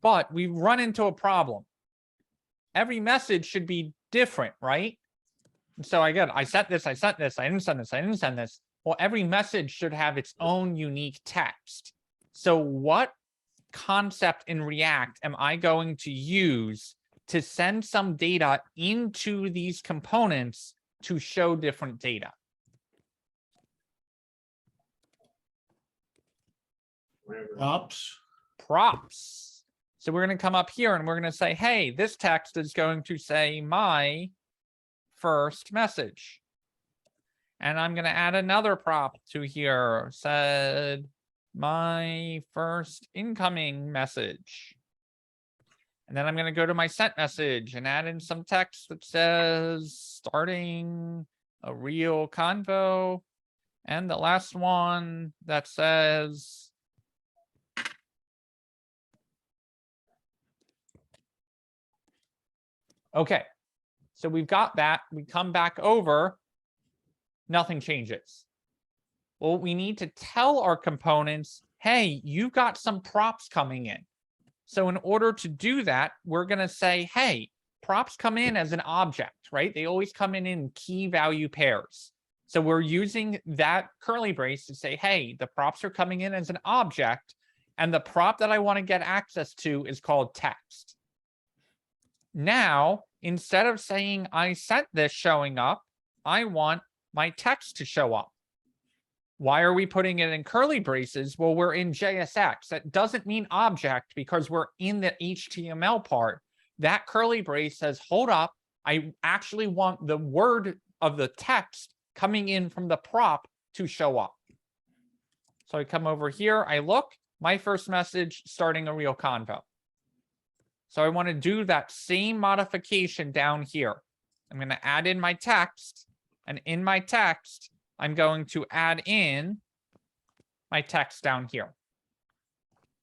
But we run into a problem. Every message should be different, right? And so I sent this, I sent this, I didn't send this, I didn't send this. Well, every message should have its own unique text. So what concept in React am I going to use to send some data into these components to show different data? Props. Props. So we're going to come up here and we're going to say, hey, this text is going to say my first message. And I'm going to add another prop to here, said my first incoming message. And then I'm going to go to my sent message and add in some text that says starting a real convo. And the last one that says okay, so we've got that. We come back over, nothing changes. Well, we need to tell our components, hey, you've got some props coming in. So in order to do that, we're going to say, hey, props come in as an object, right? They always come in key value pairs. So we're using that curly brace to say, hey, the props are coming in as an object, and the prop that I want to get access to is called text. Now, instead of saying I sent this showing up, I want my text to show up. Why are we putting it in curly braces? Well, we're in JSX. That doesn't mean object because we're in the HTML part. That curly brace says, hold up, I actually want the word of the text coming in from the prop to show up. So I come over here, I look, my first message starting a real convo. So I want to do that same modification down here. I'm going to add in my text, and in my text, I'm going to add in my text down here.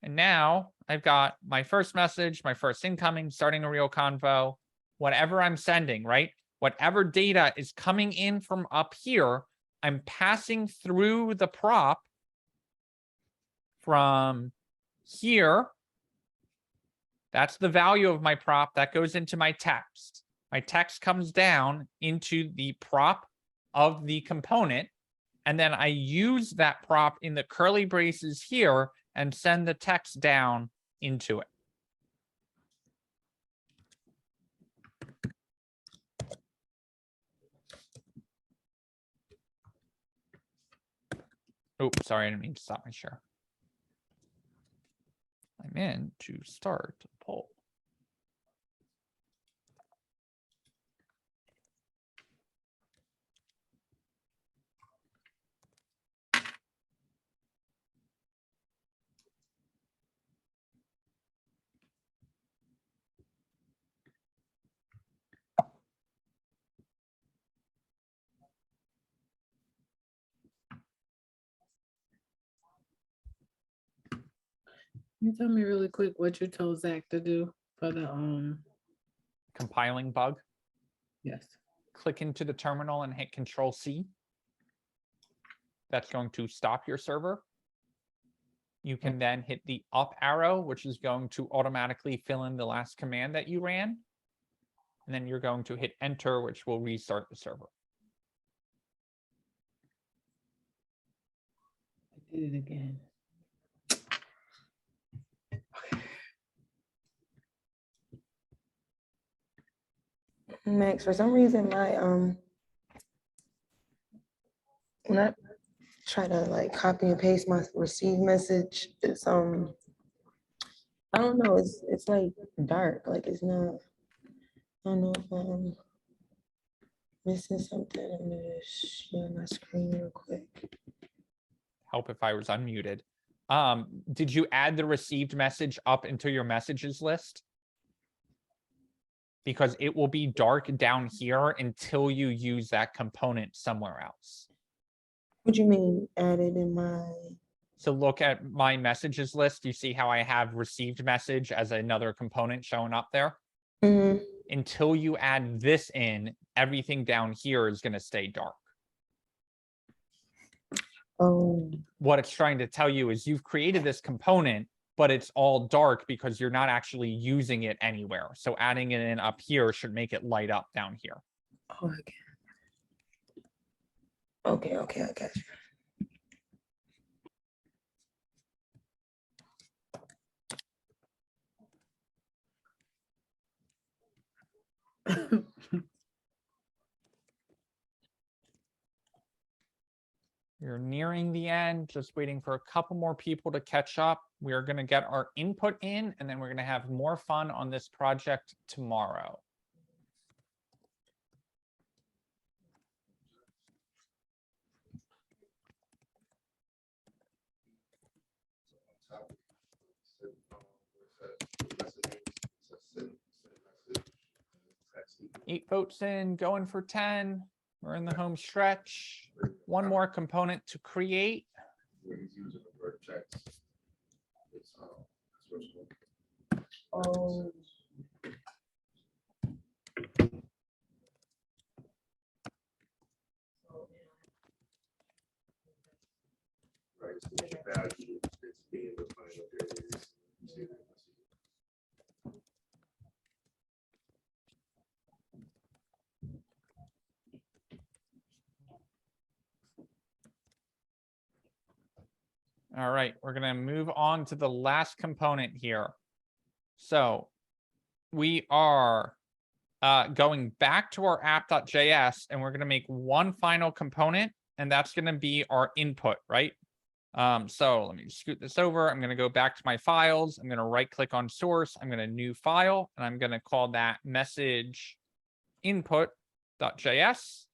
And now I've got my first message, my first incoming, starting a real convo, whatever I'm sending, right? Whatever data is coming in from up here, I'm passing through the prop from here. That's the value of my prop that goes into my text. My text comes down into the prop of the component, and then I use that prop in the curly braces here and send the text down into it. Oops, sorry, I didn't mean to stop my share. I'm in to start a poll. You tell me really quick what you told Zach to do for the Compiling bug. yes. Click into the terminal and hit Control-C. That's going to stop your server. You can then hit the up arrow, which is going to automatically fill in the last command that you ran. And then you're going to hit enter, which will restart the server. I did it again. Max, for some reason, my when I try to like copy and paste my received message, it's I don't know, it's like dark, like it's not. I don't know if I'm missing something. I'm gonna just share my screen real quick. Help if I was unmuted. Did you add the received message up into your messages list? Because it will be dark down here until you use that component somewhere else. What do you mean added in my? So look at my messages list. You see how I have received message as another component showing up there? Mm-hmm. until you add this in, everything down here is going to stay dark. Oh, What it's trying to tell you is you've created this component, but it's all dark because you're not actually using it anywhere. So adding it in up here should make it light up down here. okay, I got you. We're nearing the end, just waiting for a couple more people to catch up. We are going to get our input in, and then we're going to have more fun on this project tomorrow. Eight votes in, going for 10. We're in the home stretch. One more component to create. Oh. All right, we're going to move on to the last component here. So we are going back to our app.js, and we're going to make one final component, and that's going to be our input, right? So let me scoot this over. I'm going to go back to my files. I'm going to right click on source. I'm going to new file, and I'm going to call that message input.js.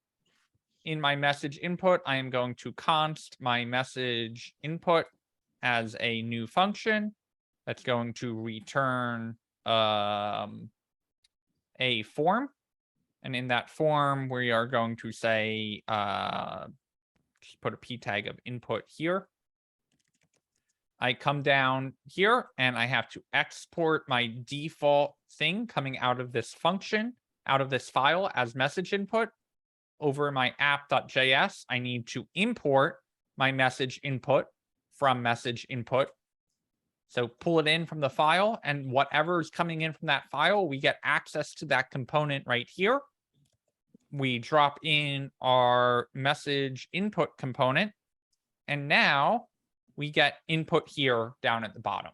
In my message input, I am going to const my message input as a new function that's going to return a form. And in that form, we are going to say, just put a p tag of input here. I come down here and I have to export my default thing coming out of this function, out of this file as message input. Over my app.js, I need to import my message input from message input. So pull it in from the file, and whatever is coming in from that file, we get access to that component right here. We drop in our message input component, and now we get input here down at the bottom.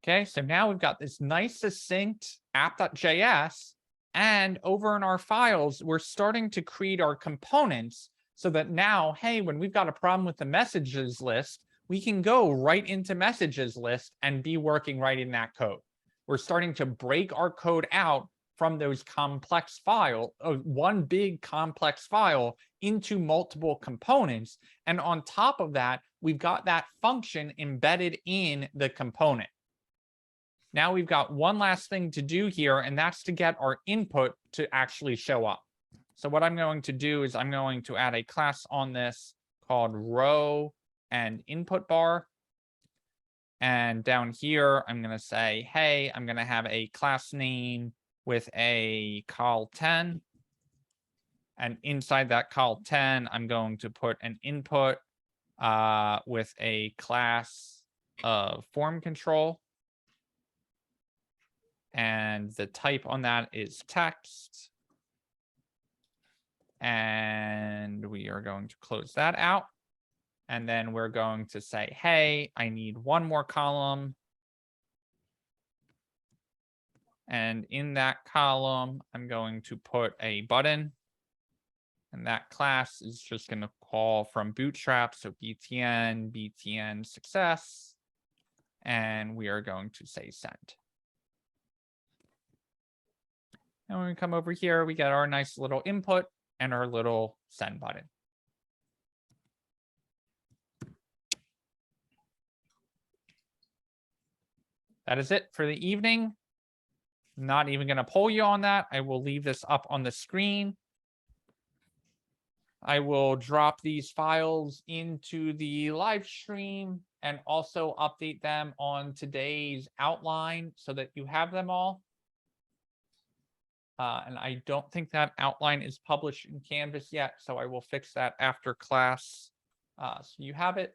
Okay, so now we've got this nice succinct app.js, and over in our files, we're starting to create our components so that now, hey, when we've got a problem with the messages list, we can go right into messages list and be working right in that code. We're starting to break our code out from those complex file, one big complex file into multiple components. And on top of that, we've got that function embedded in the component. Now we've got one last thing to do here, and that's to get our input to actually show up. So what I'm going to do is I'm going to add a class on this called row and input bar. And down here, I'm going to say, hey, I'm going to have a class name with a col10. And inside that col10, I'm going to put an input with a class of form control. And the type on that is text. And we are going to close that out. And then we're going to say, hey, I need one more column. And in that column, I'm going to put a button. And that class is just going to call from Bootstrap. So btn success. And we are going to say send. And when we come over here, we get our nice little input and our little send button. That is it for the evening. I'm not even going to poll you on that. I will leave this up on the screen. I will drop these files into the live stream and also update them on today's outline so that you have them all. And I don't think that outline is published in Canvas yet, so I will fix that after class. So you have it.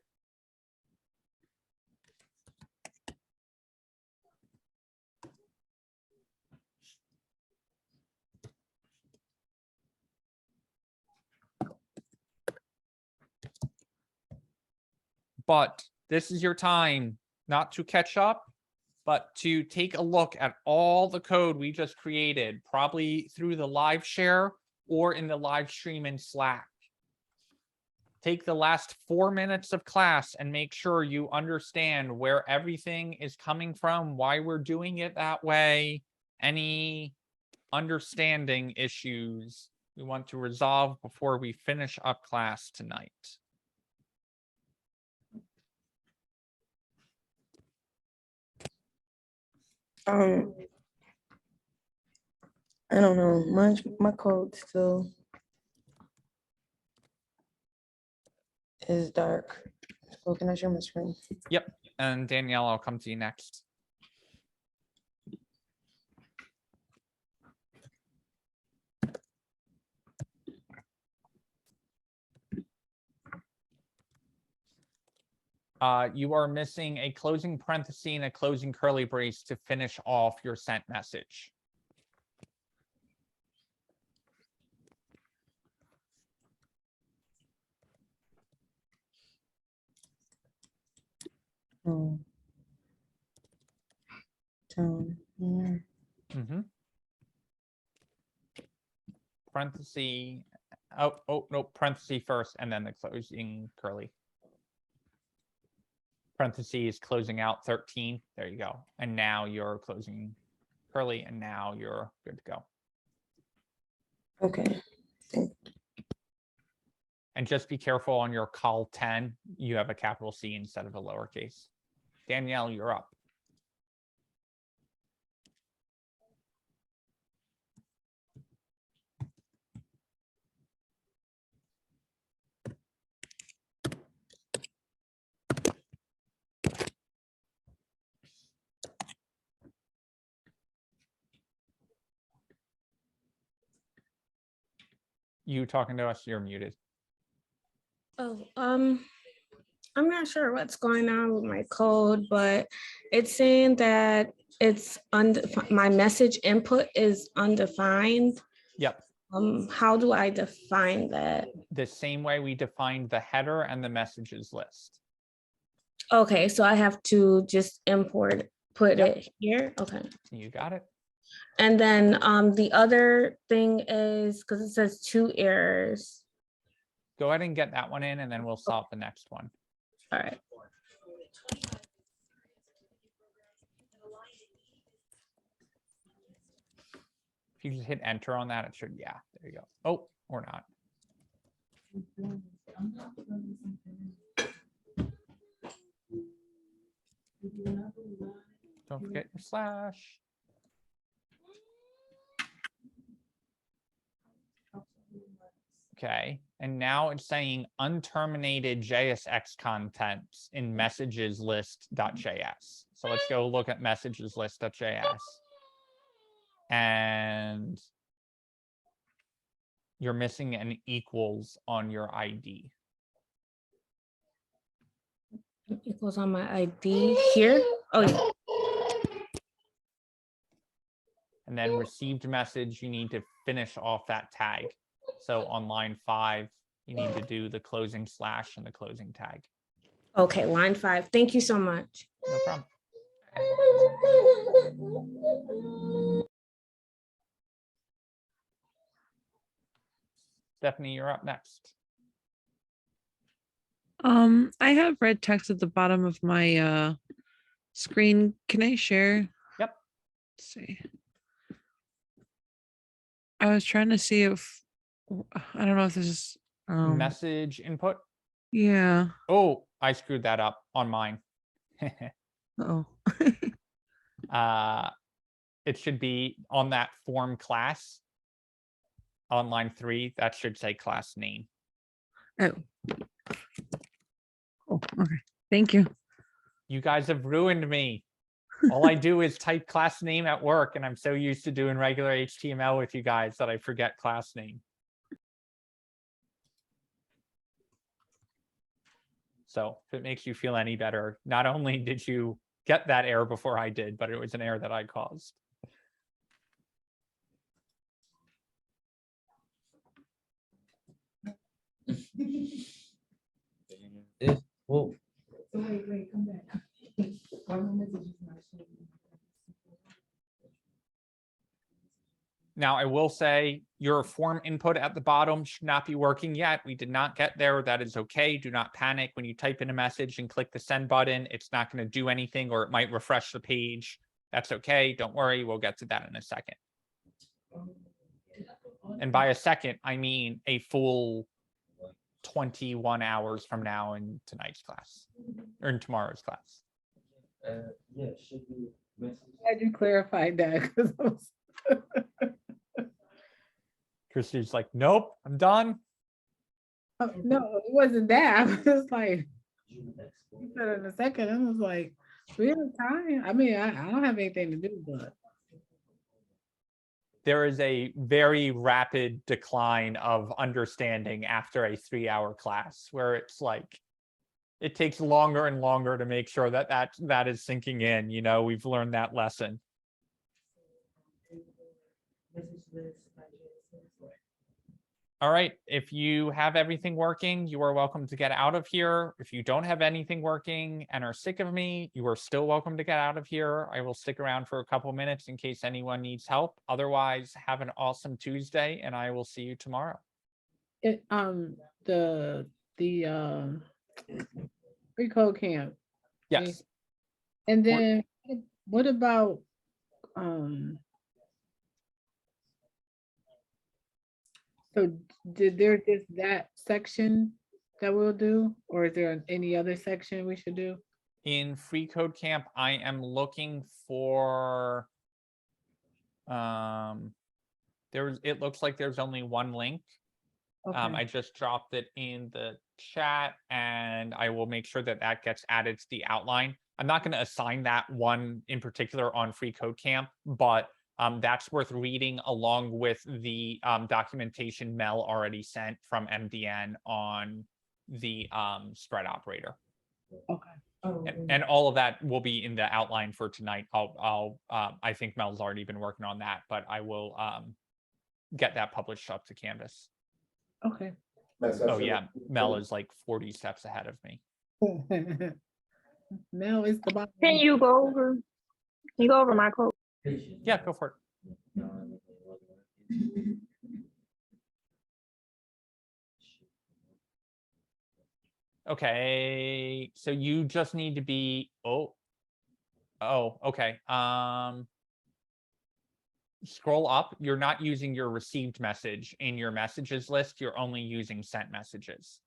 But this is your time not to catch up, but to take a look at all the code we just created, probably through the live share or in the live stream in Slack. Take the last 4 minutes of class and make sure you understand where everything is coming from, why we're doing it that way, any understanding issues we want to resolve before we finish up class tonight. I don't know. My code still is dark. So can I share my screen? Yep. And Danielle, I'll come to you next. You are missing a closing parenthesis and a closing curly brace to finish off your sent message. Oh. Tone. Yeah. Parenthesis. Oh, no, parenthesis first, and then the closing curly. Parentheses closing out 13. There you go. And now you're closing curly, and now you're good to go. Okay. And just be careful on your col 10. You have a capital C instead of a lowercase. Danielle, you're up. You talking to us? You're muted. Oh, I'm not sure what's going on with my code, but it's saying that it's my message input is undefined. Yep. How do I define that? The same way we defined the header and the messages list. Okay, so I have to just put it here. Okay. You got it. And then the other thing is because it says 2 errors. Go ahead and get that one in, and then we'll solve the next one. All right. If you just hit enter on that, it should, yeah, there you go. Oh, or not. Don't forget your slash. Okay, and now it's saying unterminated JSX contents in messages list.js. So let's go look at messages list.js. And you're missing an equals on your ID. Equals on my ID here. Oh, yeah. And then received message, you need to finish off that tag. So on line 5, you need to do the closing slash and the closing tag. Okay, line 5. Thank you so much. No problem. Stephanie, you're up next. I have red text at the bottom of my screen. Can I share? Yep. Let's see. I was trying to see if I don't know if this is message input. Yeah. Oh, I screwed that up on mine. Oh. It should be on that form class on line 3. That should say class name. Oh. Cool. Okay. Thank you. You guys have ruined me. All I do is type class name at work, and I'm so used to doing regular HTML with you guys that I forget class name. So if it makes you feel any better, not only did you get that error before I did, but it was an error that I caused. Whoa. Wait, come back. One more message is not showing. Now, I will say your form input at the bottom should not be working yet. We did not get there. That is okay. Do not panic. When you type in a message and click the send button, it's not going to do anything, or it might refresh the page. That's okay. Don't worry. We'll get to that in a second. And by a second, I mean a full 21 hours from now in tonight's class, or in tomorrow's class. Yeah, should be. Glad you clarified that, because I was. Christy's like, nope, I'm done. No, it wasn't that. I was like, you said it in a second. I was like, we have time. I mean, I don't have anything to do, but. There is a very rapid decline of understanding after a 3-hour class, where it's like, it takes longer and longer to make sure that that is sinking in. You know, we've learned that lesson. All right, if you have everything working, you are welcome to get out of here. If you don't have anything working and are sick of me, you are still welcome to get out of here. I will stick around for a couple minutes in case anyone needs help. Otherwise, have an awesome Tuesday, and I will see you tomorrow. It, the free code camp. Yes. And then what about, so did there just that section that we'll do, or is there any other section we should do? In free code camp, I am looking for, it looks like there's only one link. Okay. I just dropped it in the chat, and I will make sure that that gets added to the outline. I'm not going to assign that one in particular on free code camp, but that's worth reading along with the documentation Mel already sent from MDN on the spread operator. Okay. And all of that will be in the outline for tonight. I think Mel's already been working on that, but I will get that published up to Canvas. Okay. Oh yeah, Mel is like 40 steps ahead of me. Mel is the bottom. Can you go over my code? Yeah, go for it. Okay, so you just need to be, okay. Scroll up. You're not using your received message in your messages list. You're only using sent messages.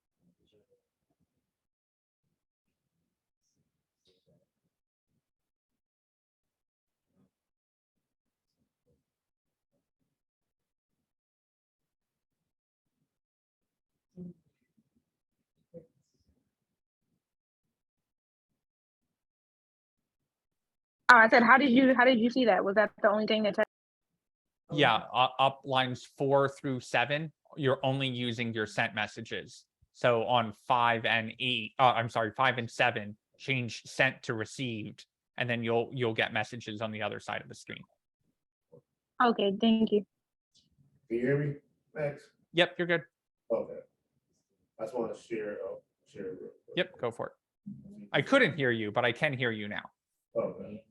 Oh, I said, how did you see that? Was that the only thing that? Yeah, up lines 4 through 7, you're only using your sent messages. So on 5 and 8, I'm sorry, 5 and 7, change sent to received, and then you'll get messages on the other side of the screen. Okay, thank you. Can you hear me, Max? Yep, you're good. Okay. I just want to share. Share. Yep, go for it. I couldn't hear you, but I can hear you now. Okay.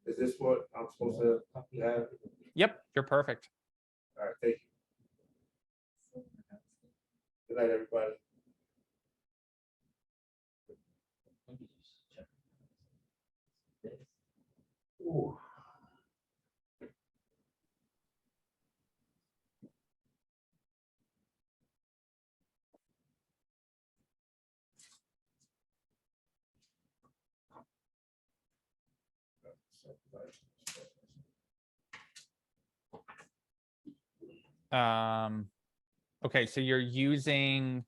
Is this what I'm supposed to have? Yep, you're perfect. All right, thank you. Good night, everybody. Ooh. Okay, so you're using,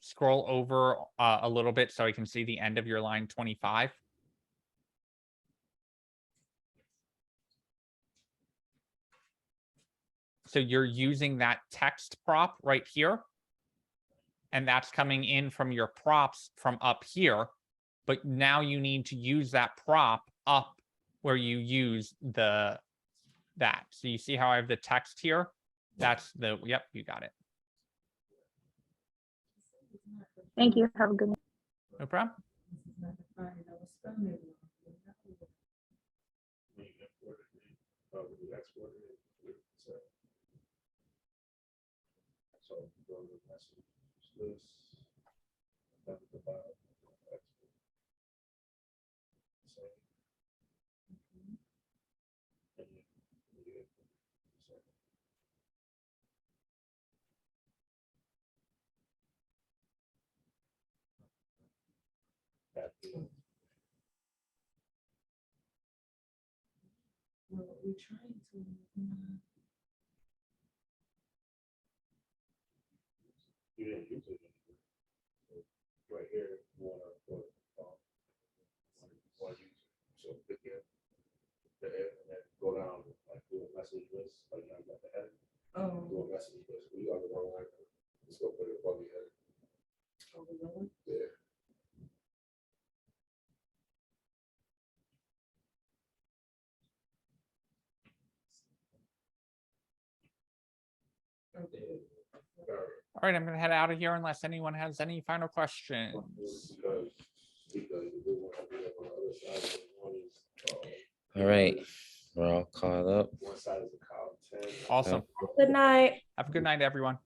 scroll over a little bit so I can see the end of your line 25. So you're using that text prop right here. And that's coming in from your props from up here. But now you need to use that prop up where you use that. So you see how I have the text here? That's yep, you got it. Thank you. Have a good night. No problem. You didn't use it. Right here, you wanna put, one user. So click here, the head, and then go down, like do a message list, like you got the head. Do a message list. We got the wrong one. Let's go put it above the head. Yeah. All right, I'm gonna head out of here unless anyone has any final questions. All right, we're all caught up. Awesome. Good night. Have a good night, everyone.